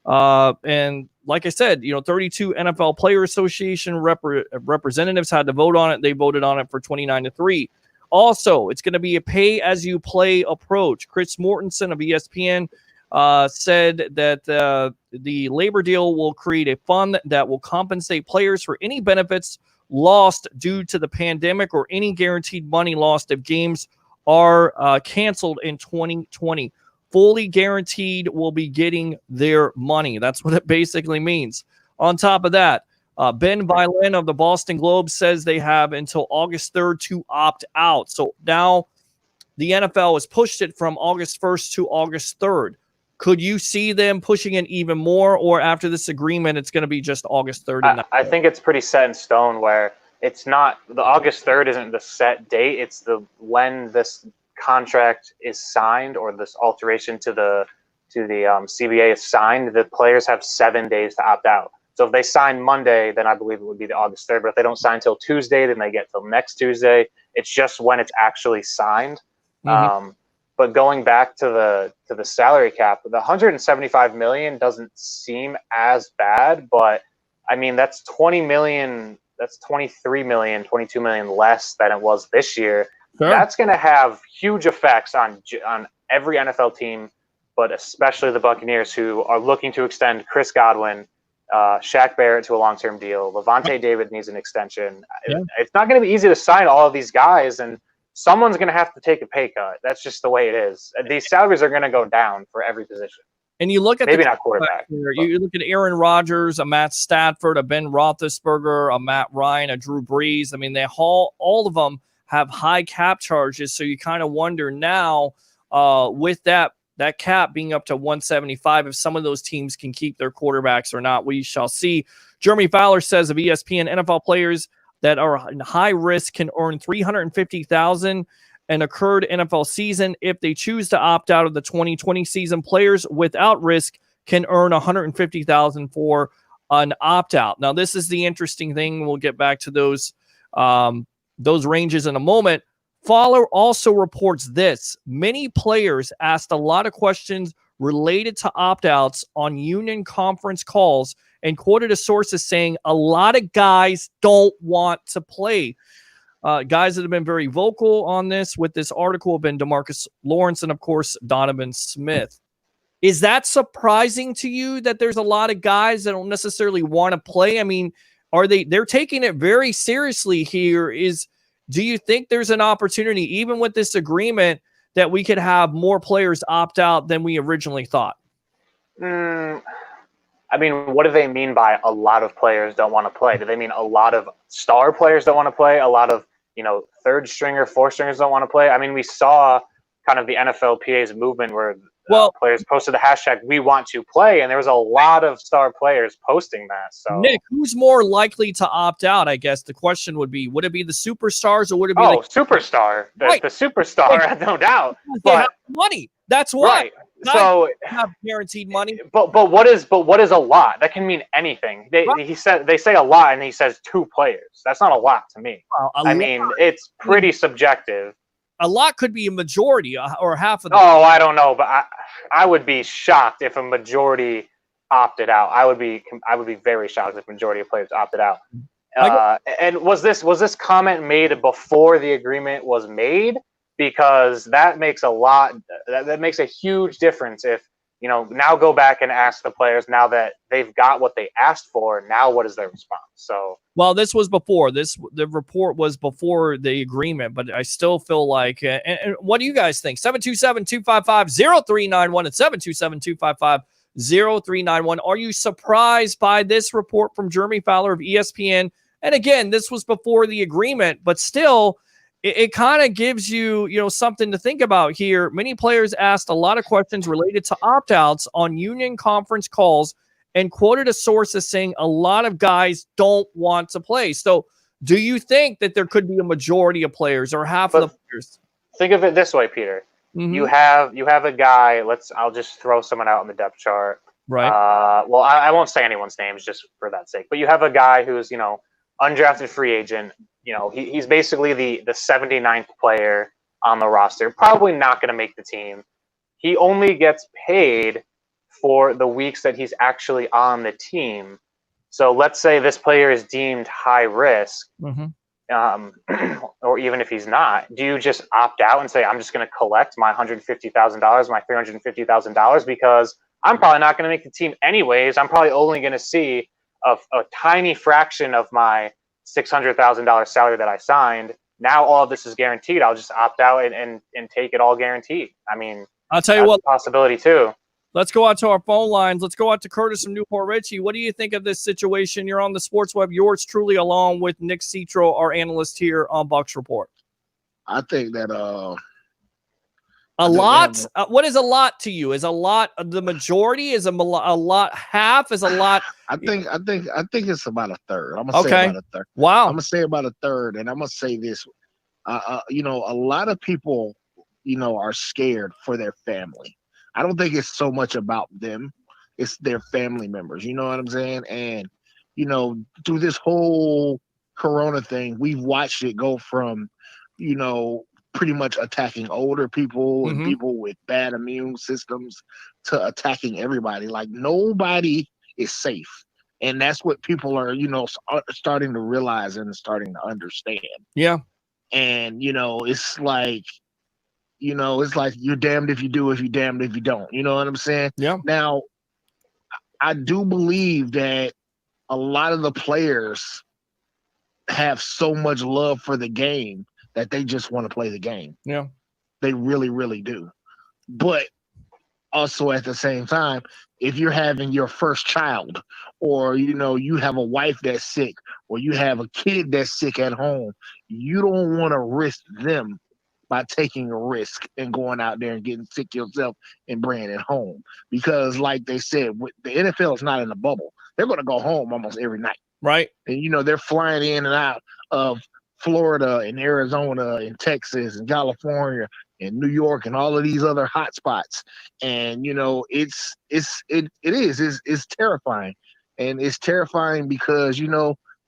And like I said, 32 NFL Player Association representatives had to vote on it. They voted on it for 29-3. Also, it's going to be a pay-as-you-play approach. Chris Mortensen of ESPN said that the labor deal will create a fund that will compensate players for any benefits lost due to the pandemic or any guaranteed money lost if games are canceled in 2020. Fully guaranteed will be getting their money. That's what it basically means. On top of that, Ben Violin of the Boston Globe says they have until August 3rd to opt out. So now the NFL has pushed it from August 1st to August 3rd. Could you see them pushing it even more, or after this agreement, it's going to be just August 3rd? I think it's pretty set in stone where it's not the August 3rd isn't the set date. It's when this contract is signed or this alteration to the CBA is signed. The players have 7 days to opt out. So if they sign Monday, then I believe it would be the August 3rd. But if they don't sign till Tuesday, then they get till next Tuesday. It's just when it's actually signed. Mm-hmm. But going back to the salary cap, the $175 million doesn't seem as bad. But I mean, that's $20 million. That's $23 million, $22 million less than it was this year. Sure. That's going to have huge effects on every NFL team, but especially the Buccaneers, who are looking to extend Chris Godwin, Shaq Barrett to a long-term deal. Levante David needs an extension. Yeah. It's not going to be easy to sign all of these guys, and someone's going to have to take a pay cut. That's just the way it is. These salaries are going to go down for every position. And you look at maybe not quarterback. You look at Aaron Rodgers, a Matt Stafford, a Ben Roethlisberger, a Matt Ryan, a Drew Brees. I mean, they all of them have high cap charges. So you kind of wonder now with that cap being up to 175, if some of those teams can keep their quarterbacks or not. We shall see. Jeremy Fowler says of ESPN, NFL players that are in high risk can earn $350,000 an occurred NFL season. If they choose to opt out of the 2020 season, players without risk can earn $150,000 for an opt-out. Now, this is the interesting thing. We'll get back to those ranges in a moment. Fowler also reports this. Many players asked a lot of questions related to opt-outs on union conference calls and quoted a source as saying a lot of guys don't want to play. Guys that have been very vocal on this with this article have been DeMarcus Lawrence and, of course, Donovan Smith. Is that surprising to you that there's a lot of guys that don't necessarily want to play? I mean, they're taking it very seriously here. Do you think there's an opportunity, even with this agreement, that we could have more players opt out than we originally thought? I mean, what do they mean by a lot of players don't want to play? Do they mean a lot of star players don't want to play? A lot of, third stringer, fourth stringers don't want to play. I mean, we saw kind of the NFLPA's movement where players posted the hashtag "We want to play," and there was a lot of star players posting that. So, Nick, who's more likely to opt out? I guess the question would be: would it be the superstars or would it be superstar? The superstar, no doubt. They have money. That's why. Right. So have guaranteed money. But what is a lot? That can mean anything. They say a lot, and he says 2 players. That's not a lot to me. Well, I mean, it's pretty subjective. A lot could be a majority or half of them. Oh, I don't know, but I would be shocked if a majority opted out. I would be very shocked if a majority of players opted out. And was this comment made before the agreement was made? Because that makes that makes a huge difference. If now go back and ask the players, now that they've got what they asked for, now what is their response? So, well, this was before the report was before the agreement, but I still feel like, and what do you guys think? 727-255-0391 and 727-255-0391. Are you surprised by this report from Jeremy Fowler of ESPN? And again, this was before the agreement, but still, it kind of gives you, something to think about here. Many players asked a lot of questions related to opt-outs on union conference calls and quoted a source as saying a lot of guys don't want to play. So do you think that there could be a majority of players or half of the players? Think of it this way, Peter. Mm-hmm. You have a guy, I'll just throw someone out on the depth chart. Right. Well, I won't say anyone's names just for that sake, but you have a guy who's, undrafted free agent. He's basically the 79th player on the roster, probably not going to make the team. He only gets paid for the weeks that he's actually on the team. So let's say this player is deemed high risk, or even if he's not, do you just opt out and say, I'm just going to collect my $150,000, my $350,000 because I'm probably not going to make the team anyways. I'm probably only going to see a tiny fraction of my $600,000 salary that I signed. Now all of this is guaranteed. I'll just opt out and take it all guaranteed. I mean, I'll tell you what, possibility too. Let's go out to our phone lines. Let's go out to Curtis from Newport Richie. What do you think of this situation? You're on the Sports Web, yours truly, along with Nick Citro, our analyst here on Bucks Report. I think that a lot. What is a lot to you? Is a lot the majority? Is a lot half? Is a lot? I think it's about a third. I'm gonna say about a third. Wow. I'm gonna say about a third, and I'm gonna say this. A lot of people, are scared for their family. I don't think it's so much about them; it's their family members. You know what I'm saying? And through this whole Corona thing, we've watched it go from, pretty much attacking older people and people with bad immune systems to attacking everybody. Like nobody is safe. And that's what people are, starting to realize and starting to understand. Yeah. And, it's like you're damned if you do, if you're damned if you don't. You know what I'm saying? Yeah. Now, I do believe that a lot of the players have so much love for the game that they just want to play the game. Yeah. They really, really do. But also at the same time, if you're having your first child or, you have a wife that's sick or you have a kid that's sick at home, you don't want to risk them by taking a risk and going out there and getting sick yourself and bringing it home. Because like they said, the NFL is not in a bubble. They're going to go home almost every night. Right. And, they're flying in and out of Florida and Arizona and Texas and California and New York and all of these other hot spots. And, it's terrifying. And it's terrifying because,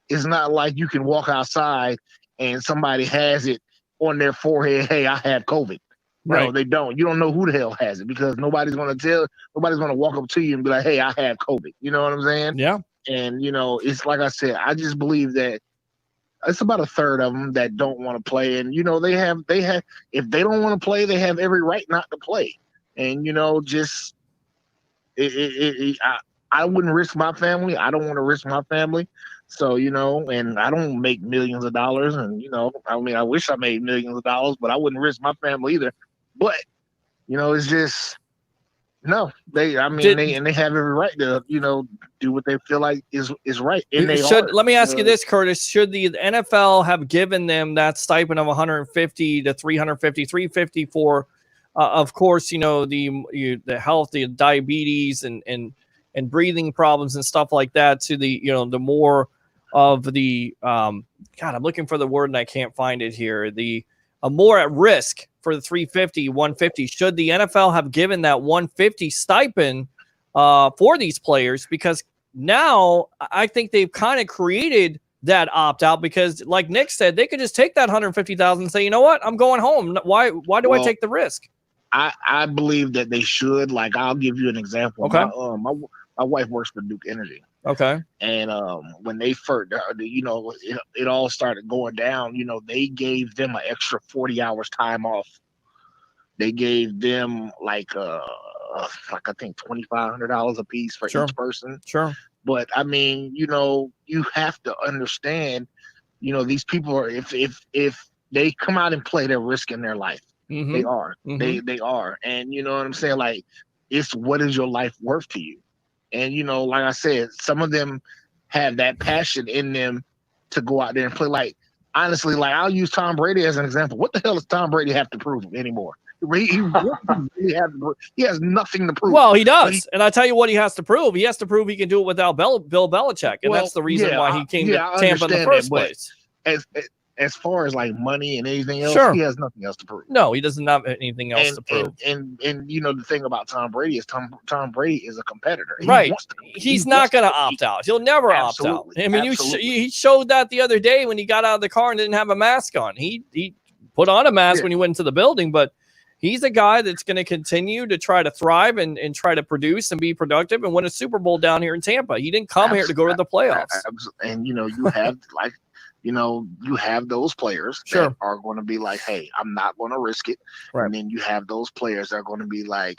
it's not like you can walk outside and somebody has it on their forehead. Hey, I have COVID. Right. No, they don't. You don't know who the hell has it because nobody's going to walk up to you and be like, hey, I have COVID. You know what I'm saying? Yeah. And, it's like I said, I just believe that it's about a third of them that don't want to play. And, they have, if they don't want to play, they have every right not to play. And, I wouldn't risk my family. I don't want to risk my family. So, and I don't make millions of dollars. And, I wish I made millions of dollars, but I wouldn't risk my family either. But, it's just, No, they have every right to, do what they feel like is right. And they let me ask you this, Curtis. Should the NFL have given them that stipend of 150 to 350, 350 for, of course, the health, the diabetes and breathing problems and stuff like that, to the, the more of the, God, I'm looking for the word and I can't find it here. The more at risk for the 350, 150. Should the NFL have given that 150 stipend for these players? Because now I think they've kind of created that opt out, because like Nick said, they could just take that 150,000 and say, you know what, I'm going home. Why do I take the risk? I believe that they should. Like, I'll give you an example. Okay. My wife works for Duke Energy. Okay. And when they first, it all started going down, they gave them an extra 40 hours time off. They gave them like I think $2,500 a piece for each person. Sure. But I mean, you have to understand, these people are, if they come out and play, they're risking their life. Mm-hmm. They are. Mm-hmm. They are. And you know what I'm saying? Like, it's what is your life worth to you? And like I said, some of them have that passion in them to go out there and play. Like, honestly, like, I'll use Tom Brady as an example. What the hell does Tom Brady have to prove anymore? He has nothing to prove. Well, he does. And I tell you what he has to prove. He has to prove he can do it without Bill Belichick. And that's the reason why he came to Tampa in the first place. As far as like money and anything else, sure, he has nothing else to prove. No, he doesn't have anything else to prove. And the thing about Tom Brady is Tom Brady is a competitor. Right. He's not going to opt out. He'll never opt out. I mean, he showed that the other day when he got out of the car and didn't have a mask on. He put on a mask when he went into the building, but he's a guy that's going to continue to try to thrive and try to produce and be productive and win a Super Bowl down here in Tampa. He didn't come here to go to the playoffs. And you have like, you have those players that are going to be like, hey, I'm not going to risk it. Right. And then you have those players that are going to be like,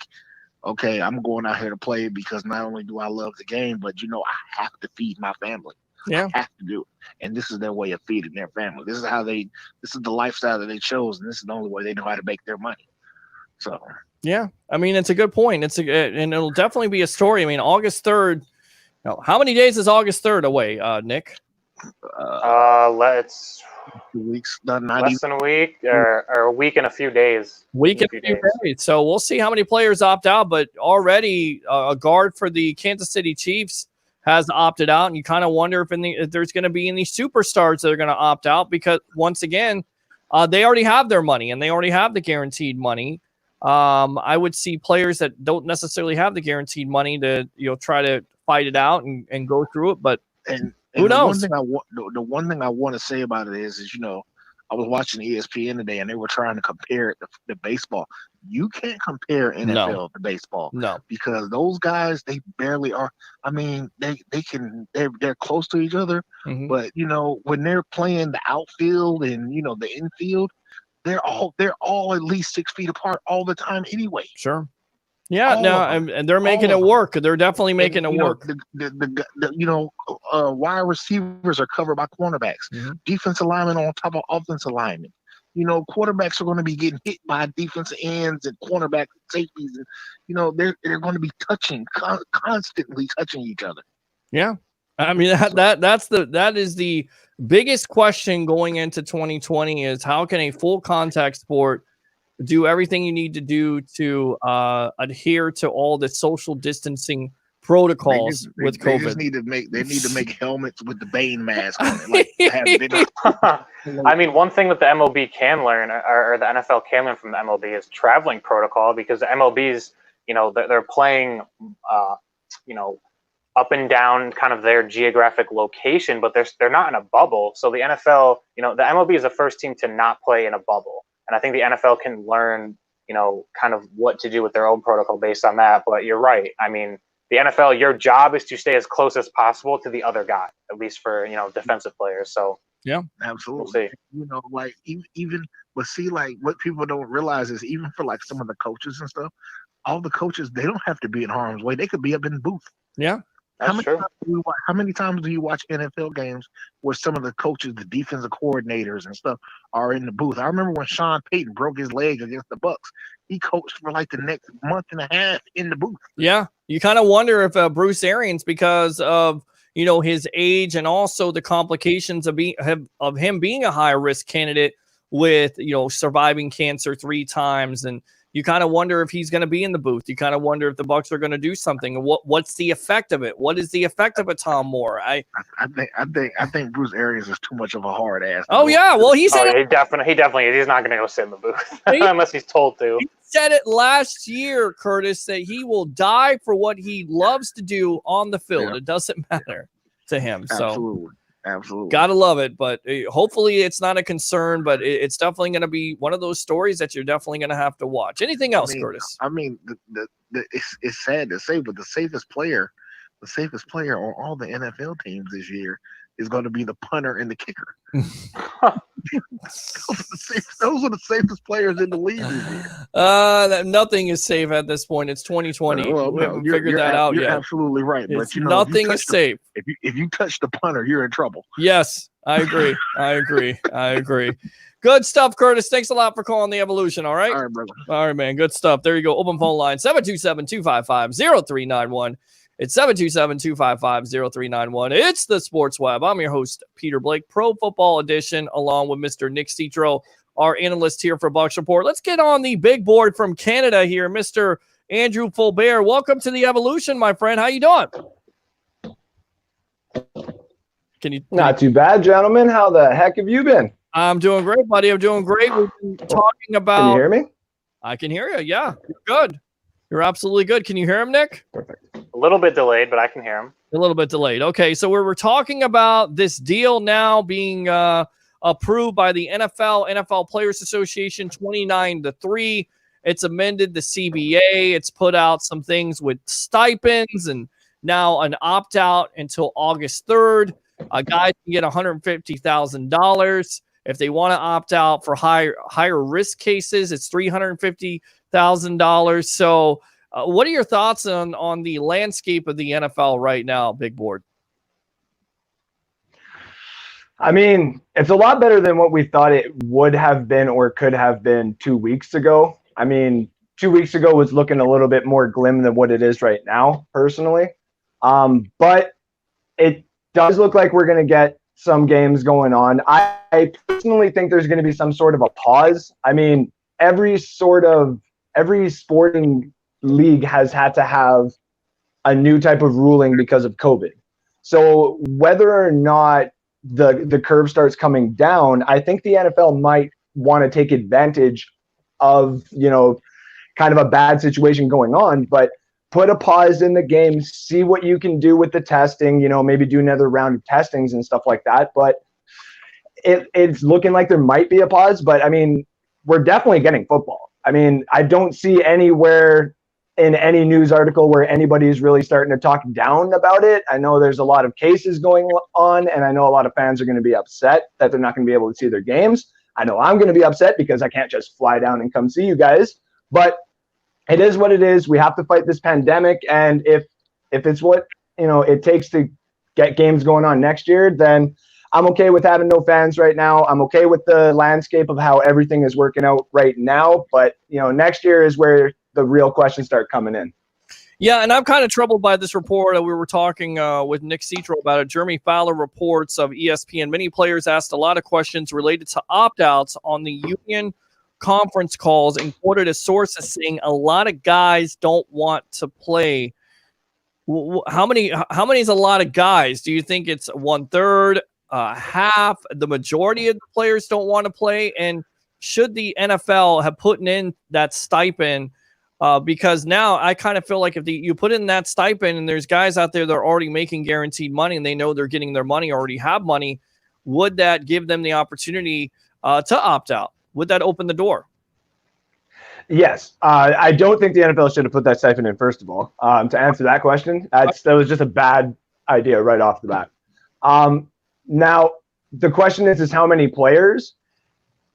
okay, I'm going out here to play because not only do I love the game, but, I have to feed my family. Yeah. I have to do it. And this is their way of feeding their family. This is the lifestyle that they chose. And this is the only way they know how to make their money. So, yeah, I mean, it's a good point. And it'll definitely be a story. I mean, August 3rd. How many days is August 3rd away, Nick? Let's 2 weeks, less than a week, or a week and a few days. Week and a few days. So we'll see how many players opt out. But already a guard for the Kansas City Chiefs has opted out, and you kind of wonder if there's going to be any superstars that are going to opt out, because once again, they already have their money and they already have the guaranteed money. I would see players that don't necessarily have the guaranteed money to try to fight it out and go through it, but who knows? The one thing I want to say about it is I was watching ESPN today and they were trying to compare it to baseball. You can't compare NFL to baseball. No, because those guys, they barely are. I mean, they're close to each other, but when they're playing the outfield and the infield, they're all at least 6 feet apart all the time anyway. Sure. Yeah, and they're making it work. They're definitely making it work. Wide receivers are covered by cornerbacks. Defensive linemen on top of offensive linemen. Quarterbacks are going to be getting hit by defensive ends and cornerback safeties, and they're going to be constantly touching each other. Yeah, I mean that is the biggest question going into 2020 is how can a full contact sport do everything you need to do to adhere to all the social distancing protocols with COVID. They need to make helmets with the Bane mask on it. I mean, one thing that the MLB can learn, or the NFL can learn from the MLB, is traveling protocol, because the MLB's, they're playing, up and down kind of their geographic location, but they're not in a bubble. So the NFL, the MLB is the first team to not play in a bubble. And I think the NFL can learn, kind of what to do with their own protocol based on that. But you're right. I mean, the NFL, your job is to stay as close as possible to the other guy, at least for, defensive players. So yeah, absolutely. We'll see. But see, like, what people don't realize is even for like some of the coaches and stuff, all the coaches, they don't have to be in harm's way. They could be up in the booth. Yeah. How many times do you watch NFL games where some of the coaches, the defensive coordinators and stuff are in the booth? I remember when Sean Payton broke his leg against the Bucks. He coached for like the next month and a half in the booth. Yeah, you kind of wonder if Bruce Arians, because of his age and also the complications of him being a high risk candidate with surviving cancer 3 times, and you kind of wonder if he's going to be in the booth. You kind of wonder if the Bucs are going to do something. What's the effect of it? What is the effect of a Tom Moore? I think Bruce Arians is too much of a hard ass. Oh yeah, well he said he definitely is. He's not going to go sit in the booth unless he's told to. He said it last year, Curtis, that he will die for what he loves to do on the field. Yeah. It doesn't matter to him. Absolutely. Gotta love it, but hopefully it's not a concern, but it's definitely going to be one of those stories that you're definitely going to have to watch. Anything else, Curtis? I mean, it's sad to say, but the safest player on all the NFL teams this year is going to be the punter and the kicker. Those are the safest players in the league this year. Nothing is safe at this point. It's 2020. We haven't figured that out yet. You're absolutely right. But nothing is safe. If you touch the punter, you're in trouble. Yes, I agree. I agree. Good stuff, Curtis. Thanks a lot for calling the Evolution. All right. All right, brother. All right, man. Good stuff. There you go. Open phone line 727-255-0391. It's 727-255-0391. It's the Sports Web. I'm your host, Peter Blake, Pro Football Edition, along with Mr. Nick Citro, our analyst here for Bucs Report. Let's get on the big board from Canada here, Mr. Andrew Fulbert. Welcome to the Evolution, my friend. How you doing? Not too bad, gentlemen. How the heck have you been? I'm doing great, buddy. I'm doing great. We've been talking about. Can you hear me? I can hear you. Yeah, you're good. You're absolutely good. Can you hear him, Nick? Perfect. A little bit delayed, but I can hear him. A little bit delayed. Okay, so we're talking about this deal now being approved by the NFL Players Association, 29-3. It's amended the CBA. It's put out some things with stipends and now an opt-out until August 3rd. Guys can get $150,000. If they want to opt out for higher risk cases, it's $350,000. So what are your thoughts on the landscape of the NFL right now, Big Board? I mean, it's a lot better than what we thought it would have been or could have been 2 weeks ago. I mean, 2 weeks ago was looking a little bit more glim than what it is right now, personally. But it does look like we're going to get some games going on. I personally think there's going to be some sort of a pause. I mean, every sporting league has had to have a new type of ruling because of COVID. So whether or not the curve starts coming down, I think the NFL might want to take advantage of, kind of a bad situation going on, but put a pause in the game, see what you can do with the testing, maybe do another round of testings and stuff like that. But it's looking like there might be a pause, but I mean, we're definitely getting football. I mean, I don't see anywhere in any news article where anybody's really starting to talk down about it. I know there's a lot of cases going on, and I know a lot of fans are going to be upset that they're not going to be able to see their games. I know I'm going to be upset because I can't just fly down and come see you guys, but it is what it is. We have to fight this pandemic, and if it's what it takes to get games going on next year, then I'm okay with having no fans right now. I'm okay with the landscape of how everything is working out right now, but next year is where the real questions start coming in. Yeah, and I'm kind of troubled by this report. We were talking with Nick Citro about it. Jeremy Fowler reports of ESPN. Many players asked a lot of questions related to opt-outs on the union conference calls and quoted a source as saying a lot of guys don't want to play. How many is a lot of guys? Do you think it's 1/3, half? The majority of the players don't want to play? And should the NFL have put in that stipend? Because now I kind of feel like if you put in that stipend and there's guys out there that are already making guaranteed money and they know they're getting their money, already have money, would that give them the opportunity to opt out? Would that open the door? Yes. I don't think the NFL should have put that stipend in, first of all. To answer that question, that was just a bad idea right off the bat. Now, the question is how many players?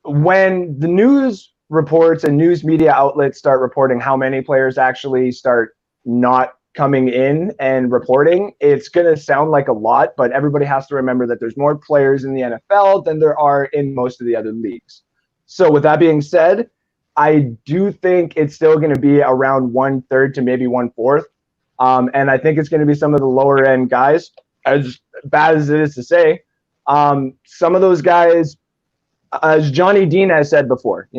When the news reports and news media outlets start reporting how many players actually start not coming in and reporting, it's going to sound like a lot, but everybody has to remember that there's more players in the NFL than there are in most of the other leagues. So with that being said, I do think it's still going to be around 1/3 to maybe 1/4. And I think it's going to be some of the lower end guys, as bad as it is to say. Some of those guys, as Johnny Dean has said before,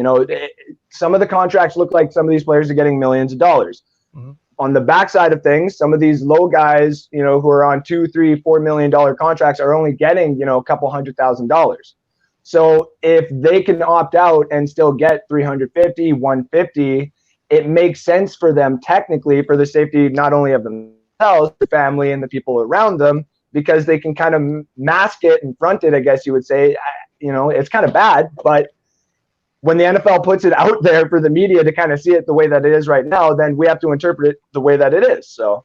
some of the contracts look like some of these players are getting millions of dollars. Mm-hmm. On the backside of things, some of these low guys, who are on $2, $3, $4 million contracts are only getting, a couple $100,000. So if they can opt out and still get 350, 150, it makes sense for them technically for the safety not only of themselves, the family, and the people around them, because they can kind of mask it and front it, I guess you would say. It's kind of bad, but when the NFL puts it out there for the media to kind of see it the way that it is right now, then we have to interpret it the way that it is. So,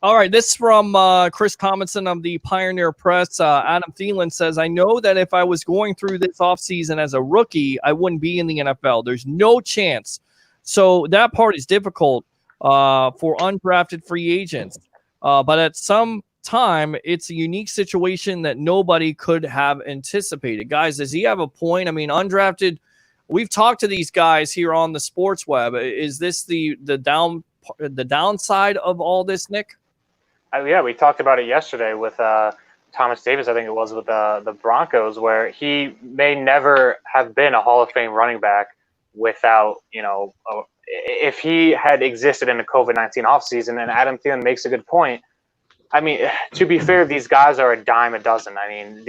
all right, this from Chris Tomlinson of the Pioneer Press. Adam Thielen says, I know that if I was going through this offseason as a rookie, I wouldn't be in the NFL. There's no chance. So that part is difficult for undrafted free agents. But at some time, it's a unique situation that nobody could have anticipated. Guys, does he have a point? I mean, undrafted, we've talked to these guys here on the Sports Web. Is this the downside of all this, Nick? Yeah, we talked about it yesterday with Thomas Davis, I think it was, with the Broncos, where he may never have been a Hall of Fame running back without, if he had existed in the COVID-19 offseason. And Adam Thielen makes a good point. I mean, to be fair, these guys are a dime a dozen. I mean,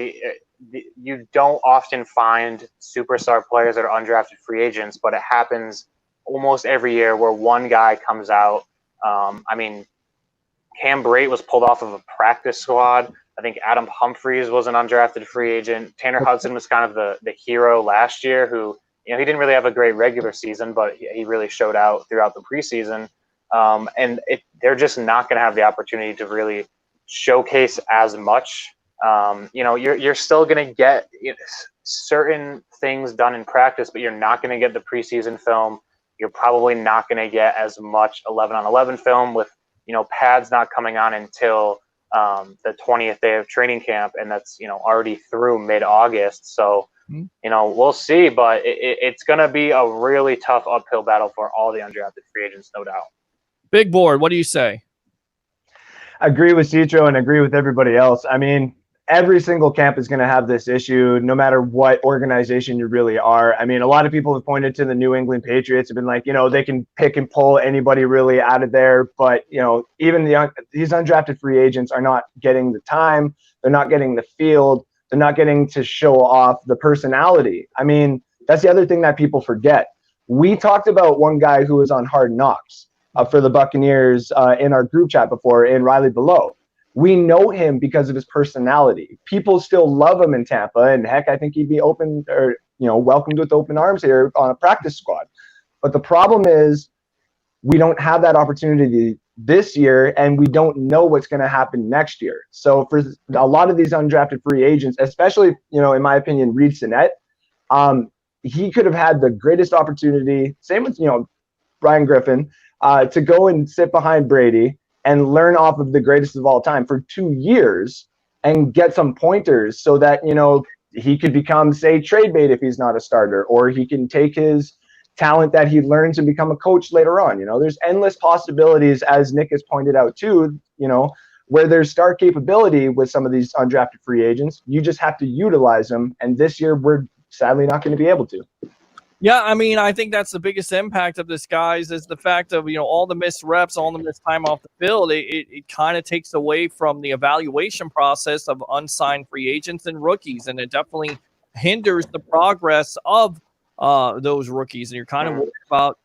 you don't often find superstar players that are undrafted free agents, but it happens almost every year where one guy comes out. I mean, Cam Brate was pulled off of a practice squad. I think Adam Humphries was an undrafted free agent. Tanner Hudson was kind of the hero last year who, he didn't really have a great regular season, but he really showed out throughout the preseason. And they're just not going to have the opportunity to really showcase as much. You're still going to get certain things done in practice, but you're not going to get the preseason film. You're probably not going to get as much 11-on-11 film with, pads not coming on until the 20th day of training camp, and that's, already through mid-August. So, we'll see, but it's going to be a really tough uphill battle for all the undrafted free agents, no doubt. Big Board, what do you say? Agree with Citro and agree with everybody else. I mean, every single camp is going to have this issue, no matter what organization you really are. I mean, a lot of people have pointed to the New England Patriots, have been like, they can pick and pull anybody really out of there. But, even these undrafted free agents are not getting the time. They're not getting the field. They're not getting to show off the personality. I mean, that's the other thing that people forget. We talked about one guy who was on Hard Knocks for the Buccaneers in our group chat before, in Riley Below. We know him because of his personality. People still love him in Tampa, and heck, I think he'd be open or welcomed with open arms here on a practice squad. But the problem is we don't have that opportunity this year, and we don't know what's going to happen next year. So for a lot of these undrafted free agents, especially, in my opinion, Reed Sinnett, he could have had the greatest opportunity, same with, Brian Griffin, to go and sit behind Brady and learn off of the greatest of all time for 2 years and get some pointers so that, he could become, say, trade bait if he's not a starter, or he can take his talent that he learns and become a coach later on. There's endless possibilities, as Nick has pointed out too, where there's star capability with some of these undrafted free agents. You just have to utilize them. And this year we're sadly not going to be able to. Yeah, I mean, I think that's the biggest impact of this, guys, is the fact of, all the missed reps, all the missed time off the field. It kind of takes away from the evaluation process of unsigned free agents and rookies, and it definitely hinders the progress of those rookies. And you're kind of worried about,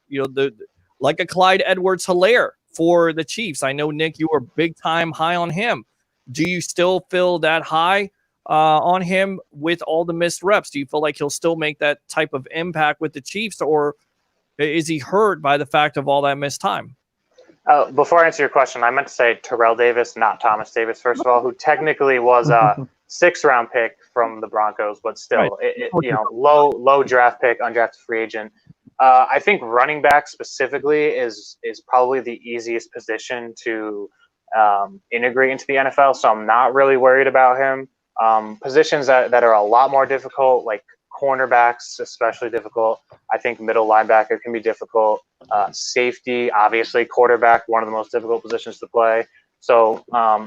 like a Clyde Edwards-Helaire for the Chiefs. I know, Nick, you were big time high on him. Do you still feel that high on him with all the missed reps? Do you feel like he'll still make that type of impact with the Chiefs, or is he hurt by the fact of all that missed time? Before I answer your question, I meant to say Terrell Davis, not Thomas Davis, first of all, who technically was a 6th-round pick from the Broncos, but still, low draft pick, undrafted free agent. I think running back specifically is probably the easiest position to integrate into the NFL, so I'm not really worried about him. Positions that are a lot more difficult, like cornerbacks, especially difficult. I think middle linebacker can be difficult. Safety, obviously, quarterback, one of the most difficult positions to play. So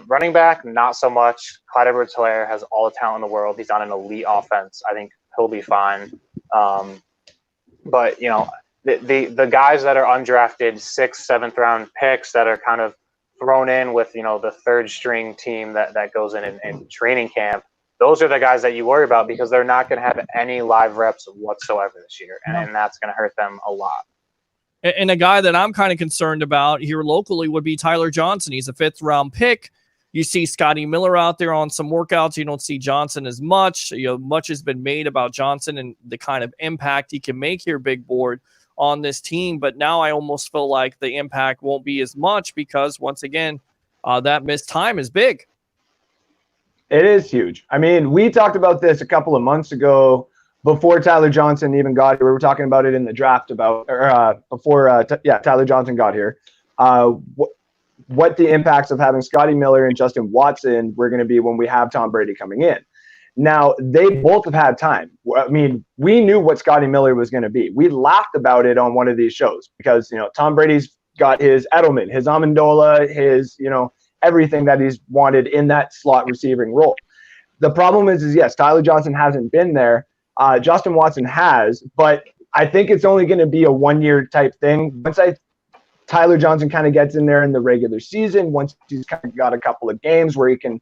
running back, not so much. Clyde Edwards-Helaire has all the talent in the world. He's on an elite offense. I think he'll be fine. But, you know, the guys that are undrafted 6th, 7th round picks that are kind of thrown in with, you know, the third string team that goes in training camp, those are the guys that you worry about because they're not going to have any live reps whatsoever this year. And that's going to hurt them a lot. And a guy that I'm kind of concerned about here locally would be Tyler Johnson. He's a 5th round pick. You see Scotty Miller out there on some workouts. You don't see Johnson as much. You know, much has been made about Johnson and the kind of impact he can make here, big board, on this team. But now I almost feel like the impact won't be as much because, once again, that missed time is big. It is huge. I mean, we talked about this a couple of months ago before Tyler Johnson even got here. We were talking about it in the draft before Tyler Johnson got here. What the impacts of having Scotty Miller and Justin Watson were going to be when we have Tom Brady coming in. Now, they both have had time. I mean, we knew what Scotty Miller was going to be. We laughed about it on one of these shows because, you know, Tom Brady's got his Edelman, his Amendola, his, you know, everything that he's wanted in that slot receiving role. The problem is yes, Tyler Johnson hasn't been there. Justin Watson has, but I think it's only going to be a 1-year type thing. Once Tyler Johnson kind of gets in there in the regular season, once he's kind of got a couple of games where he can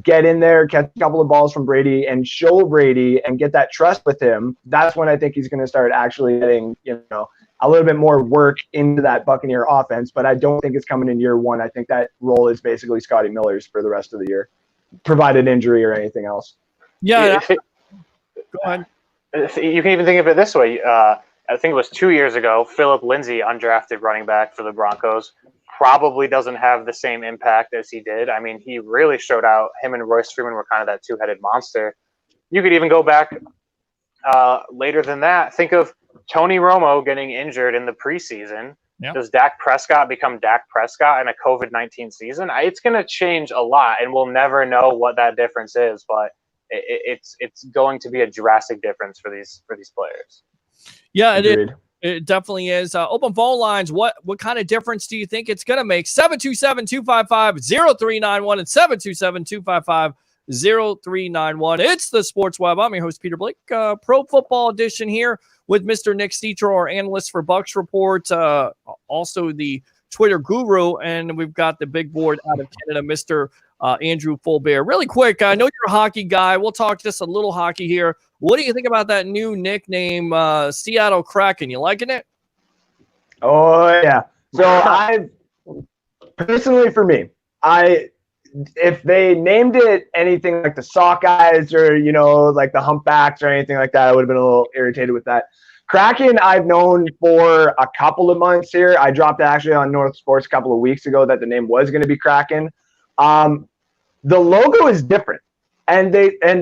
get in there, catch a couple of balls from Brady and show Brady and get that trust with him, that's when I think he's going to start actually getting, you know, a little bit more work into that Buccaneer offense. But I don't think it's coming in year one. I think that role is basically Scotty Miller's for the rest of the year, provided injury or anything else. Yeah. Go ahead. You can even think of it this way. I think it was 2 years ago, Philip Lindsay, undrafted running back for the Broncos, probably doesn't have the same impact as he did. I mean, he really showed out. Him and Royce Freeman were kind of that two-headed monster. You could even go back later than that. Think of Tony Romo getting injured in the preseason. Yep. Does Dak Prescott become Dak Prescott in a COVID-19 season? It's going to change a lot, and we'll never know what that difference is, but it's going to be a drastic difference for these players. Yeah, it definitely is. Open phone lines. What kind of difference do you think it's going to make? 727-255-0391 and 727-255-0391. It's the Sports Web. I'm your host, Peter Blake. Pro Football Edition here with Mr. Nick Citro, our analyst for Bucks Report, also the Twitter guru, and we've got the big board out of Canada, Mr. Andrew Fulbear. Really quick, I know you're a hockey guy. We'll talk just a little hockey here. What do you think about that new nickname, Seattle Kraken? You liking it? Oh, yeah. So I personally, for me, if they named it anything like the Sockeyes or, you know, like the Humpbacks or anything like that, I would have been a little irritated with that. Kraken, I've known for a couple of months here. I dropped it actually on North Sports a couple of weeks ago that the name was going to be Kraken. The logo is different. And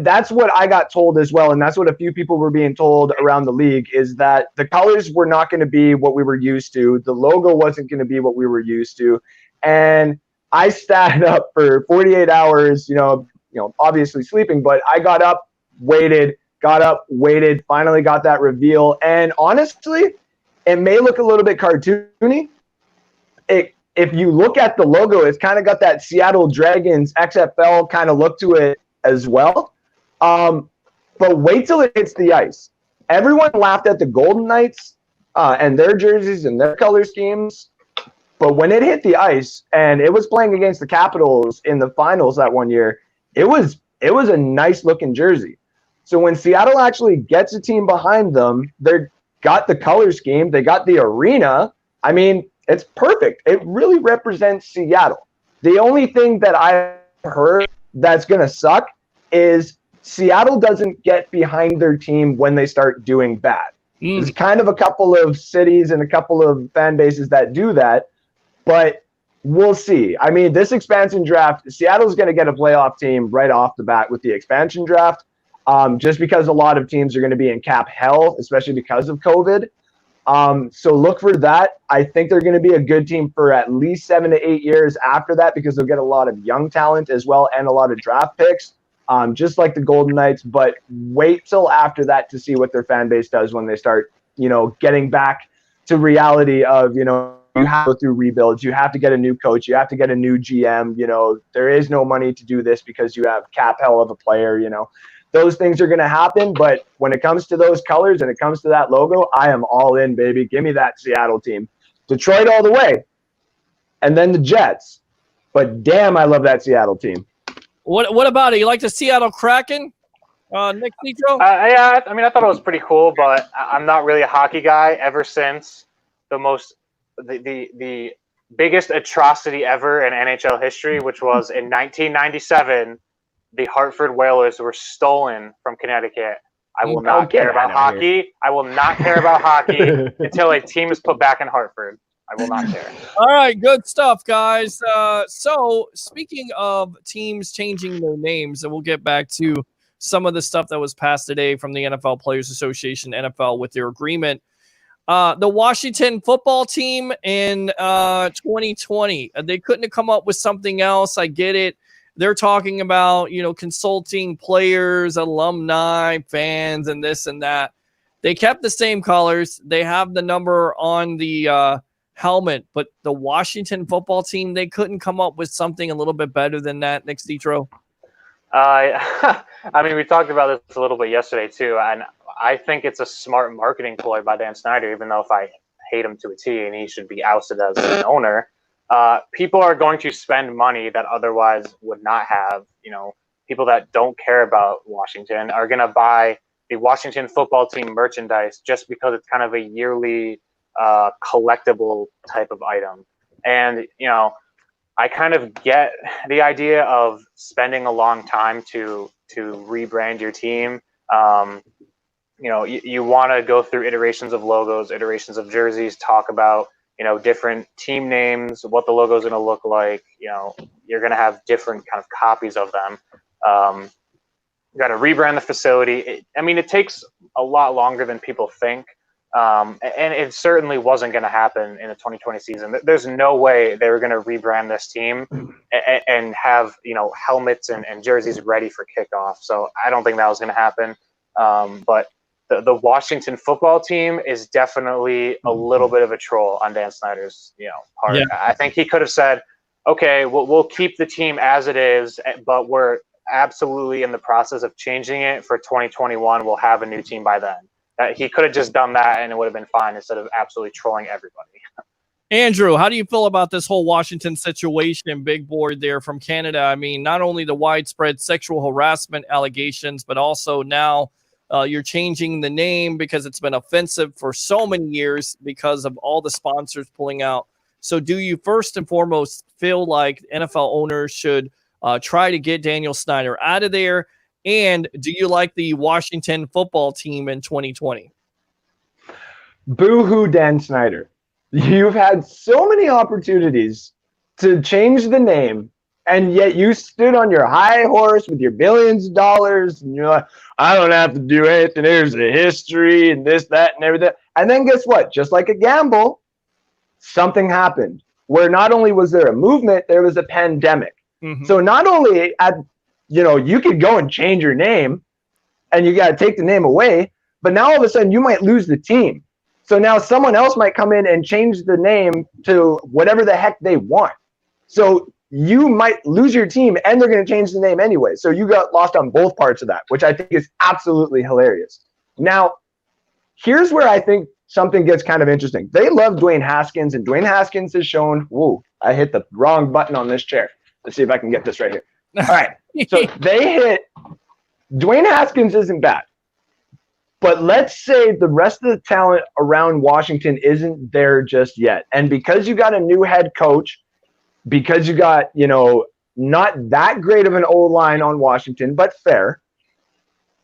that's what I got told as well. And that's what a few people were being told around the league, is that the colors were not going to be what we were used to. The logo wasn't going to be what we were used to. And I sat up for 48 hours, you know, obviously sleeping, but I got up, waited, finally got that reveal. And honestly, it may look a little bit cartoony. If you look at the logo, it's kind of got that Seattle Dragons XFL kind of look to it as well. But wait till it hits the ice. Everyone laughed at the Golden Knights and their jerseys and their color schemes. But when it hit the ice and it was playing against the Capitals in the finals that one year, it was a nice looking jersey. So when Seattle actually gets a team behind them, they got the color scheme, they got the arena. I mean, it's perfect. It really represents Seattle. The only thing that I've heard that's going to suck is Seattle doesn't get behind their team when they start doing bad. There's kind of a couple of cities and a couple of fan bases that do that, but we'll see. I mean, this expansion draft, Seattle's going to get a playoff team right off the bat with the expansion draft, just because a lot of teams are going to be in cap hell, especially because of COVID. So look for that. I think they're going to be a good team for at least 7 to 8 years after that, because they'll get a lot of young talent as well and a lot of draft picks, just like the Golden Knights. But wait till after that to see what their fan base does when they start, getting back to reality of, you have to go through rebuilds. You have to get a new coach. You have to get a new GM. There is no money to do this because you have cap hell of a player. Those things are going to happen. But when it comes to those colors and it comes to that logo, I am all in, baby. Give me that Seattle team. Detroit all the way. And then the Jets. But damn, I love that Seattle team. What about it? You like the Seattle Kraken? Nick Nitro? Yeah, I mean, I thought it was pretty cool, but I'm not really a hockey guy. Ever since the biggest atrocity ever in NHL history, which was in 1997, the Hartford Whalers were stolen from Connecticut. I will not care about hockey. I will not care about hockey until a team is put back in Hartford. I will not care. All right, good stuff, guys. So speaking of teams changing their names, and we'll get back to some of the stuff that was passed today from the NFL Players Association, NFL, with their agreement. The Washington football team in 2020, they couldn't have come up with something else. I get it. They're talking about, consulting players, alumni, fans, and this and that. They kept the same colors. They have the number on the helmet, but the Washington football team, they couldn't come up with something a little bit better than that, Nick Citro. I mean, we talked about this a little bit yesterday too, and I think it's a smart marketing ploy by Dan Snyder, even though if I hate him to a T and he should be ousted as an owner. People are going to spend money that otherwise would not have. People that don't care about Washington are going to buy the Washington football team merchandise just because it's kind of a yearly collectible type of item. And, I kind of get the idea of spending a long time to rebrand your team. You want to go through iterations of logos, iterations of jerseys, talk about, different team names, what the logo is going to look like. You're going to have different kind of copies of them. You got to rebrand the facility. It takes a lot longer than people think. And it certainly wasn't going to happen in the 2020 season. There's no way they were going to rebrand this team and have, helmets and jerseys ready for kickoff. So I don't think that was going to happen. But the Washington football team is definitely a little bit of a troll on Dan Snyder's, part. Yeah. I think he could have said, okay, we'll keep the team as it is, but we're absolutely in the process of changing it for 2021. We'll have a new team by then. He could have just done that and it would have been fine instead of absolutely trolling everybody. Andrew, how do you feel about this whole Washington situation? Big board there from Canada. I mean, not only the widespread sexual harassment allegations, but also now you're changing the name because it's been offensive for so many years because of all the sponsors pulling out. So do you first and foremost feel like NFL owners should try to get Daniel Snyder out of there? And do you like the Washington football team in 2020? Boo-hoo, Dan Snyder. You've had so many opportunities to change the name, and yet you stood on your high horse with your billions of dollars, and you're like, I don't have to do anything. There's a history and this, that, and everything. And then guess what? Just like a gamble, something happened where not only was there a movement, there was a pandemic. Mm-hmm. So not only you could go and change your name and you got to take the name away, but now all of a sudden you might lose the team. So now someone else might come in and change the name to whatever the heck they want. So you might lose your team and they're going to change the name anyway. So you got lost on both parts of that, which I think is absolutely hilarious. Now, here's where I think something gets kind of interesting. They love Dwayne Haskins, and Dwayne Haskins has shown, whoa, I hit the wrong button on this chair. Let's see if I can get this right here. All right. So they hit Dwayne Haskins isn't bad. But let's say the rest of the talent around Washington isn't there just yet. And because you got a new head coach, because you got, not that great of an O-line on Washington, but fair.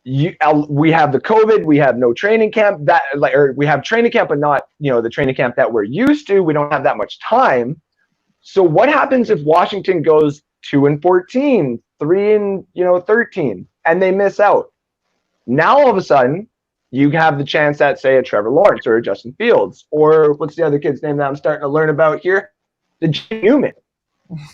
We have the COVID, we have no training camp, we have training camp, but not, the training camp that we're used to. We don't have that much time. So what happens if Washington goes 2-14, 3-13, and they miss out? Now all of a sudden, You have the chance at, say, a Trevor Lawrence or a Justin Fields, or what's the other kid's name that I'm starting to learn about here? The Jay Newman.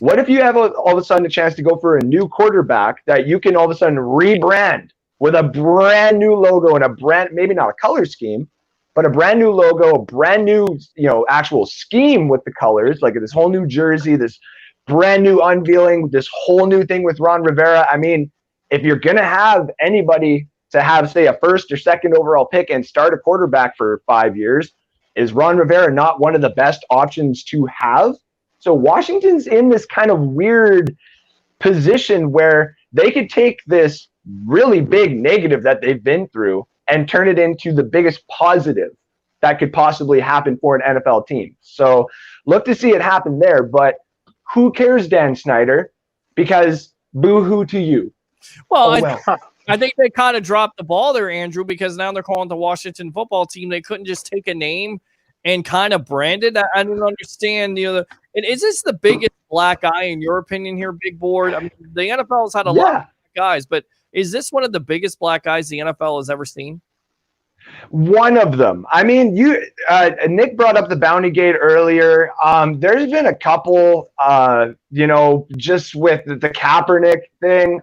What if you have all of a sudden a chance to go for a new quarterback that you can all of a sudden rebrand with a brand new logo and a brand, maybe not a color scheme, but a brand new logo, a brand new, actual scheme with the colors, like this whole new jersey, this brand new unveiling, this whole new thing with Ron Rivera. I mean, if you're going to have anybody to have, say, a first or second overall pick and start a quarterback for 5 years, is Ron Rivera not one of the best options to have? So Washington's in this kind of weird position where they could take this really big negative that they've been through and turn it into the biggest positive that could possibly happen for an NFL team. So look to see it happen there, but who cares, Dan Snyder? Because boo-hoo to you. Well, I think they kind of dropped the ball there, Andrew, because now they're calling the Washington football team. They couldn't just take a name and kind of brand it. I don't understand. And is this the biggest black eye in your opinion here, Big Board? I mean, the NFL has had a lot of black guys, but is this one of the biggest black eyes the NFL has ever seen? One of them. I mean, Nick brought up the Bounty Gate earlier. There's been a couple, just with the Kaepernick thing.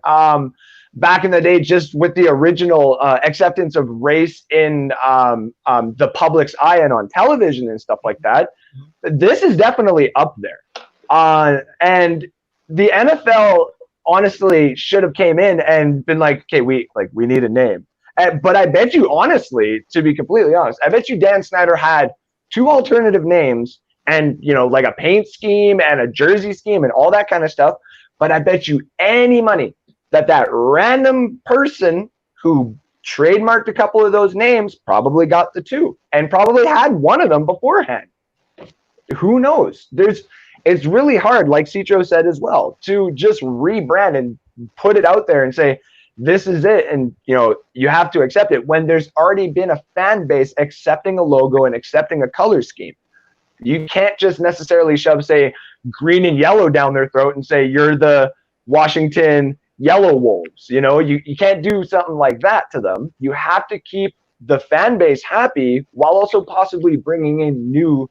Back in the day, just with the original acceptance of race in the public's eye and on television and stuff like that. This is definitely up there. And the NFL honestly should have came in and been like, okay, we need a name. But I bet you, honestly, to be completely honest, I bet you Dan Snyder had 2 alternative names and, like a paint scheme and a jersey scheme and all that kind of stuff. But I bet you any money that random person who trademarked a couple of those names probably got the 2 and probably had one of them beforehand. Who knows? It's really hard, like Citro said as well, to just rebrand and put it out there and say, this is it. And, you have to accept it when there's already been a fan base accepting a logo and accepting a color scheme. You can't just necessarily shove, say, green and yellow down their throat and say, you're the Washington Yellow Wolves. You can't do something like that to them. You have to keep the fan base happy while also possibly bringing in new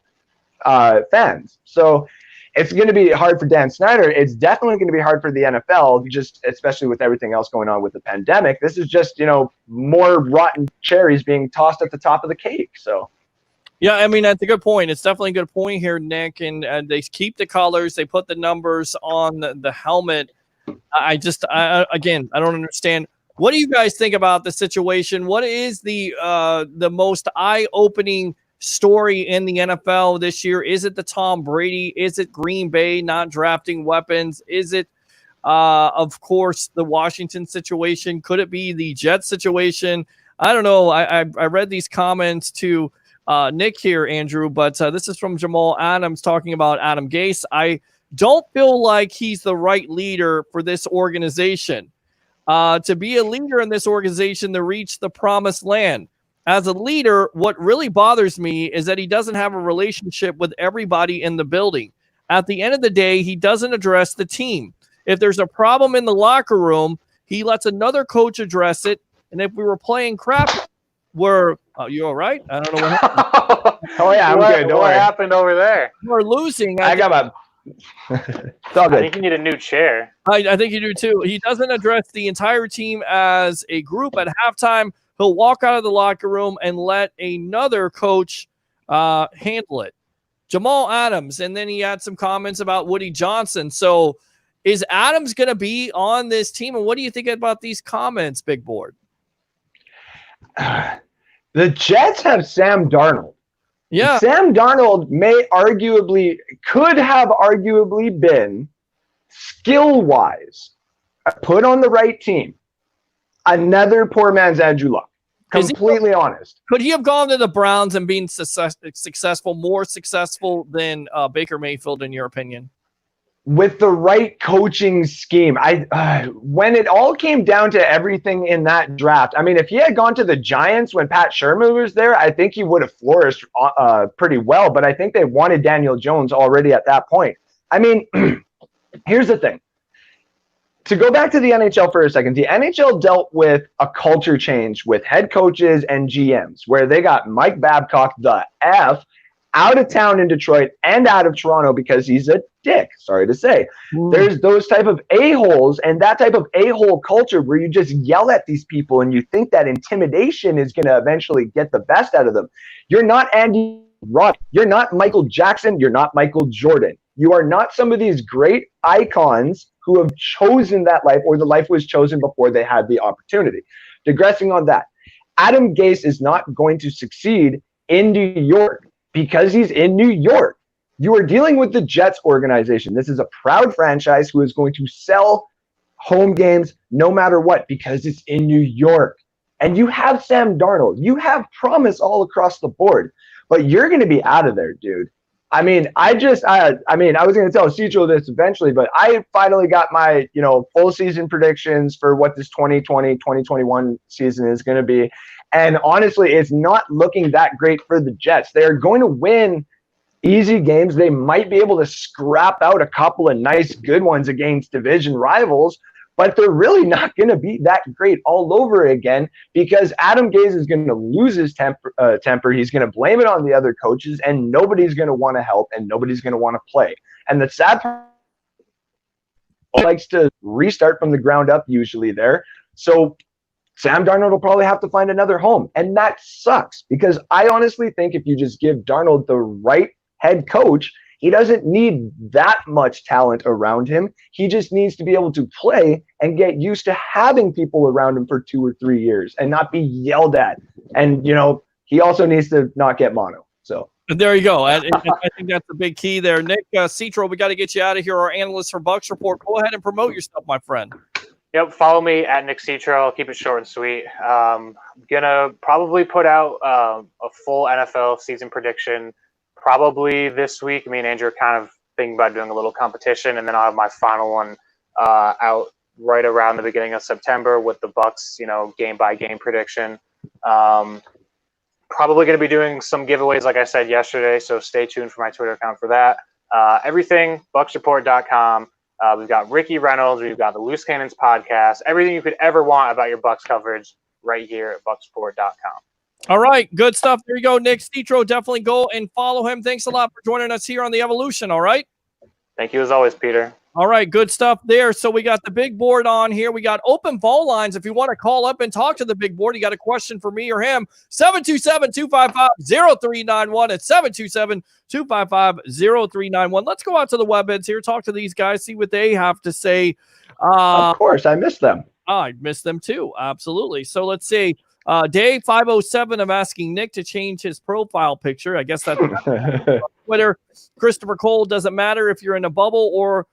fans. So it's going to be hard for Dan Snyder. It's definitely going to be hard for the NFL, just especially with everything else going on with the pandemic. This is just, more rotten cherries being tossed at the top of the cake. So, yeah, I mean, that's a good point. It's definitely a good point here, Nick. And they keep the colors. They put the numbers on the helmet. I don't understand. What do you guys think about the situation? What is the most eye-opening story in the NFL this year? Is it the Tom Brady? Is it Green Bay not drafting weapons? Is it, of course, the Washington situation? Could it be the Jets situation? I don't know. I read these comments to Nick here, Andrew, but this is from Jamal Adams talking about Adam Gase. I don't feel like he's the right leader for this organization. To be a leader in this organization to reach the promised land. As a leader, what really bothers me is that he doesn't have a relationship with everybody in the building. At the end of the day, he doesn't address the team. If there's a problem in the locker room, he lets another coach address it. And if we were playing crap, you all right? I don't know what happened. Oh, yeah, I'm good. What happened over there? We're losing. I think you need a new chair. I think you do too. He doesn't address the entire team as a group at halftime. He'll walk out of the locker room and let another coach handle it. Jamal Adams, and then he had some comments about Woody Johnson. So is Adams going to be on this team? And what do you think about these comments, Big Board? The Jets have Sam Darnold. Yeah. Sam Darnold could have arguably been skill-wise put on the right team. Another poor man's Andrew Luck. Completely honest. Could he have gone to the Browns and been successful, more successful than Baker Mayfield, in your opinion? With the right coaching scheme, when it all came down to everything in that draft, I mean, if he had gone to the Giants when Pat Shermer was there, I think he would have flourished pretty well. But I think they wanted Daniel Jones already at that point. I mean, here's the thing. to go back to the NHL for a second, the NHL dealt with a culture change with head coaches and GMs, where they got Mike Babcock, the F, out of town in Detroit and out of Toronto because he's a dick, sorry to say. There's those type of a-holes and that type of a-hole culture where you just yell at these people and you think that intimidation is going to eventually get the best out of them. You're not Andy Roddick. You're not Michael Jackson. You're not Michael Jordan. You are not some of these great icons who have chosen that life, or the life was chosen before they had the opportunity. Digressing on that, Adam Gase is not going to succeed in New York because he's in New York. You are dealing with the Jets organization. This is a proud franchise who is going to sell home games no matter what because it's in New York. And you have Sam Darnold. You have promise all across the board, but you're going to be out of there, dude. I mean, I was going to tell Citro this eventually, but I finally got my, full season predictions for what this 2020-2021 season is going to be. And honestly, it's not looking that great for the Jets. They're going to win easy games. They might be able to scrap out a couple of nice good ones against division rivals, but they're really not going to be that great all over again because Adam Gase is going to lose his temper. He's going to blame it on the other coaches, and nobody's going to want to help, and nobody's going to want to play. And the sad part, likes to restart from the ground up usually there. So Sam Darnold will probably have to find another home, and that sucks because I honestly think if you just give Darnold the right head coach, he doesn't need that much talent around him. He just needs to be able to play and get used to having people around him for 2 or 3 years and not be yelled at. And, he also needs to not get mono. So there you go. I think that's the big key there. Nick Citro, we got to get you out of here. Our analyst for Bucks Report. Go ahead and promote yourself, my friend. Yep, follow me at Nick Citro. I'll keep it short and sweet. I'm going to probably put out a full NFL season prediction probably this week. Me and Andrew are kind of thinking about doing a little competition, and then I'll have my final one out right around the beginning of September with the Bucks, game-by-game prediction. Probably going to be doing some giveaways, like I said yesterday, so stay tuned for my Twitter account for that. Everything, BucksReport.com. We've got Ricky Reynolds. We've got the Loose Cannons podcast. Everything you could ever want about your Bucks coverage right here at BucksReport.com. All right, good stuff. There you go, Nick Citro. Definitely go and follow him. Thanks a lot for joining us here on The Evolution, all right? Thank you as always, Peter. All right, good stuff there. So we got the big board on here. We got open phone lines. If you want to call up and talk to the big board, you got a question for me or him, 727-255-0391. It's 727-255-0391. Let's go out to the webheads here, talk to these guys, see what they have to say. Of course, I missed them. I missed them too, absolutely. So let's see. Day 507, I'm asking Nick to change his profile picture. I guess that's Twitter. Christopher Cole, doesn't matter if you're in a bubble or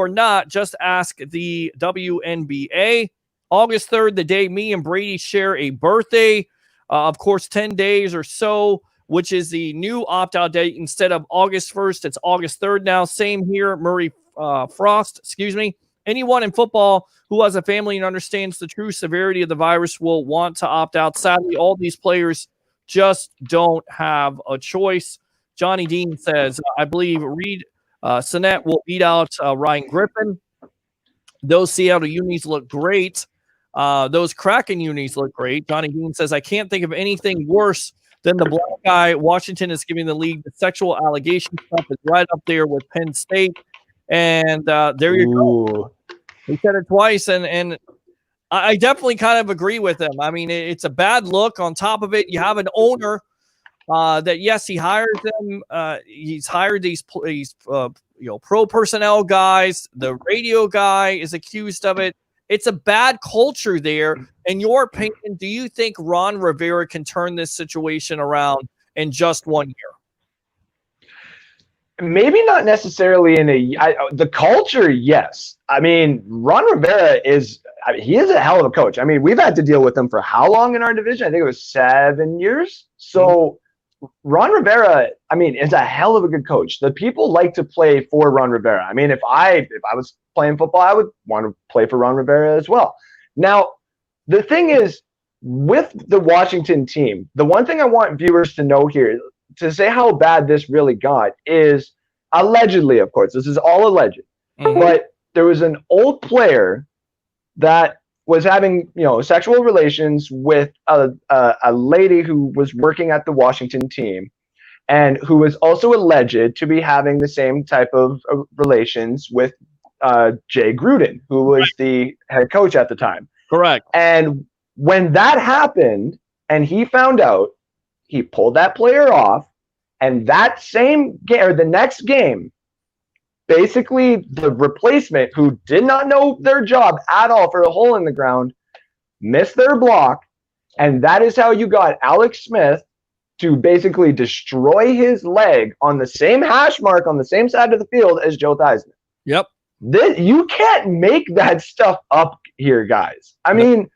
not, just ask the WNBA. August 3rd, the day me and Brady share a birthday. Of course, 10 days or so, which is the new opt-out date. Instead of August 1st, it's August 3rd now. Same here, Murray Frost, Anyone in football who has a family and understands the true severity of the virus will want to opt out. Sadly, all these players just don't have a choice. Johnny Dean says, I believe Reed Sinnett will beat out Ryan Griffin. Those Seattle unis look great. Those Kraken unis look great. Johnny Dean says, I can't think of anything worse than the black guy Washington is giving the league. The sexual allegation stuff is right up there with Penn State. And there you go. He said it twice, and I definitely kind of agree with him. I mean, it's a bad look. On top of it, you have an owner that, yes, he hires them. He's hired these pro personnel guys. The radio guy is accused of it. It's a bad culture there. In your opinion, do you think Ron Rivera can turn this situation around in just 1 year? Maybe not necessarily in the culture, yes. I mean, Ron Rivera he is a hell of a coach. I mean, we've had to deal with him for how long in our division? I think it was 7 years. So Ron Rivera, I mean, is a hell of a good coach. The people like to play for Ron Rivera. I mean, if I was playing football, I would want to play for Ron Rivera as well. Now, the thing is, with the Washington team, the one thing I want viewers to know here, to say how bad this really got, is allegedly, of course, this is all alleged, but there was an old player that was having, sexual relations with a lady who was working at the Washington team, and who was also alleged to be having the same type of relations with Jay Gruden, who was the head coach at the time. Correct. And when that happened and he found out, he pulled that player off, and that same game, or the next game, basically the replacement, who did not know their job at all for a hole in the ground, missed their block, and that is how you got Alex Smith to basically destroy his leg on the same hash mark on the same side of the field as Joe Theismann. Yep. You can't make that stuff up here, guys. I mean,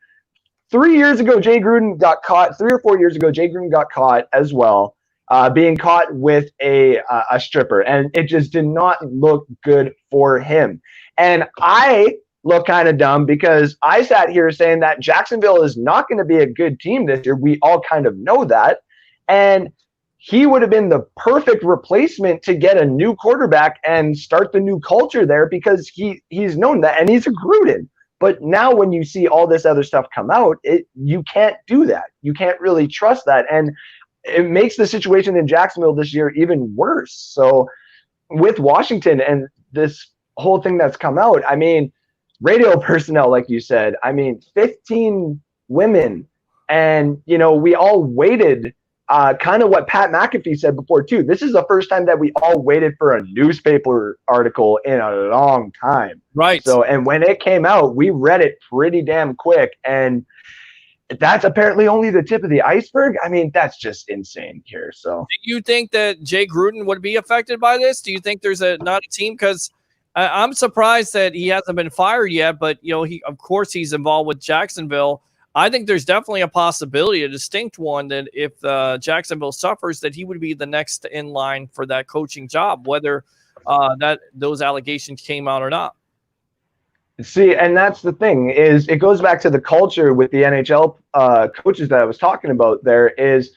3 years ago, Jay Gruden got caught. 3 or 4 years ago, Jay Gruden got caught as well, being caught with a stripper, and it just did not look good for him. And I look kind of dumb because I sat here saying that Jacksonville is not going to be a good team this year. We all kind of know that. And he would have been the perfect replacement to get a new quarterback and start the new culture there, because he's known that, and he's a Gruden. But now when you see all this other stuff come out, you can't do that. You can't really trust that. And it makes the situation in Jacksonville this year even worse. So with Washington and this whole thing that's come out, I mean, radio personnel, like you said, 15 women. And, we all waited. Kind of what Pat McAfee said before, too. This is the first time that we all waited for a newspaper article in a long time. Right. So, and when it came out, we read it pretty damn quick. And that's apparently only the tip of the iceberg. I mean, that's just insane here. So, do you think that Jay Gruden would be affected by this? Do you think there's not a team? Because I'm surprised that he hasn't been fired yet. But, of course, he's involved with Jacksonville. I think there's definitely a possibility, a distinct one, that if Jacksonville suffers, that he would be the next in line for that coaching job, whether that those allegations came out or not. See, and that's the thing, is it goes back to the culture with the NHL coaches that I was talking about. There is,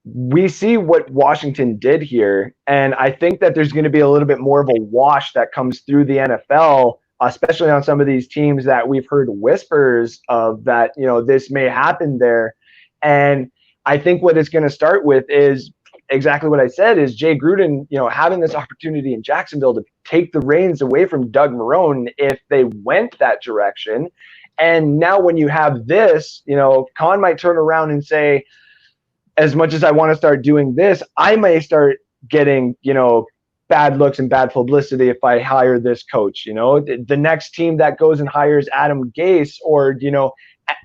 we see what Washington did here, and I think that there's going to be a little bit more of a wash that comes through the NFL, especially on some of these teams that we've heard whispers of that, this may happen there. And I think what it's going to start with is exactly what I said, is Jay Gruden, having this opportunity in Jacksonville to take the reins away from Doug Marrone if they went that direction. And now when you have this, Khan might turn around and say, as much as I want to start doing this, I may start getting, bad looks and bad publicity if I hire this coach. The next team that goes and hires Adam Gase, or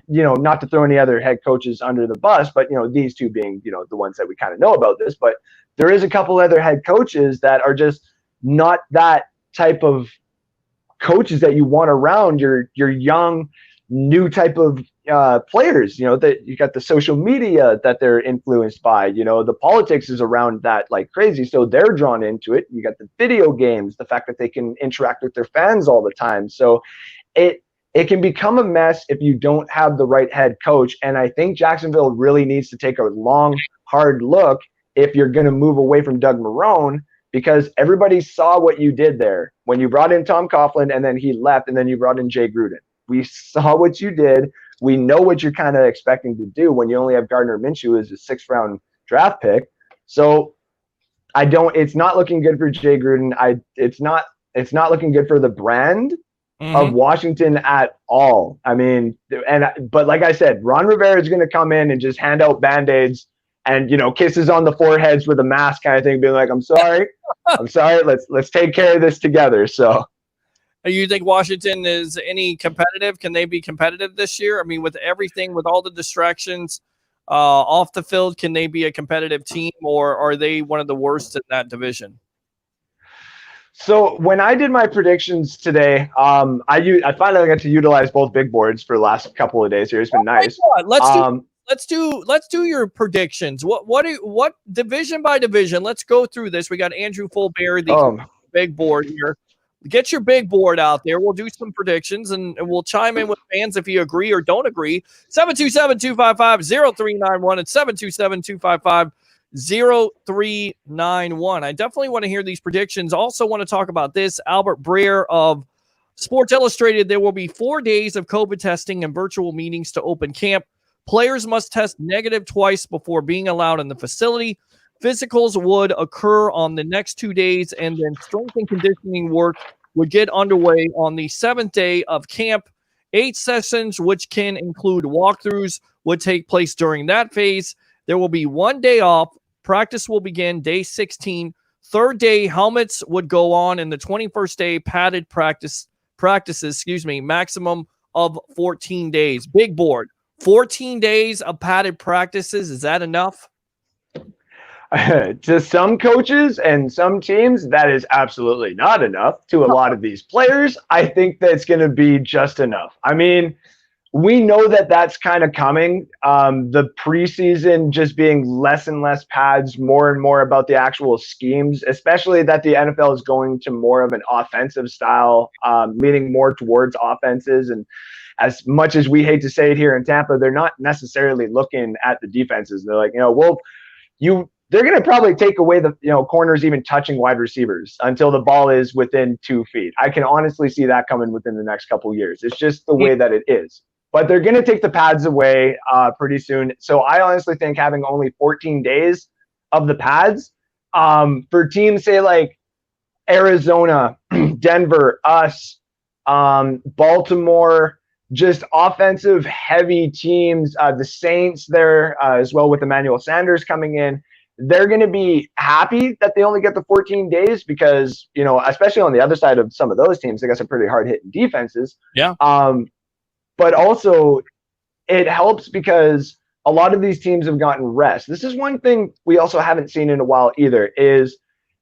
not to throw any other head coaches under the bus, but these two being the ones that we kind of know about this, but there is a couple other head coaches that are just not that type of coaches that you want around your young new type of players. That you got the social media that they're influenced by, the politics is around that like crazy, so they're drawn into it. You got the video games, the fact that they can interact with their fans all the time, so it can become a mess if you don't have the right head coach. And I think Jacksonville really needs to take a long, hard look if you're going to move away from Doug Marrone, because everybody saw what you did there when you brought in Tom Coughlin and then he left, and then you brought in Jay Gruden. We saw what you did. We know what you're kind of expecting to do when you only have Gardner Minshew as a 6th round draft pick. So it's not looking good for Jay Gruden. It's not looking good for the brand of Washington at all. But like I said, Ron Rivera is going to come in and just hand out Band-Aids and, kisses on the foreheads with a mask kind of thing, being like, I'm sorry. Let's take care of this together. So, you think Washington is any competitive? Can they be competitive this year? With everything, with all the distractions off the field, can they be a competitive team, or are they one of the worst in that division? So when I did my predictions today, I finally got to utilize both big boards for the last couple of days here. It's been nice. Let's do your predictions. What division by division? Let's go through this. We got Andrew Fulbear, the big board here. Get your big board out there. We'll do some predictions, and we'll chime in with fans if you agree or don't agree. 727-255-0391 and 727-255-0391. I definitely want to hear these predictions. Also want to talk about this. Albert Breer of Sports Illustrated, there will be 4 days of COVID testing and virtual meetings to open camp. Players must test negative twice before being allowed in the facility. Physicals would occur on the next 2 days, and then strength and conditioning work would get underway on the 7th day of camp. 8 sessions, which can include walkthroughs, would take place during that phase. There will be 1 day off. Practice will begin day 16. 3rd day, helmets would go on, and the 21st day, padded practices, maximum of 14 days. Big board, 14 days of padded practices. Is that enough? To some coaches and some teams, that is absolutely not enough. To a lot of these players, I think that's going to be just enough. I mean, we know that that's kind of coming. The preseason just being less and less pads, more and more about the actual schemes, especially that the NFL is going to more of an offensive style, leaning more towards offenses. And as much as we hate to say it here in Tampa, they're not necessarily looking at the defenses. They're like, they're going to probably take away the corners even touching wide receivers until the ball is within 2 feet. I can honestly see that coming within the next couple of years. It's just the way that it is. But they're going to take the pads away pretty soon. So I honestly think having only 14 days of the pads for teams, say like Arizona, Denver, us, Baltimore, just offensive heavy teams, the Saints there as well with Emmanuel Sanders coming in, they're going to be happy that they only get the 14 days because, especially on the other side of some of those teams, they got some pretty hard hitting defenses. Yeah. But also it helps because a lot of these teams have gotten rest. This is one thing we also haven't seen in a while either, is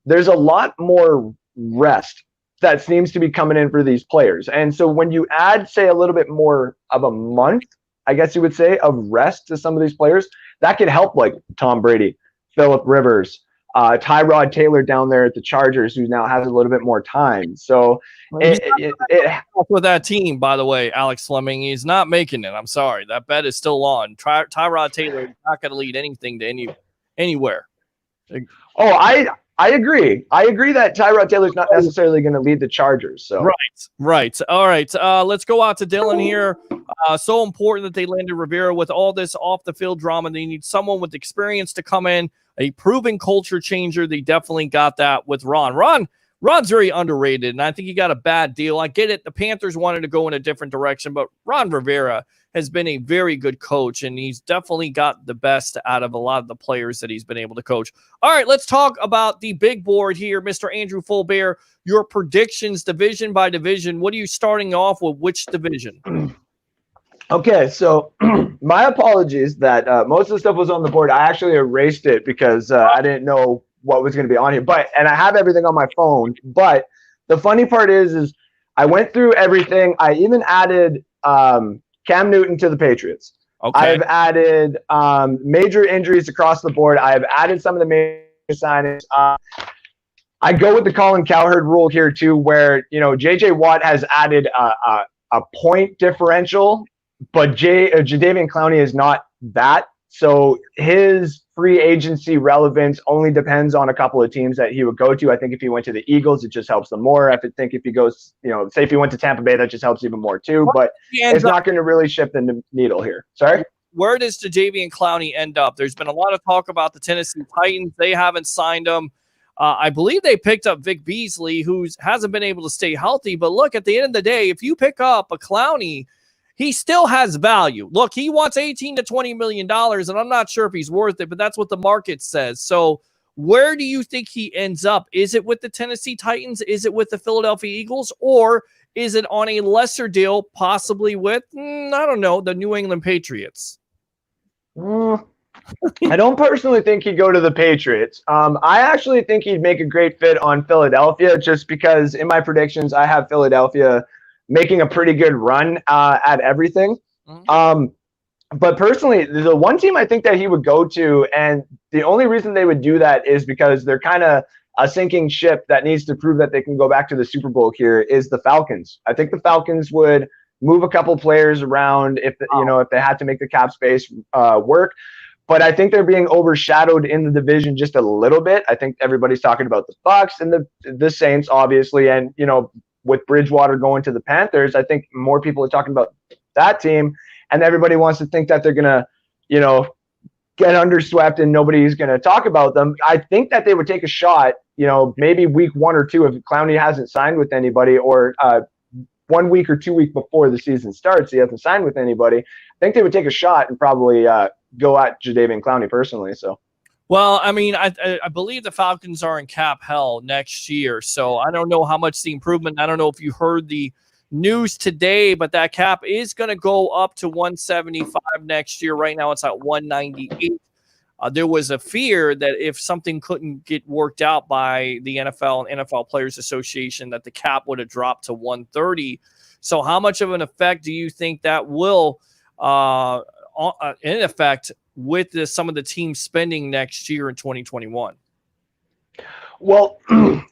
there's a lot more rest that seems to be coming in for these players. And so when you add, say, a little bit more of a month, I guess you would say, of rest to some of these players, that could help like Tom Brady, Phillip Rivers, Tyrod Taylor down there at the Chargers, who now has a little bit more time. So with that team, by the way, Alex Fleming, he's not making it. I'm sorry. That bet is still on. Tyrod Taylor is not going to lead anything to anywhere. Oh, I agree. I agree that Tyrod Taylor's not necessarily going to lead the Chargers. So Right. All right. Let's go out to Dylan here. So important that they landed Rivera with all this off the field drama. They need someone with experience to come in, a proven culture changer. They definitely got that with Ron. Ron's very underrated, and I think he got a bad deal. I get it. The Panthers wanted to go in a different direction, but Ron Rivera has been a very good coach, and he's definitely got the best out of a lot of the players that he's been able to coach. All right, let's talk about the big board here, Mr. Andrew Fulbert. Your predictions, division by division. What are you starting off with? Which division? Okay, so my apologies that most of the stuff was on the board. I actually erased it because I didn't know what was going to be on here. And I have everything on my phone. But the funny part is I went through everything. I even added Cam Newton to the Patriots. Okay. I've added major injuries across the board. I have added some of the major signings. I go with the Colin Cowherd rule here too, where J.J. Watt has added a point differential, but Jadeveon Clowney is not that. So his free agency relevance only depends on a couple of teams that he would go to. I think if he went to the Eagles, it just helps them more. I think if he goes, say if he went to Tampa Bay, that just helps even more too. But it's not going to really shift the needle here. Sorry? Where does Jadeveon Clowney end up? There's been a lot of talk about the Tennessee Titans. They haven't signed him. I believe they picked up Vic Beasley, who hasn't been able to stay healthy. But look, at the end of the day, if you pick up a Clowney, he still has value. Look, he wants $18 to $20 million, and I'm not sure if he's worth it, but that's what the market says. So where do you think he ends up? Is it with the Tennessee Titans? Is it with the Philadelphia Eagles? Or is it on a lesser deal, possibly with, I don't know, the New England Patriots? I don't personally think he'd go to the Patriots. I actually think he'd make a great fit on Philadelphia, just because in my predictions, I have Philadelphia making a pretty good run at everything. But personally, the one team I think that he would go to, and the only reason they would do that is because they're kind of a sinking ship that needs to prove that they can go back to the Super Bowl here, is the Falcons. I think the Falcons would move a couple players around if they had to make the cap space work. But I think they're being overshadowed in the division just a little bit. I think everybody's talking about the Bucs and the Saints, obviously, and with Bridgewater going to the Panthers, I think more people are talking about that team, and everybody wants to think that they're going to, get underswept and nobody's going to talk about them. I think that they would take a shot, maybe week 1 or 2 if Clowney hasn't signed with anybody, or 1 week or 2 weeks before the season starts, he hasn't signed with anybody. I think they would take a shot and probably go at Jadeveon Clowney personally. So, well, I mean, I believe the Falcons are in cap hell next year, so I don't know how much the improvement. I don't know if you heard the news today, but that cap is going to go up to 175 next year. Right now, it's at 198. There was a fear that if something couldn't get worked out by the NFL and NFL Players Association, that the cap would have dropped to 130. So how much of an effect do you think that will, in effect, with some of the team spending next year in 2021? Well,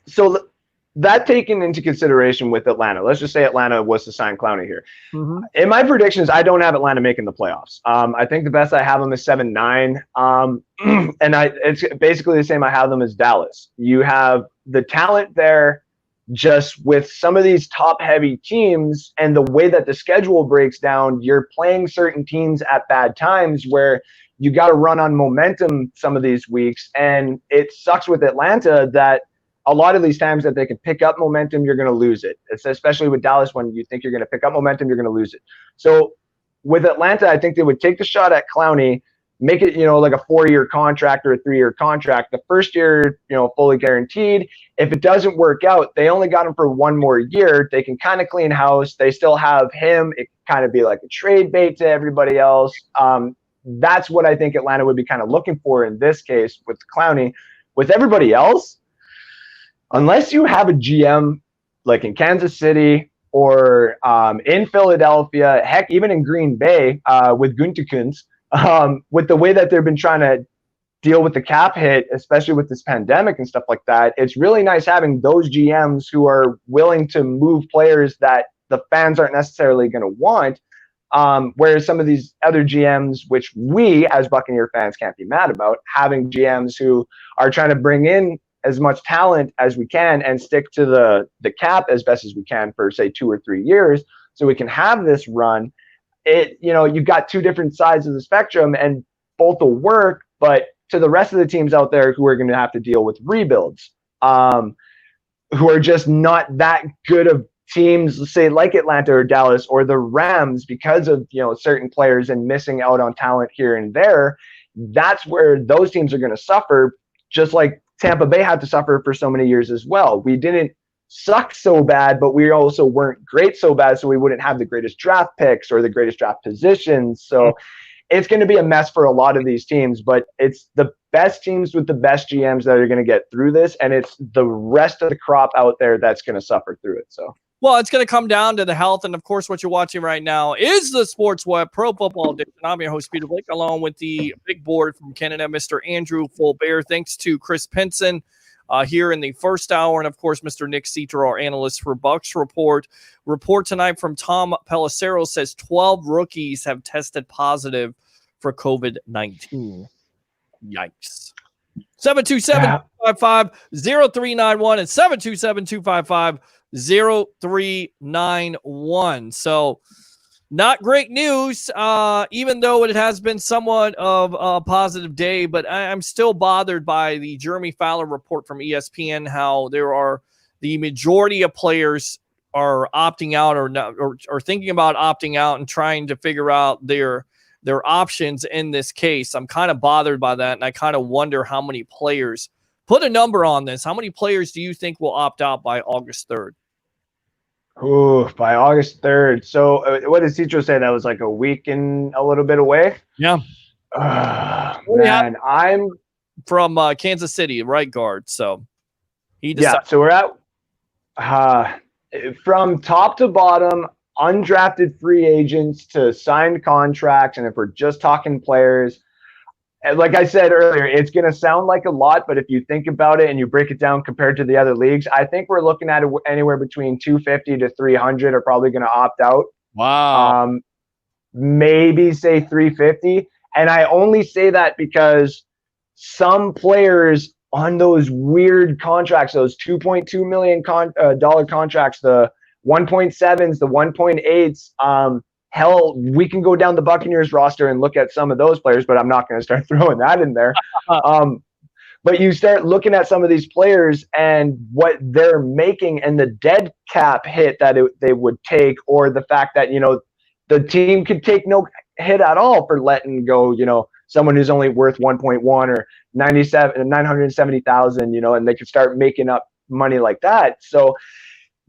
so that taken into consideration with Atlanta, let's just say Atlanta was to sign Clowney here. Mm-hmm. In my predictions, I don't have Atlanta making the playoffs. I think the best I have them is 7-9. And it's basically the same I have them as Dallas. You have the talent there, just with some of these top-heavy teams and the way that the schedule breaks down, you're playing certain teams at bad times where you got to run on momentum some of these weeks. And it sucks with Atlanta that a lot of these times that they can pick up momentum, you're going to lose it. It's especially with Dallas, when you think you're going to pick up momentum, you're going to lose it. So with Atlanta, I think they would take the shot at Clowney, make it, like a 4-year contract or a 3-year contract. The first year, fully guaranteed. If it doesn't work out, they only got him for 1 more year. They can kind of clean house. They still have him. It can kind of be like a trade bait to everybody else. That's what I think Atlanta would be kind of looking for in this case with Clowney. With everybody else, unless you have a GM like in Kansas City or in Philadelphia, heck, even in Green Bay with Gutekunst, with the way that they've been trying to deal with the cap hit, especially with this pandemic and stuff like that, it's really nice having those GMs who are willing to move players that the fans aren't necessarily going to want. Whereas some of these other GMs, which we as Buccaneer fans can't be mad about, having GMs who are trying to bring in as much talent as we can and stick to the cap as best as we can for, say, 2 or 3 years so we can have this run. You've got 2 different sides of the spectrum and both will work, but to the rest of the teams out there who are going to have to deal with rebuilds, who are just not that good of teams, say like Atlanta or Dallas or the Rams, because of certain players and missing out on talent here and there, that's where those teams are going to suffer, just like Tampa Bay had to suffer for so many years as well. We didn't suck so bad, but we also weren't great so bad, so we wouldn't have the greatest draft picks or the greatest draft positions. So it's going to be a mess for a lot of these teams, but it's the best teams with the best GMs that are going to get through this, and it's the rest of the crop out there that's going to suffer through it. So, well, it's going to come down to the health, and of course, what you're watching right now is the Sports Web Pro Football Edition. I'm your host, Peter Blake, along with the big board from Canada, Mr. Andrew Fulbert. Thanks to Chris Pinson here in the first hour, and of course, Mr. Nick Citro, our analyst for Bucs Report. Report tonight from Tom Pelissero says 12 rookies have tested positive for COVID-19. Yikes. 727-255-0391 and 727-255-0391. So not great news, even though it has been somewhat of a positive day, but I'm still bothered by the Jeremy Fowler report from ESPN, how the majority of players are opting out or thinking about opting out and trying to figure out their options in this case. I'm kind of bothered by that, and I kind of wonder how many players, put a number on this, how many players do you think will opt out by August 3rd? Ooh, by August 3rd. So what did Citro say? That was like a week and a little bit away? Yeah. Man, I'm from Kansas City, right guard. So he decided. Yeah, so we're at from top to bottom, undrafted free agents to signed contracts, and if we're just talking players, like I said earlier, it's going to sound like a lot, but if you think about it and you break it down compared to the other leagues, I think we're looking at anywhere between 250 to 300 are probably going to opt out. Wow. Maybe say 350. And I only say that because some players on those weird contracts, those $2.2 million dollar contracts, the 1.7s, the 1.8s. Hell, we can go down the Buccaneers roster and look at some of those players, but I'm not going to start throwing that in there. But you start looking at some of these players and what they're making and the dead cap hit that they would take, or the fact that, you know, the team could take no hit at all for letting go, you know, someone who's only worth 1.1 or 970,000, you know, and they could start making up money like that. So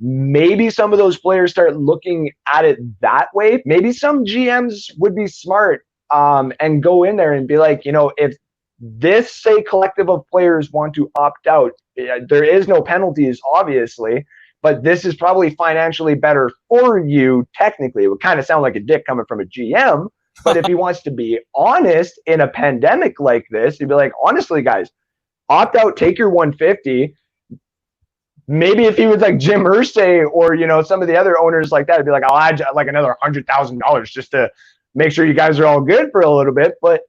maybe some of those players start looking at it that way. Maybe some GMs would be smart and go in there and be like, you know, if this, say, collective of players want to opt out, there is no penalties, obviously, but this is probably financially better for you. Technically, it would kind of sound like a dick coming from a GM, but if he wants to be honest in a pandemic like this, he'd be like, honestly, guys, opt out, take your 150. Maybe if he was like Jim Irsay or, you know, some of the other owners like that, it'd be like, I'll add like another $100,000 just to make sure you guys are all good for a little bit. But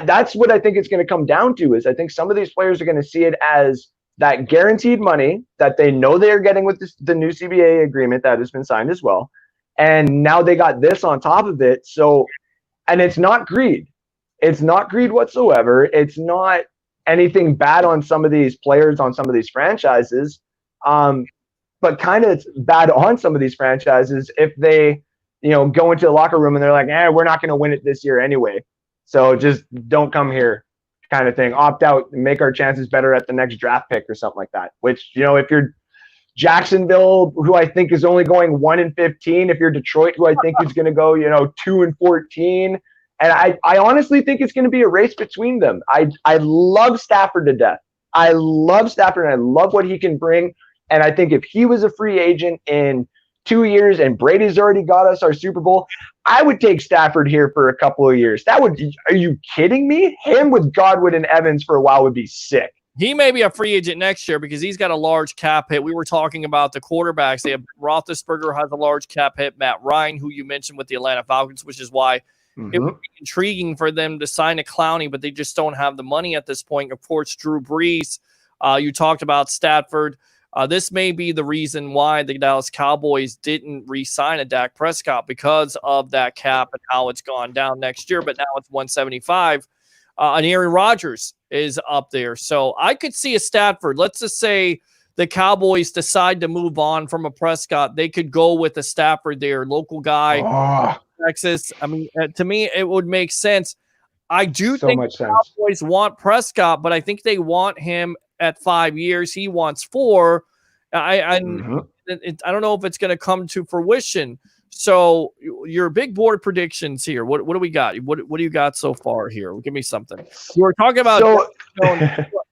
that's what I think it's going to come down to, is I think some of these players are going to see it as that guaranteed money that they know they are getting with the new CBA agreement that has been signed as well. And now they got this on top of it. So, and it's not greed. It's not greed whatsoever. It's not anything bad on some of these players, on some of these franchises. But kind of it's bad on some of these franchises if they, you know, go into the locker room and they're like, we're not going to win it this year anyway. So just don't come here, kind of thing. Opt out and make our chances better at the next draft pick or something like that. Which, you know, if you're Jacksonville, who I think is only going 1-15, if you're Detroit, who I think is going to go, you know, 2-14, and I honestly think it's going to be a race between them. I love Stafford to death. I love Stafford and I love what he can bring. And I think if he was a free agent in 2 years and Brady's already got us our Super Bowl, I would take Stafford here for a couple of years. Are you kidding me? Him with Godwin and Evans for a while would be sick. He may be a free agent next year because he's got a large cap hit. We were talking about the quarterbacks. They have Roethlisberger has a large cap hit. Matt Ryan, who you mentioned with the Atlanta Falcons, which is why it would be intriguing for them to sign a Clowney, but they just don't have the money at this point. Of course, Drew Brees. You talked about Stafford. This may be the reason why the Dallas Cowboys didn't re-sign a Dak Prescott, because of that cap and how it's gone down next year. But now it's 175. And Aaron Rodgers is up there. So I could see a Stafford. Let's just say the Cowboys decide to move on from a Prescott. They could go with a Stafford there, local guy, Texas. I mean, to me, it would make sense. I do think the Cowboys want Prescott, but I think they want him at 5 years. He wants 4. I don't know if it's going to come to fruition. So your big board predictions here. What do we got? What do you got so far here? Give me something. You were talking about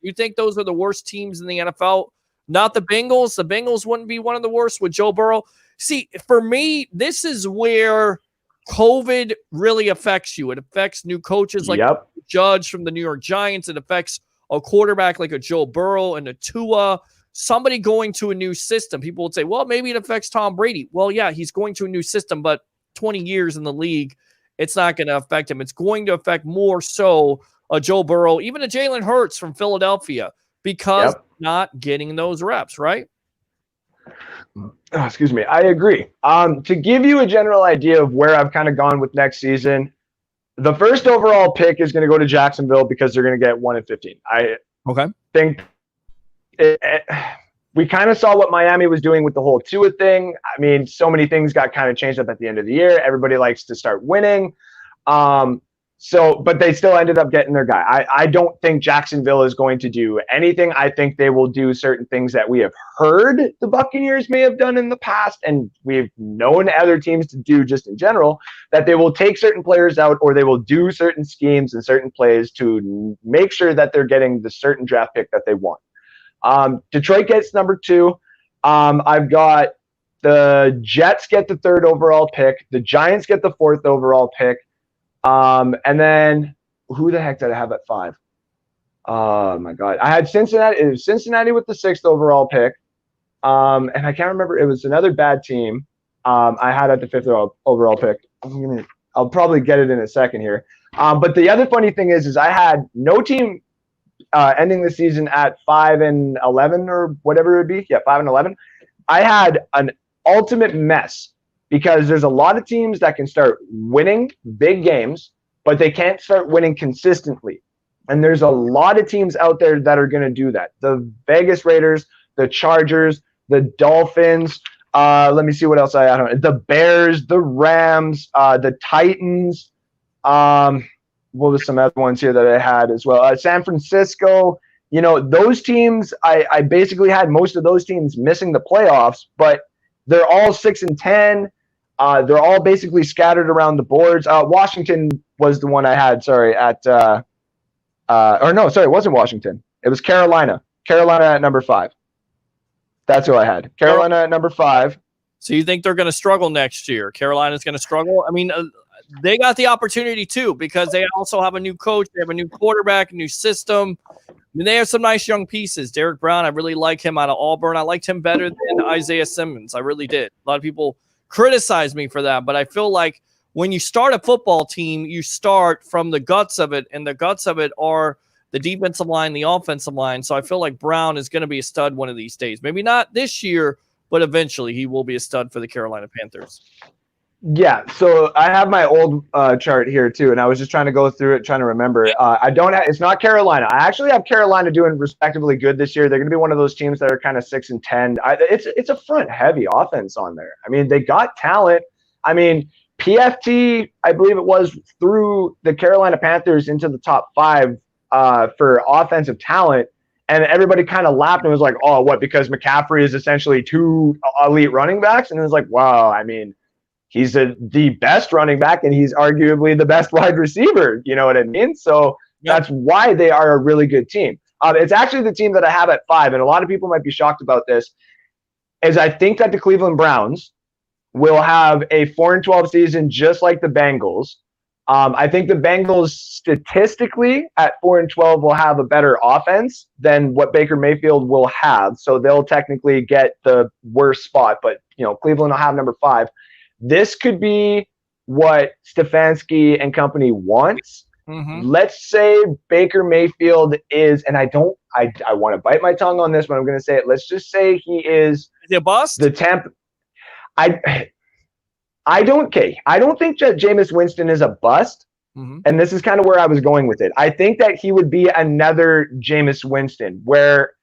you think those are the worst teams in the NFL? Not the Bengals. The Bengals wouldn't be one of the worst with Joe Burrow. See, for me, this is where COVID really affects you. It affects new coaches like Judge from the New York Giants. It affects a quarterback like a Joe Burrow and a Tua. Somebody going to a new system. People would say, well, maybe it affects Tom Brady. Well, yeah, he's going to a new system, but 20 years in the league, it's not going to affect him. It's going to affect more so a Joe Burrow, even a Jalen Hurts from Philadelphia, because not getting those reps, right? Oh, excuse me. I agree. To give you a general idea of where I've kind of gone with next season, the first overall pick is going to go to Jacksonville because they're going to get 1-15. I think we kind of saw what Miami was doing with the whole Tua thing. I mean, so many things got kind of changed up at the end of the year. Everybody likes to start winning. But they still ended up getting their guy. I don't think Jacksonville is going to do anything. I think they will do certain things that we have heard the Buccaneers may have done in the past, and we've known other teams to do just in general, that they will take certain players out or they will do certain schemes and certain plays to make sure that they're getting the certain draft pick that they want. Detroit gets number 2. I've got the Jets get the 3rd overall pick. The Giants get the 4th overall pick. And then who the heck did I have at 5? Oh my God. I had Cincinnati. It was Cincinnati with the 6th overall pick. And I can't remember. It was another bad team. I had at the 5th overall pick. I'll probably get it in a second here. But the other funny thing is I had no team, ending the season at 5-11 or whatever it would be. Yeah, 5-11. I had ultimate mess because there's a lot of teams that can start winning big games, but they can't start winning consistently. And there's a lot of teams out there that are going to do that. The Vegas Raiders, the Chargers, the Dolphins. Let me see what else I had. The Bears, the Rams, the Titans. What was some other ones here that I had as well? San Francisco. You know, those teams, I basically had most of those teams missing the playoffs, but they're all 6-10. They're all basically scattered around the boards. Washington was the one I had, it wasn't Washington. It was Carolina. Carolina at number 5. That's who I had. Carolina at number 5. So you think they're going to struggle next year? Carolina's going to struggle? I mean, they got the opportunity too because they also have a new coach. They have a new quarterback, a new system. I mean, they have some nice young pieces. Derek Brown, I really like him out of Auburn. I liked him better than Isaiah Simmons. I really did. A lot of people criticize me for that, but I feel like when you start a football team, you start from the guts of it, and the guts of it are the defensive line, the offensive line. So I feel like Brown is going to be a stud one of these days. Maybe not this year, but eventually he will be a stud for the Carolina Panthers. Yeah, so I have my old chart here too, and I was just trying to go through it, trying to remember. It's not Carolina. I actually have Carolina doing respectively good this year. They're going to be one of those teams that are kind of 6-10. It's a front-heavy offense on there. I mean, they got talent. I mean, PFT, I believe it was, threw the Carolina Panthers into the top 5 for offensive talent, and everybody kind of laughed and was like, oh, what, because McCaffrey is essentially 2 elite running backs? And it was like, wow, I mean, he's the best running back, and he's arguably the best wide receiver. You know what I mean? So that's why they are a really good team. It's actually the team that I have at 5, and a lot of people might be shocked about this, is I think that the Cleveland Browns will have a 4-12 season just like the Bengals. I think the Bengals statistically at 4-12 will have a better offense than what Baker Mayfield will have. So they'll technically get the worst spot, but Cleveland will have number 5. This could be what Stefanski and company wants. Mm-hmm. Let's say Baker Mayfield is, and I want to bite my tongue on this, but I'm going to say it. Let's just say he is a bust? The Tampa. I don't think that Jameis Winston is a bust. Mm-hmm. And this is kind of where I was going with it. I think that he would be another Jameis Winston where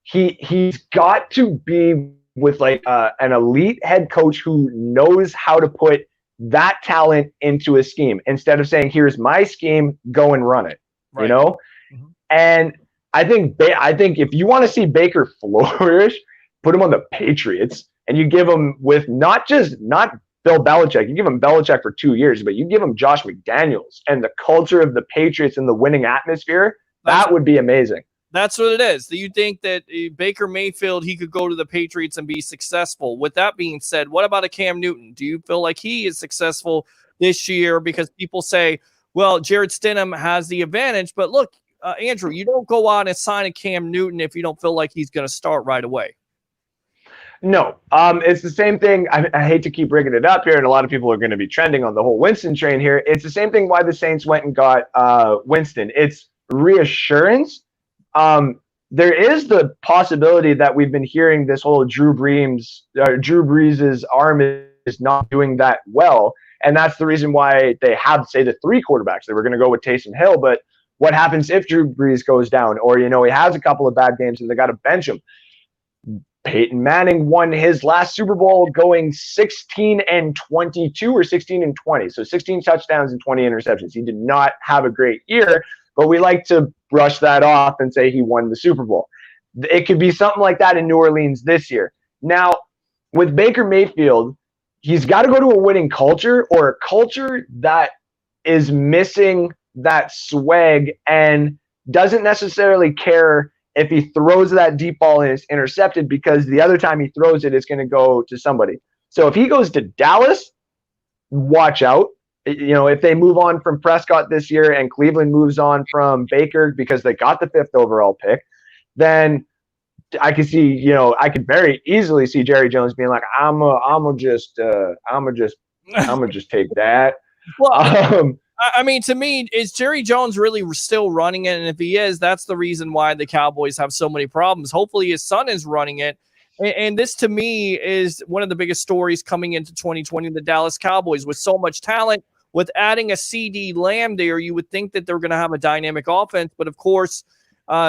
he's got to be with like an elite head coach who knows how to put that talent into a scheme instead of saying, here's my scheme, go and run it, right. Mm-hmm. And I think if you want to see Baker flourish, put him on the Patriots, and you give him with not Bill Belichick, you give him Belichick for 2 years, but you give him Josh McDaniels and the culture of the Patriots and the winning atmosphere, that would be amazing. That's what it is. Do you think that Baker Mayfield, he could go to the Patriots and be successful? With that being said, what about a Cam Newton? Do you feel like he is successful this year? Because people say, well, Jarrett Stidham has the advantage. But look, Andrew, you don't go out and sign a Cam Newton if you don't feel like he's going to start right away. No, it's the same thing. I hate to keep bringing it up here, and a lot of people are going to be trending on the whole Winston train here. It's the same thing why the Saints went and got Winston. It's reassurance. There is the possibility that we've been hearing this whole Drew Brees' arm is not doing that well. And that's the reason why they have, say, the 3 quarterbacks. They were going to go with Taysom Hill, but what happens if Drew Brees goes down or, he has a couple of bad games and they got to bench him? Peyton Manning won his last Super Bowl going 16-22 or 16-20. So 16 touchdowns and 20 interceptions. He did not have a great year, but we like to brush that off and say he won the Super Bowl. It could be something like that in New Orleans this year. Now, with Baker Mayfield, he's got to go to a winning culture or a culture that is missing that swag and doesn't necessarily care if he throws that deep ball and it's intercepted because the other time he throws it, it's going to go to somebody. So if he goes to Dallas, watch out. If they move on from Prescott this year and Cleveland moves on from Baker because they got the 5th overall pick, then I could see, I could very easily see Jerry Jones being like, I'm gonna just take that. Well, I mean, to me, is Jerry Jones really still running it? And if he is, that's the reason why the Cowboys have so many problems. Hopefully his son is running it. And this to me is one of the biggest stories coming into 2020. The Dallas Cowboys with so much talent, with adding a CD Lamb there, you would think that they're going to have a dynamic offense, but of course,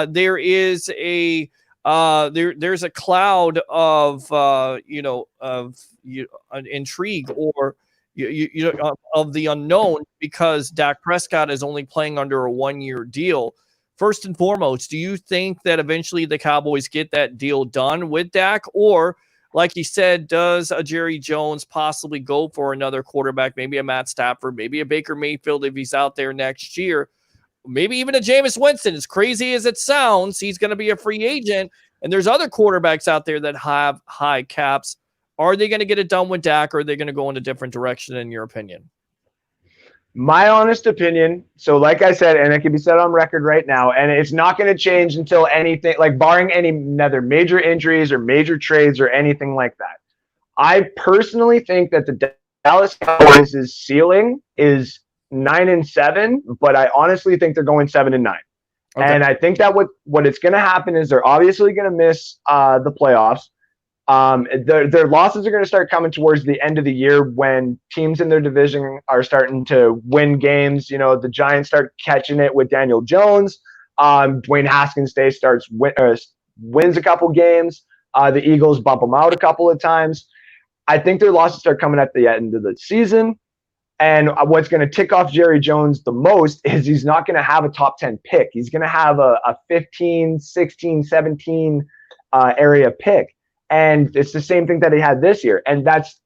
there is a there's a cloud of intrigue or of the unknown because Dak Prescott is only playing under a 1-year deal. First and foremost, do you think that eventually the Cowboys get that deal done with Dak, or like you said, does a Jerry Jones possibly go for another quarterback, maybe a Matt Stafford, maybe a Baker Mayfield if he's out there next year? Maybe even a Jameis Winston. As crazy as it sounds, he's going to be a free agent, and there's other quarterbacks out there that have high caps. Are they going to get it done with Dak, or are they going to go in a different direction, in your opinion? My honest opinion, so like I said, and it can be said on record right now, and it's not going to change until anything, like barring any neither major injuries or major trades or anything like that. I personally think that the Dallas Cowboys' ceiling is 9-7, but I honestly think they're going 7-9. Okay. And I think that what it's going to happen is they're obviously going to miss the playoffs. Their losses are going to start coming towards the end of the year when teams in their division are starting to win games. You know, the Giants start catching it with Daniel Jones. Dwayne Haskins wins a couple games. The Eagles bump them out a couple of times. I think their losses start coming at the end of the season. And what's going to tick off Jerry Jones the most is he's not going to have a top 10 pick. He's going to have a 15, 16, 17 area pick. And it's the same thing that he had this year. And that's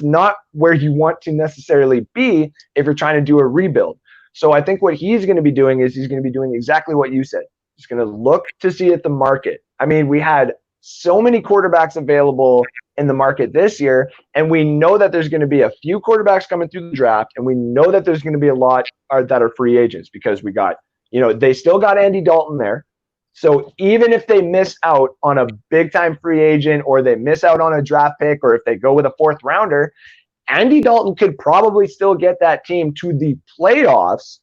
not where you want to necessarily be if you're trying to do a rebuild. So I think what he's going to be doing is he's going to be doing exactly what you said. He's going to look to see at the market. I mean, we had so many quarterbacks available in the market this year, and we know that there's going to be a few quarterbacks coming through the draft, and we know that there's going to be a lot that are free agents because we got, they still got Andy Dalton there. So even if they miss out on a big-time free agent or they miss out on a draft pick or if they go with a fourth rounder, Andy Dalton could probably still get that team to the playoffs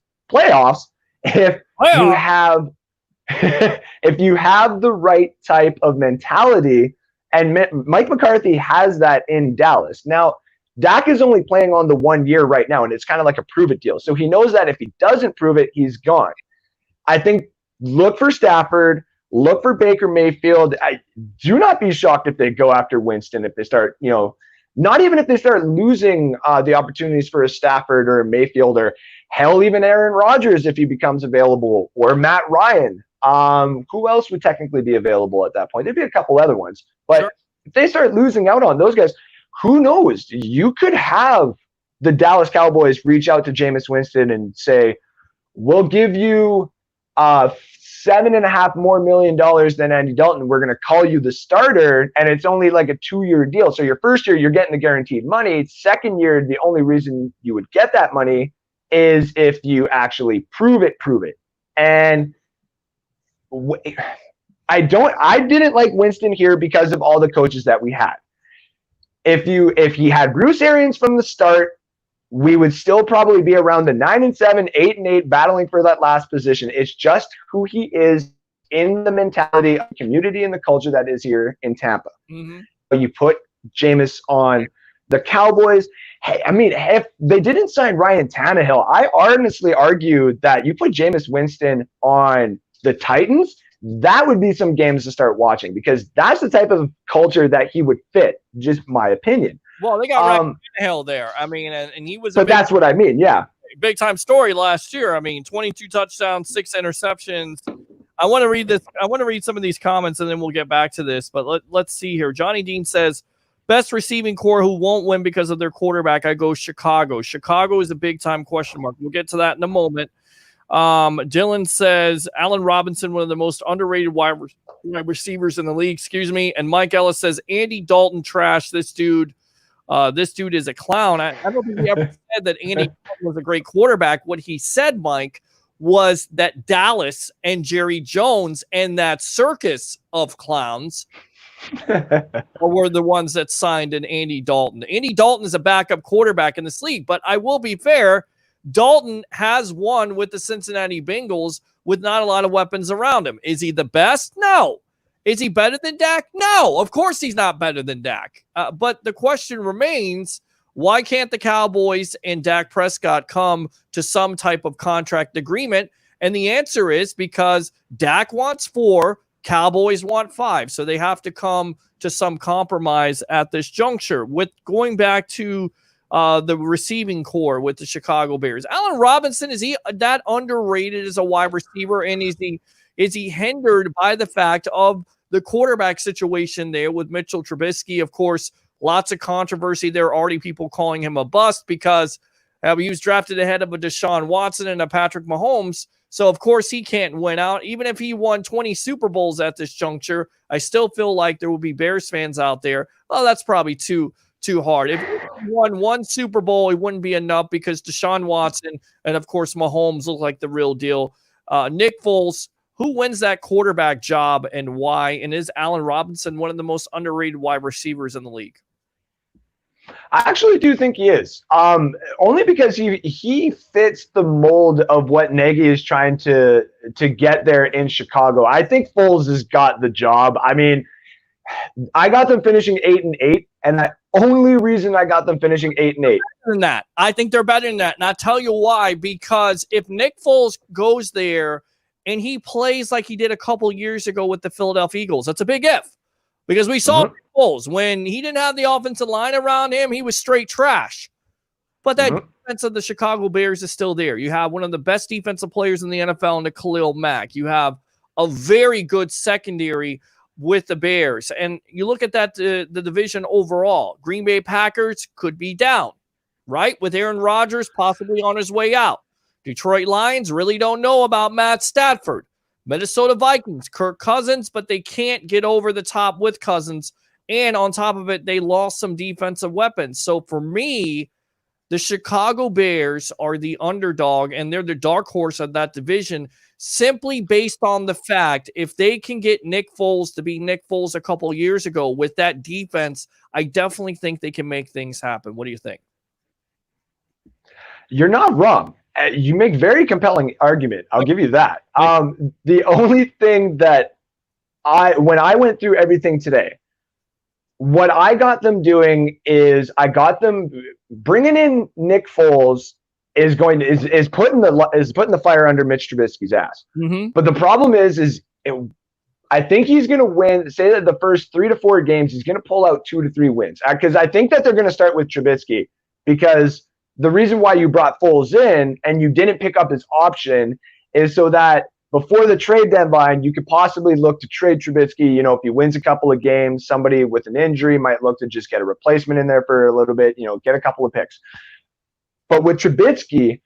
if you have if you have the right type of mentality. And Mike McCarthy has that in Dallas. Now, Dak is only playing on the 1 year right now, and it's kind of like a prove-it deal. So he knows that if he doesn't prove it, he's gone. I think look for Stafford, look for Baker Mayfield. I do not be shocked if they go after Winston, if they start, not even if they start losing the opportunities for a Stafford or a Mayfield or hell, even Aaron Rodgers if he becomes available, or Matt Ryan. Who else would technically be available at that point? There'd be a couple other ones. But if they start losing out on those guys, who knows? You could have the Dallas Cowboys reach out to Jameis Winston and say, we'll give you $7.5 million more than Andy Dalton. We're going to call you the starter, and it's only like a 2-year deal. So your first year, you're getting the guaranteed money. Second year, the only reason you would get that money is if you actually prove it. And I didn't like Winston here because of all the coaches that we had. If he had Bruce Arians from the start, we would still probably be around the 9-7, 8-8, battling for that last position. It's just who he is in the mentality of the community and the culture that is here in Tampa. Mm-hmm. You put Jameis on the Cowboys. Hey, I mean, if they didn't sign Ryan Tannehill, I honestly argue that you put Jameis Winston on the Titans, that would be some games to start watching because that's the type of culture that he would fit, just my opinion. Well, they got Ryan Tannehill there. I mean, and he was but that's what I mean, yeah. Big-time story last year. I mean, 22 touchdowns, 6 interceptions. I want to read this. I want to read some of these comments, and then we'll get back to this. But let's see here. Johnny Dean says, best receiving core who won't win because of their quarterback, I go Chicago. Chicago is a big-time question mark. We'll get to that in a moment. Dylan says Allen Robinson, one of the most underrated wide receivers in the league. Excuse me. And Mike Ellis says Andy Dalton trash. This dude is a clown. I don't think he ever said that Andy Dalton was a great quarterback. What he said, Mike, was that Dallas and Jerry Jones and that circus of clowns were the ones that signed an Andy Dalton. Andy Dalton is a backup quarterback in this league, but I will be fair. Dalton has won with the Cincinnati Bengals with not a lot of weapons around him. Is he the best? No. Is he better than Dak? No, of course he's not better than Dak. But the question remains, why can't the Cowboys and Dak Prescott come to some type of contract agreement? And the answer is because Dak wants 4, Cowboys want 5. So they have to come to some compromise at this juncture. With going back to the receiving core with the Chicago Bears, Allen Robinson, is he that underrated as a wide receiver? And is he hindered by the fact of the quarterback situation there with Mitchell Trubisky? Of course, lots of controversy. There are already people calling him a bust because he was drafted ahead of a Deshaun Watson and a Patrick Mahomes. So, of course, he can't win out. Even if he won 20 Super Bowls at this juncture, I still feel like there will be Bears fans out there. Well, that's probably too hard. If he won 1 Super Bowl, it wouldn't be enough because Deshaun Watson and, of course, Mahomes look like the real deal. Nick Foles, who wins that quarterback job and why? And is Allen Robinson one of the most underrated wide receivers in the league? I actually do think he is. Only because he fits the mold of what Nagy is trying to get there in Chicago. I think Foles has got the job. I mean, I got them finishing 8-8, and the only reason I got them finishing 8-8. Better than that. I think they're better than that. And I'll tell you why. Because if Nick Foles goes there and he plays like he did a couple years ago with the Philadelphia Eagles, that's a big if. Because we saw Nick Foles, when he didn't have the offensive line around him, he was straight trash. But that defense of the Chicago Bears is still there. You have one of the best defensive players in the NFL in the Khalil Mack. You have a very good secondary with the Bears. And you look at that, the division overall. Green Bay Packers could be down, right? With Aaron Rodgers possibly on his way out. Detroit Lions really don't know about Matt Stafford. Minnesota Vikings, Kirk Cousins, but they can't get over the top with Cousins. And on top of it, they lost some defensive weapons. So for me, the Chicago Bears are the underdog, and they're the dark horse of that division simply based on the fact if they can get Nick Foles to be Nick Foles a couple years ago with that defense, I definitely think they can make things happen. What do you think? You're not wrong. You make very compelling argument. I'll give you that. The only thing that when I went through everything today, what I got them doing is I got them bringing in Nick Foles is putting the fire under Mitch Trubisky's ass. But the problem is I think he's going to win. Say that the first 3 to 4 games, he's going to pull out 2 to 3 wins because I think that they're going to start with Trubisky because the reason why you brought Foles in and you didn't pick up his option is so that before the trade deadline, you could possibly look to trade Trubisky. You know, if he wins a couple of games, somebody with an injury might look to just get a replacement in there for a little bit, get a couple of picks. But with Trubisky,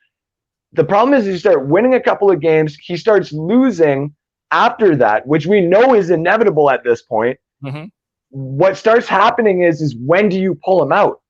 the problem is you start winning a couple of games, he starts losing after that, which we know is inevitable at this point. What starts happening is when do you pull him out?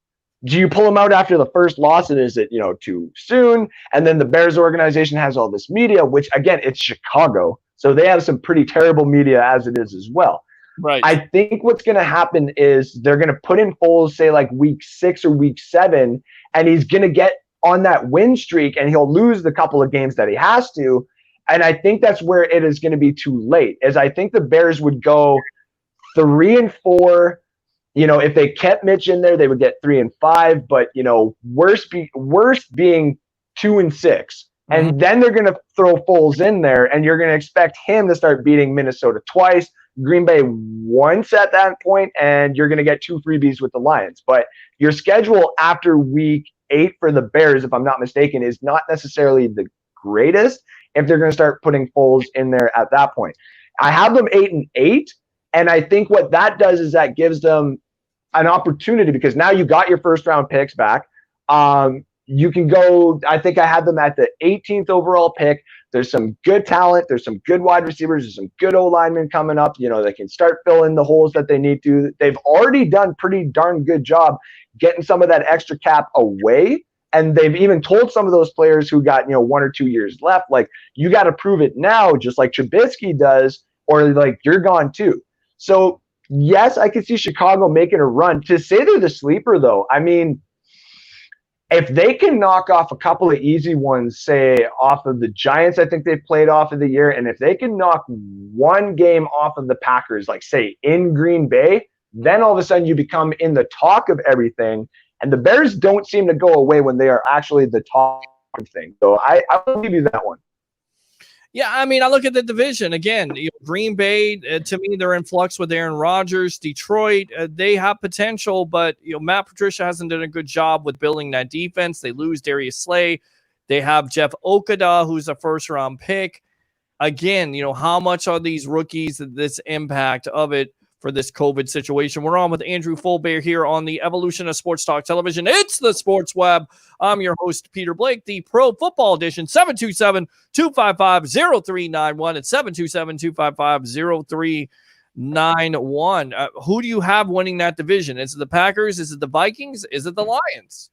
Do you pull him out after the first loss, and is it too soon? And then the Bears organization has all this media, which again, it's Chicago, so they have some pretty terrible media as it is as well. Right. I think what's going to happen is they're going to put in Foles, say like week 6 or week 7, and he's going to get on that win streak, and he'll lose the couple of games that he has to. And I think that's where it is going to be too late. Is I think the Bears would go 3-4. If they kept Mitch in there, they would get 3-5. But worst being 2-6, and then they're going to throw Foles in there, and you're going to expect him to start beating Minnesota twice, Green Bay once at that point, and you're going to get 2 freebies with the Lions. But your schedule after week 8 for the Bears, if I'm not mistaken, is not necessarily the greatest if they're going to start putting Foles in there at that point. I have them 8-8, and I think what that does is that gives them an opportunity because now you got your first round picks back. You can go, I think I had them at the 18th overall pick. There's some good talent. There's some good wide receivers. There's some good O-linemen coming up. They can start filling the holes that they need to. They've already done pretty darn good job getting some of that extra cap away. And they've even told some of those players who got, 1 or 2 years left, like, you got to prove it now, just like Trubisky does, or like you're gone too. So yes, I could see Chicago making a run. To say they're the sleeper, though, I mean, if they can knock off a couple of easy ones, say off of the Giants, I think they've played off of the year, and if they can knock one game off of the Packers, like say in Green Bay, then all of a sudden you become in the talk of everything. And the Bears don't seem to go away when they are actually the talk of things. So I will give you that one. Yeah, I mean, I look at the division again. Green Bay, to me, they're in flux with Aaron Rodgers. Detroit, they have potential, but Matt Patricia hasn't done a good job with building that defense. They lose Darius Slay. They have Jeff Okudah, who's a first-round pick. Again, how much are these rookies, this impact of it for this COVID situation? We're on with Andrew Fulbear here on the Evolution of Sports Talk Television. It's the Sports Web. I'm your host, Peter Blake, the Pro Football Edition, 727-255-0391 and 727-255-0391. Who do you have winning that division? Is it the Packers? Is it the Vikings? Is it the Lions?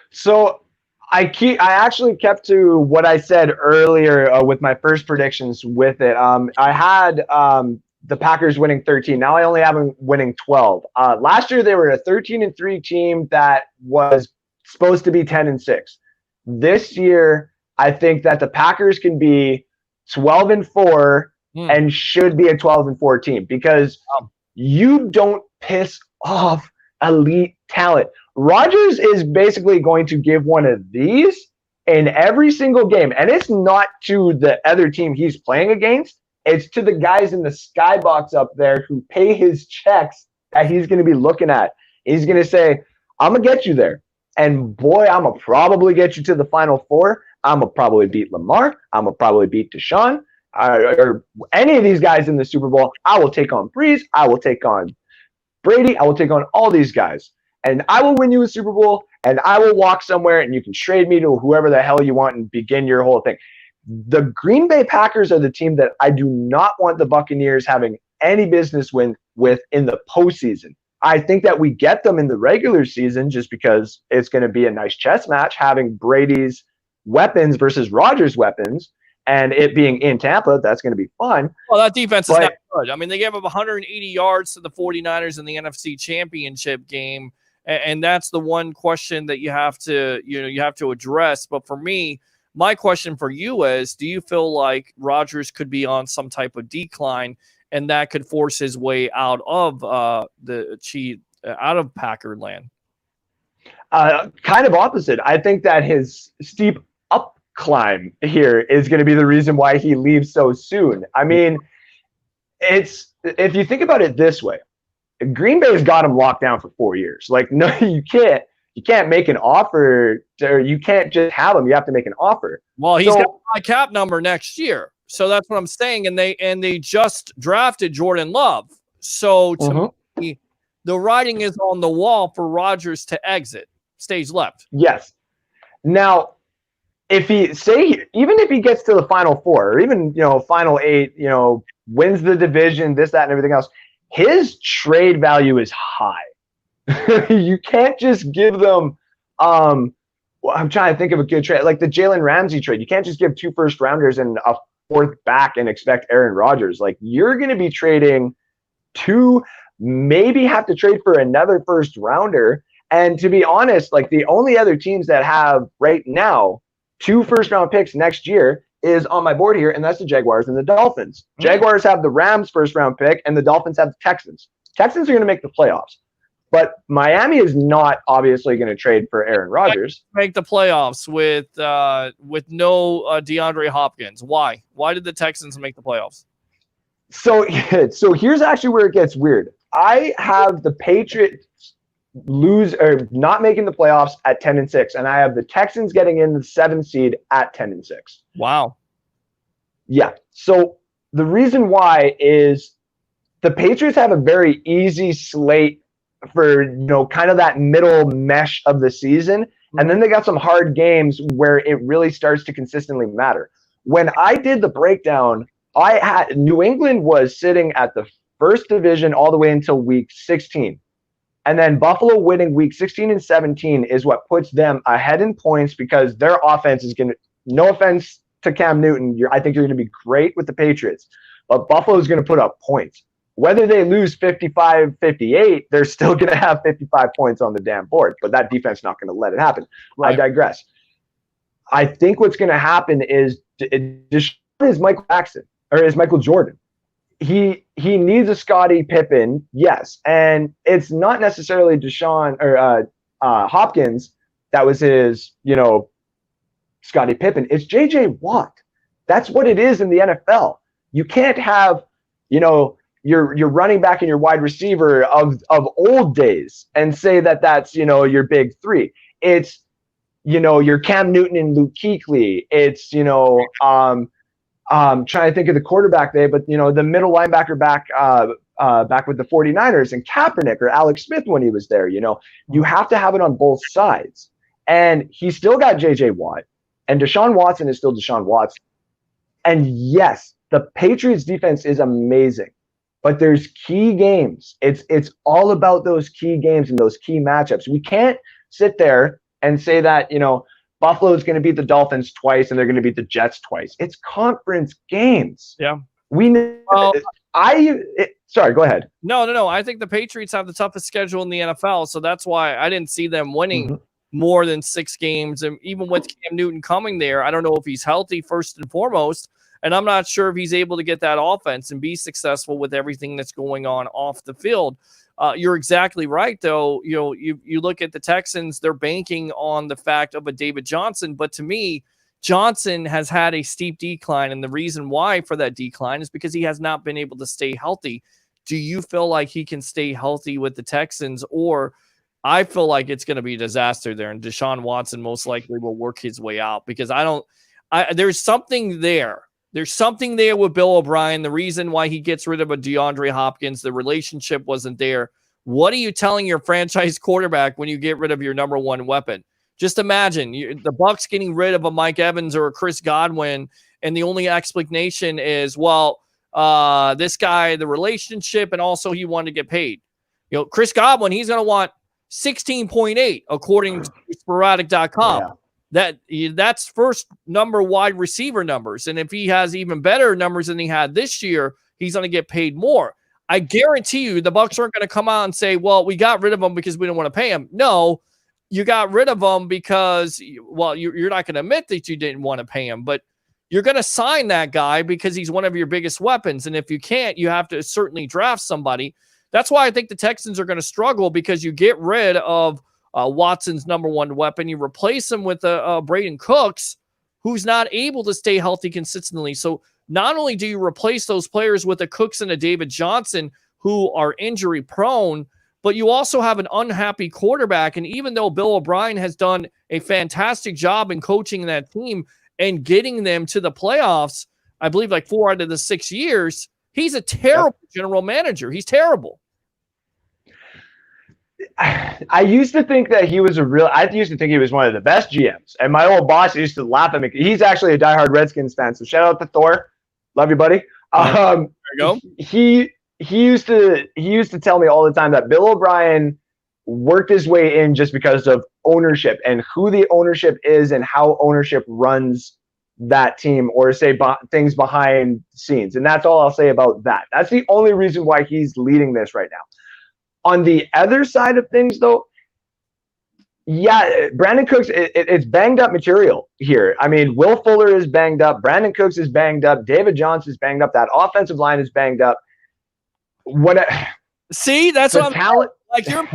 So I actually kept to what I said earlier with my first predictions with it. I had the Packers winning 13. Now I only have them winning 12. Last year they were a 13-3 team that was supposed to be 10-6. This year, I think that the Packers can be 12-4 and should be a 12-4 team because you don't piss off elite talent. Rodgers is basically going to give one of these in every single game, and it's not to the other team he's playing against. It's to the guys in the skybox up there who pay his checks that he's going to be looking at. He's going to say, I'm going to get you there. And boy, I'm going to probably get you to the Final Four. I'm going to probably beat Lamar. I'm going to probably beat Deshaun. Or any of these guys in the Super Bowl. I will take on Breeze. I will take on Brady. I will take on all these guys. And I will win you a Super Bowl. And I will walk somewhere and you can trade me to whoever the hell you want and begin your whole thing. The Green Bay Packers are the team that I do not want the Buccaneers having any business with in the postseason. I think that we get them in the regular season just because it's going to be a nice chess match having Brady's weapons versus Rodgers' weapons, and it being in Tampa, that's going to be fun. Well, that defense is not good. I mean, they gave up 180 yards to the 49ers in the NFC Championship game, and that's the one question that you have to address. But for me, my question for you is, do you feel like Rodgers could be on some type of decline and that could force his way out of out of Packer land? Kind of opposite. I think that his steep up climb here is going to be the reason why he leaves so soon. I mean, if you think about it this way, Green Bay's got him locked down for 4 years. Like, no, you can't make an offer, or you can't just have him. You have to make an offer. Well, he's got my cap number next year. So that's what I'm saying. And they just drafted Jordan Love. So to me, the writing is on the wall for Rodgers to exit stage left. Yes. Now, even if he gets to the Final Four, or even, Final 8, wins the division, this, that, and everything else, his trade value is high. You can't just give them I'm trying to think of a good trade, like the Jalen Ramsey trade. You can't just give 2 first-rounders and a 4th back and expect Aaron Rodgers. Like, you're going to be trading 2, maybe have to trade for another first-rounder. And to be honest, like, the only other teams that have right now 2 first-round picks next year is on my board here, and that's the Jaguars and the Dolphins. Jaguars have the Rams first-round pick, and the Dolphins have the Texans. Texans are going to make the playoffs. But Miami is not obviously going to trade for Aaron Rodgers. Make the playoffs with no DeAndre Hopkins. Why? Why did the Texans make the playoffs? So here's actually where it gets weird. I have the Patriots not making the playoffs at 10-6, and I have the Texans getting in the 7th seed at 10-6. Wow. Yeah. So the reason why is the Patriots have a very easy slate for kind of that middle mesh of the season, and then they got some hard games where it really starts to consistently matter. When I did the breakdown, I had New England was sitting at the first division all the way until week 16, and then Buffalo winning week 16 and 17 is what puts them ahead in points because their offense is going to. No offense to Cam Newton, I think you're going to be great with the Patriots, but Buffalo is going to put up points. whether they lose 55-58, they're still going to have 55 points on the damn board. But that defense is not going to let it happen. Right. I digress. I think what's going to happen is Michael Jackson or is Michael Jordan. He needs a Scottie Pippen, yes, and it's not necessarily Deshaun or Hopkins that was his, Scottie Pippen. It's J.J. Watt. That's what it is in the NFL. You can't have, your running back and your wide receiver of old days and say that that's, your big three. It's, your Cam Newton and Luke Kuechly. It's, trying to think of the quarterback there, but the middle linebacker back with the 49ers and Kaepernick or Alex Smith when he was there. You have to have it on both sides. And he's still got J.J. Watt, and Deshaun Watson is still Deshaun Watson. And yes, the Patriots defense is amazing, but there's key games. It's all about those key games and those key matchups. We can't sit there and say that, Buffalo is going to beat the Dolphins twice and they're going to beat the Jets twice. It's conference games. Yeah. Sorry, go ahead. No. I think the Patriots have the toughest schedule in the NFL, so that's why I didn't see them winning more than 6 games. And even with Cam Newton coming there, I don't know if he's healthy first and foremost, and I'm not sure if he's able to get that offense and be successful with everything that's going on off the field. You're exactly right, though. You look at the Texans, they're banking on the fact of a David Johnson. But to me, Johnson has had a steep decline. And the reason why for that decline is because he has not been able to stay healthy. Do you feel like he can stay healthy with the Texans? Or I feel like it's going to be a disaster there. And Deshaun Watson most likely will work his way out because there's something there. There's something there with Bill O'Brien. The reason why he gets rid of a DeAndre Hopkins, the relationship wasn't there. What are you telling your franchise quarterback when you get rid of your number one weapon? Just imagine the Bucs getting rid of a Mike Evans or a Chris Godwin, and the only explanation is, this guy, the relationship, and also he wanted to get paid. Chris Godwin, he's going to want 16.8 according to Sporadic.com. Yeah. That's first number wide receiver numbers. And if he has even better numbers than he had this year, he's going to get paid more. I guarantee you the Bucs aren't going to come out and say, well, we got rid of him because we don't want to pay him. No, you got rid of him because, you're not going to admit that you didn't want to pay him, but you're going to sign that guy because he's one of your biggest weapons. And if you can't, you have to certainly draft somebody. That's why I think the Texans are going to struggle because you get rid of Watson's number one weapon. You replace him with Brandon Cooks, who's not able to stay healthy consistently. So not only do you replace those players with a Cooks and a David Johnson who are injury prone, but you also have an unhappy quarterback. And even though Bill O'Brien has done a fantastic job in coaching that team and getting them to the playoffs, I believe like 4 out of the 6 years, he's a terrible general manager. He's terrible. I used to think that he was I used to think he was one of the best GMs. And my old boss used to laugh at me. He's actually a diehard Redskins fan. So shout out to Thor. Love you, buddy. There you go. He used to tell me all the time that Bill O'Brien worked his way in just because of ownership and who the ownership is and how ownership runs that team, or say things behind the scenes. And that's all I'll say about that. That's the only reason why he's leading this right now. On the other side of things, though, yeah, Brandon Cooks, it's banged up material here. I mean, Will Fuller is banged up. Brandon Cooks is banged up. David Johnson is banged up. That offensive line is banged up. See, that's what I'm talent. Like you're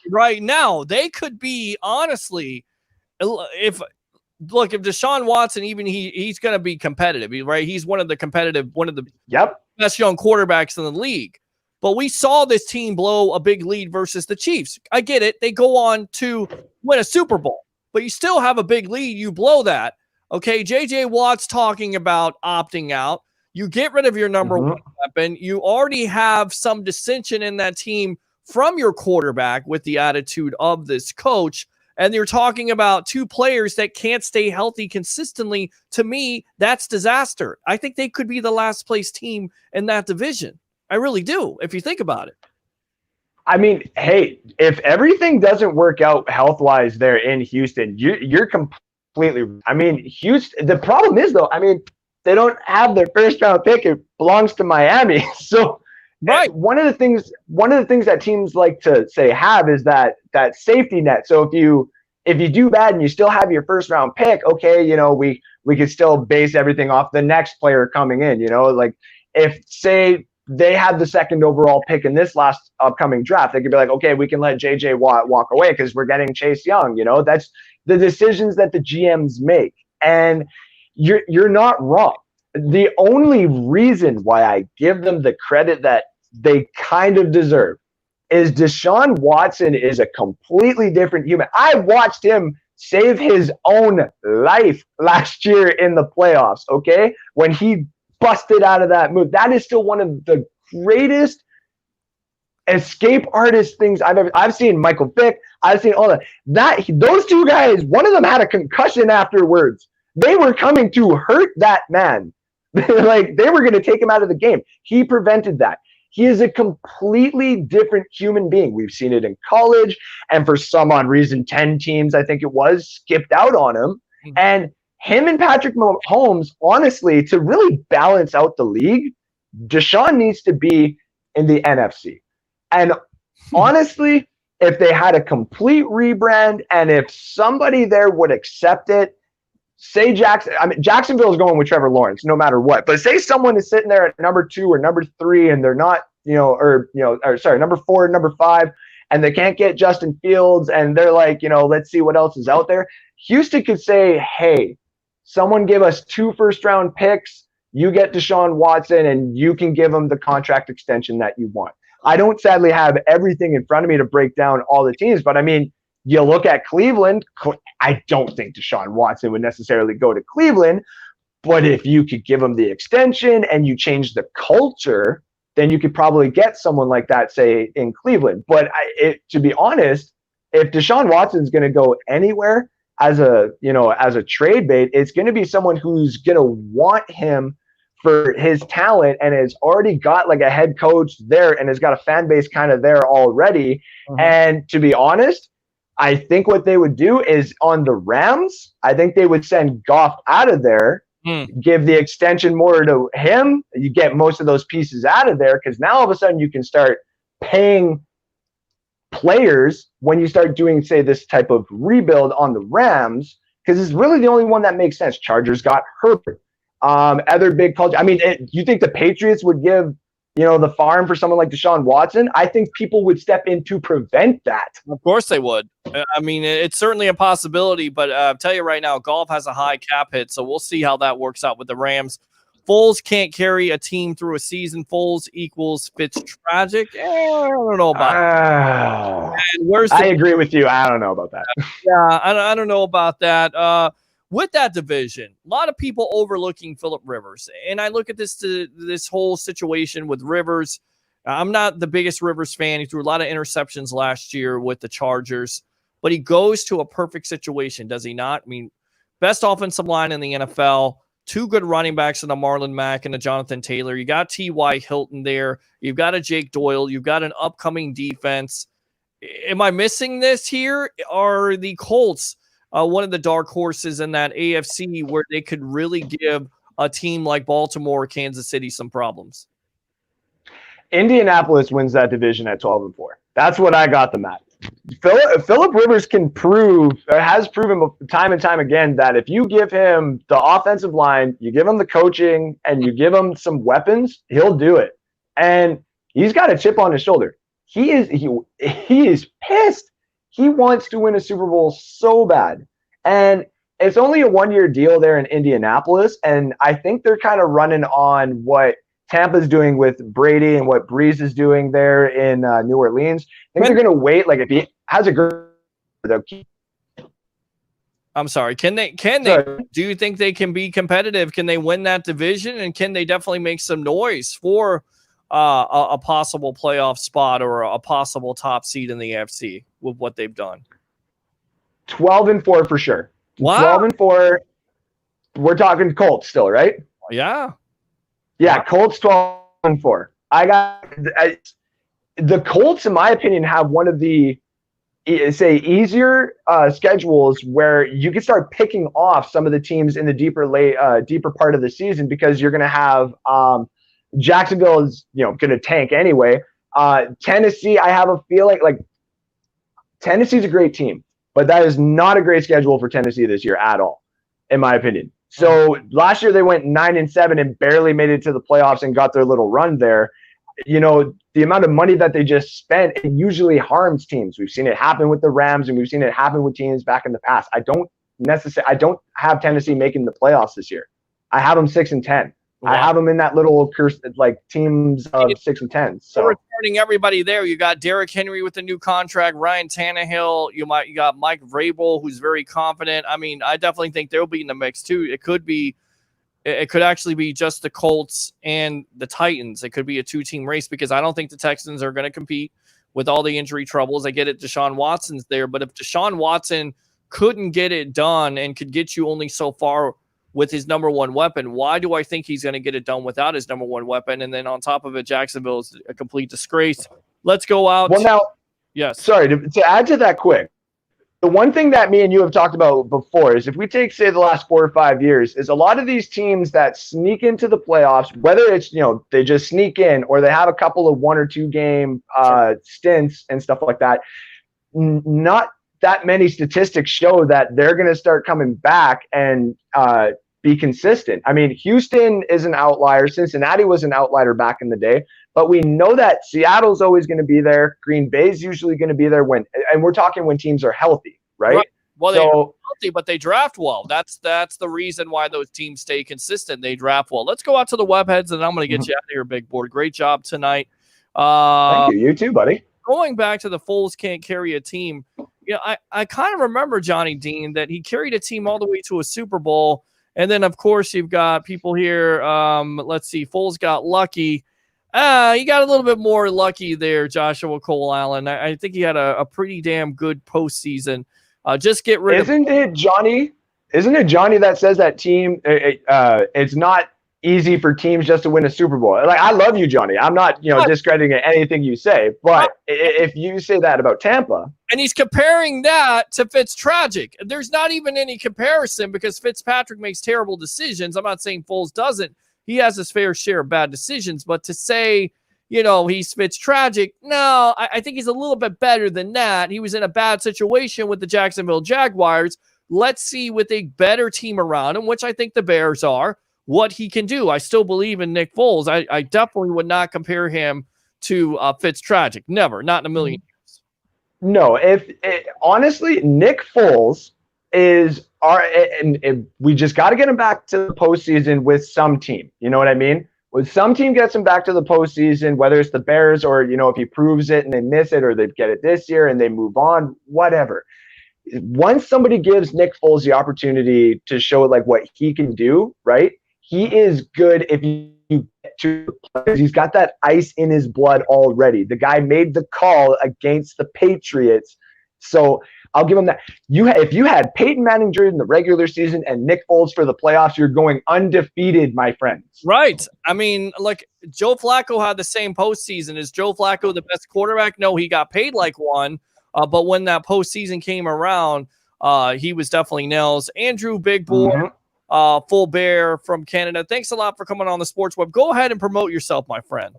right now. They could be, honestly, if Deshaun Watson, even he's going to be competitive, right? He's one of the best young quarterbacks in the league. But we saw this team blow a big lead versus the Chiefs. I get it. They go on to win a Super Bowl, but you still have a big lead. You blow that. Okay, J.J. Watt's talking about opting out. You get rid of your number one weapon. You already have some dissension in that team from your quarterback with the attitude of this coach. And you're talking about 2 players that can't stay healthy consistently. To me, that's disaster. I think they could be the last place team in that division. I really do, if you think about it. I mean, hey, if everything doesn't work out health-wise there in Houston, you're completely – I mean, Houston – the problem is, though, I mean, they don't have their first-round pick. It belongs to Miami. So Right. One of the things that teams like to say have is that safety net. So if you do bad and you still have your first round pick, okay, we could still base everything off the next player coming in. Like if say they had the second overall pick in this last upcoming draft, they could be like, okay, we can let JJ Watt walk away because we're getting Chase Young. That's the decisions that the GMs make, and you're not wrong. The only reason why I give them the credit that they kind of deserve is Deshaun Watson is a completely different human. I watched him save his own life last year in the playoffs, okay? When he busted out of that move. That is still one of the greatest escape artist things I've seen. Michael Vick, I've seen all that. Those two guys, one of them had a concussion afterwards. They were coming to hurt that man. Like they were going to take him out of the game. He prevented that. He is a completely different human being. We've seen it in college, and for some odd reason, 10 teams, I think it was, skipped out on him. And him and Patrick Mahomes, honestly, to really balance out the league, Deshaun needs to be in the NFC. And honestly, if they had a complete rebrand and if somebody there would accept it, say Jacksonville is going with Trevor Lawrence no matter what. But say someone is sitting there at number 2 or number 3 and they're not, number 4, number 5, and they can't get Justin Fields and they're like, let's see what else is out there. Houston could say, hey, someone give us 2 first-round picks, you get Deshaun Watson, and you can give him the contract extension that you want. I don't sadly have everything in front of me to break down all the teams, but I mean, you look at Cleveland, I don't think Deshaun Watson would necessarily go to Cleveland, but if you could give him the extension and you change the culture, then you could probably get someone like that, say, in Cleveland. But to be honest, if Deshaun Watson's going to go anywhere as a trade bait, it's going to be someone who's going to want him for his talent and has already got like a head coach there and has got a fan base kind of there already. Mm-hmm. And to be honest, I think what they would do is on the Rams, I think they would send Goff out of there, give the extension more to him. You get most of those pieces out of there because now all of a sudden you can start paying players when you start doing, say, this type of rebuild on the Rams, because it's really the only one that makes sense. Chargers got Herbert. Other big culture. I mean, you think the Patriots would give, the farm for someone like Deshaun Watson? I think people would step in to prevent that. Of course they would. I mean, it's certainly a possibility, but I'll tell you right now, Goff has a high cap hit, so we'll see how that works out with the Rams. Foles can't carry a team through a season. Foles equals Fitztragic. I don't know about that. I agree with you. I don't know about that. Yeah, I don't know about that. With that division, a lot of people overlooking Phillip Rivers. And I look at this whole situation with Rivers. I'm not the biggest Rivers fan. He threw a lot of interceptions last year with the Chargers, but he goes to a perfect situation, does he not? I mean, best offensive line in the NFL, 2 good running backs in a Marlon Mack and a Jonathan Taylor. You got T.Y. Hilton there. You've got a Jake Doyle. You've got an upcoming defense. Am I missing this here? Are the Colts one of the dark horses in that AFC where they could really give a team like Baltimore or Kansas City some problems? Indianapolis wins that division at 12-4. That's what I got them at. Phillip Rivers has proven time and time again that if you give him the offensive line, you give him the coaching, and you give him some weapons, he'll do it. And he's got a chip on his shoulder. He is pissed. He wants to win a Super Bowl so bad. And it's only a 1-year deal there in Indianapolis. And I think they're kind of running on what Tampa's doing with Brady and what Breeze is doing there in New Orleans. I think they're going to wait. Like if he has a good, they'll keep. I'm sorry. Can they, do you think they can be competitive? Can they win that division? And can they definitely make some noise for a possible playoff spot or a possible top seed in the AFC with what they've done? 12-4 for sure. Wow. 12-4. We're talking Colts still, right? Yeah. Yeah, Colts 12-4. The Colts, in my opinion, have one of the easier schedules where you can start picking off some of the teams in the deeper part of the season because you're going to have Jacksonville is, going to tank anyway. Tennessee, I have a feeling like Tennessee's a great team, but that is not a great schedule for Tennessee this year at all, in my opinion. So last year they went 9-7 and barely made it to the playoffs and got their little run there. The amount of money that they just spent, it usually harms teams. We've seen it happen with the Rams, and we've seen it happen with teams back in the past. I don't have Tennessee making the playoffs this year. I have them 6-10. Wow. I have them in that little curse, like teams of 6-10. So returning everybody there, you got Derrick Henry with the new contract, Ryan Tannehill. You got Mike Vrabel, who's very confident. I mean, I definitely think they'll be in the mix too. It could actually be just the Colts and the Titans. It could be a 2-team race because I don't think the Texans are going to compete with all the injury troubles. I get it, Deshaun Watson's there, but if Deshaun Watson couldn't get it done and could get you only so far with his number one weapon, why do I think he's going to get it done without his number one weapon? And then on top of it, Jacksonville is a complete disgrace. Let's go out. Well, now, yes. Sorry, to add to that quick, the one thing that me and you have talked about before is if we take, say, the last 4 or 5 years, is a lot of these teams that sneak into the playoffs, whether it's, they just sneak in or they have a couple of 1 or 2 game stints and stuff like that, not that many statistics show that they're going to start coming back and be consistent. I mean, Houston is an outlier. Cincinnati was an outlier back in the day, but we know that Seattle's always going to be there. Green Bay's usually going to be there and we're talking when teams are healthy, right? Well, they're healthy, but they draft well. That's the reason why those teams stay consistent. They draft well. Let's go out to the webheads, and I'm going to get you out of here, Big Board. Great job tonight. Thank you. You too, buddy. Going back to the Foles can't carry a team, I kind of remember Johnny Dean that he carried a team all the way to a Super Bowl. And then, of course, you've got people here. Let's see. Foles got lucky. He got a little bit more lucky there, Joshua Cole Allen. I think he had a pretty damn good postseason. Just get rid Isn't it Johnny that says that team, it's not easy for teams just to win a Super Bowl? Like, I love you, Johnny. I'm not, discrediting anything you say, but if you say that about Tampa. And he's comparing that to Fitztragic. There's not even any comparison because Fitzpatrick makes terrible decisions. I'm not saying Foles doesn't. He has his fair share of bad decisions, but to say, he's Fitztragic, no, I think he's a little bit better than that. He was in a bad situation with the Jacksonville Jaguars. Let's see with a better team around him, which I think the Bears are, what he can do. I still believe in Nick Foles. I definitely would not compare him to Fitztragic. Never, not in a million years. No, honestly, Nick Foles is and we just got to get him back to the postseason with some team. You know what I mean? With some team gets him back to the postseason, whether it's the Bears or, if he proves it and they miss it or they get it this year and they move on, whatever. Once somebody gives Nick Foles the opportunity to show like what he can do, right? He is good if you get to players. He's got that ice in his blood already. The guy made the call against the Patriots. So I'll give him that. If you had Peyton Manning during the regular season and Nick Foles for the playoffs, you're going undefeated, my friends. Right. I mean, like Joe Flacco had the same postseason. Is Joe Flacco the best quarterback? No, he got paid like one. But when that postseason came around, he was definitely nails. Andrew Big Boy, Full Bear from Canada. Thanks a lot for coming on the Sports Web. Go ahead and promote yourself, my friend.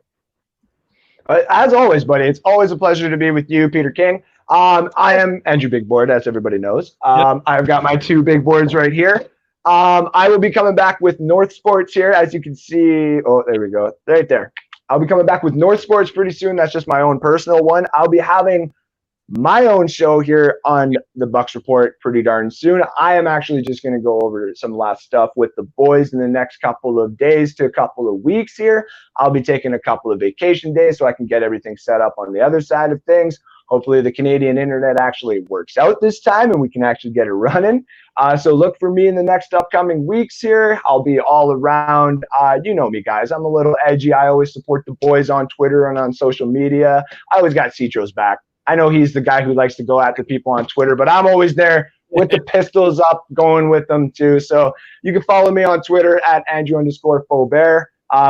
As always, buddy, it's always a pleasure to be with you, Peter King. I am Andrew Big Board, as everybody knows. I've got my 2 big boards right here. I will be coming back with North Sports here, as you can see. Oh, there we go. Right there. I'll be coming back with North Sports pretty soon. That's just my own personal one. I'll be having my own show here on the Bucks Report pretty darn soon. I am actually just going to go over some last stuff with the boys in the next couple of days to a couple of weeks here. I'll be taking a couple of vacation days so I can get everything set up on the other side of things. Hopefully the Canadian internet actually works out this time and we can actually get it running. So look for me in the next upcoming weeks here. I'll be all around. You know me, guys. I'm a little edgy. I always support the boys on Twitter and on social media. I always got Citro's back. I know he's the guy who likes to go after people on Twitter, but I'm always there with the pistols up going with them too. So you can follow me on Twitter at Andrew_Faubert.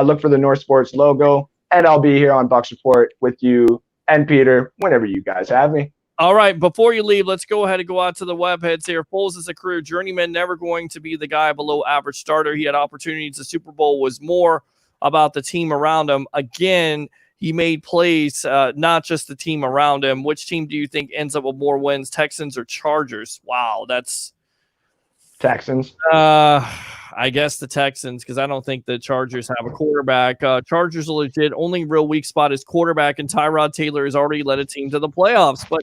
Look for the North Sports logo, and I'll be here on Bucks Report with you and Peter whenever you guys have me. All right, before you leave, let's go ahead and go out to the webheads here. Foles is a career journeyman, never going to be the guy below average starter. He had opportunities. The Super Bowl was more about the team around him. Again, he made plays, not just the team around him. Which team do you think ends up with more wins, Texans or Chargers? Wow, that's Texans. I guess the Texans, because I don't think the Chargers have a quarterback. Chargers are legit. Only real weak spot is quarterback, and Tyrod Taylor has already led a team to the playoffs. But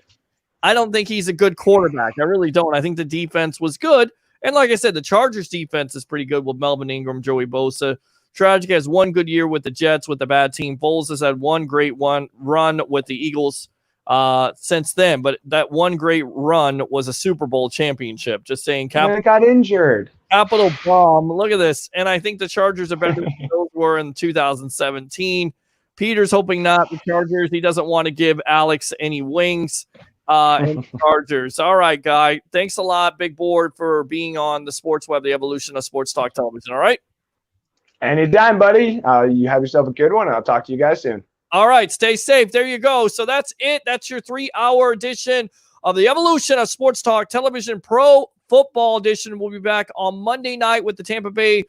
I don't think he's a good quarterback. I really don't. I think the defense was good. And like I said, the Chargers defense is pretty good with Melvin Ingram, Joey Bosa. Tragic has one good year with the Jets with the bad team. Foles has had one great run with the Eagles since then. But that one great run was a Super Bowl championship. Just saying. It got injured. Capital bomb. Look at this. And I think the Chargers are better than those were in 2017. Peter's hoping not. The Chargers, he doesn't want to give Alex any wings. And Chargers. All right, Guy. Thanks a lot, Big Board, for being on the Sports Web, the evolution of sports talk television. All right? Anytime, buddy. You have yourself a good one. I'll talk to you guys soon. All right. Stay safe. There you go. So that's it. That's your 3-hour edition of the evolution of sports talk television. Pro Football Edition. We'll be back on Monday night with the Tampa Bay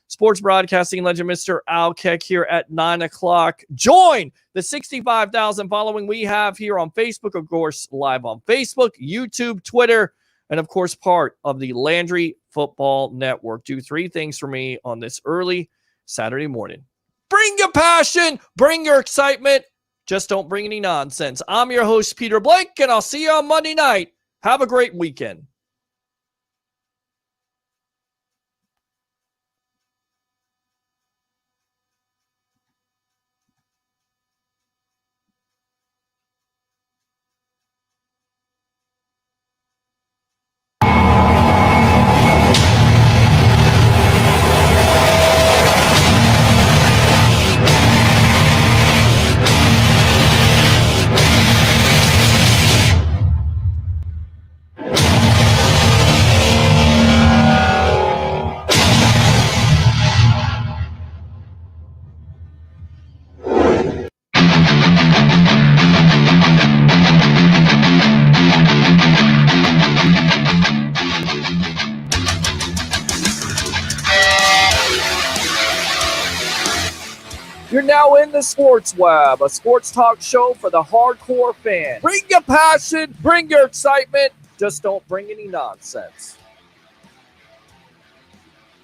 sports broadcasting legend, Mr. Al Keck, here at 9 o'clock. Join the 65,000 following we have here on Facebook, of course, live on Facebook, YouTube, Twitter, and of course, part of the Landry Football Network. Do 3 things for me on this early Saturday morning. Bring your passion, bring your excitement. Just don't bring any nonsense. I'm your host, Peter Blake, and I'll see you on Monday night. Have a great weekend. You're now in the Sports Web, a sports talk show for the hardcore fan. Bring your passion, bring your excitement, just don't bring any nonsense.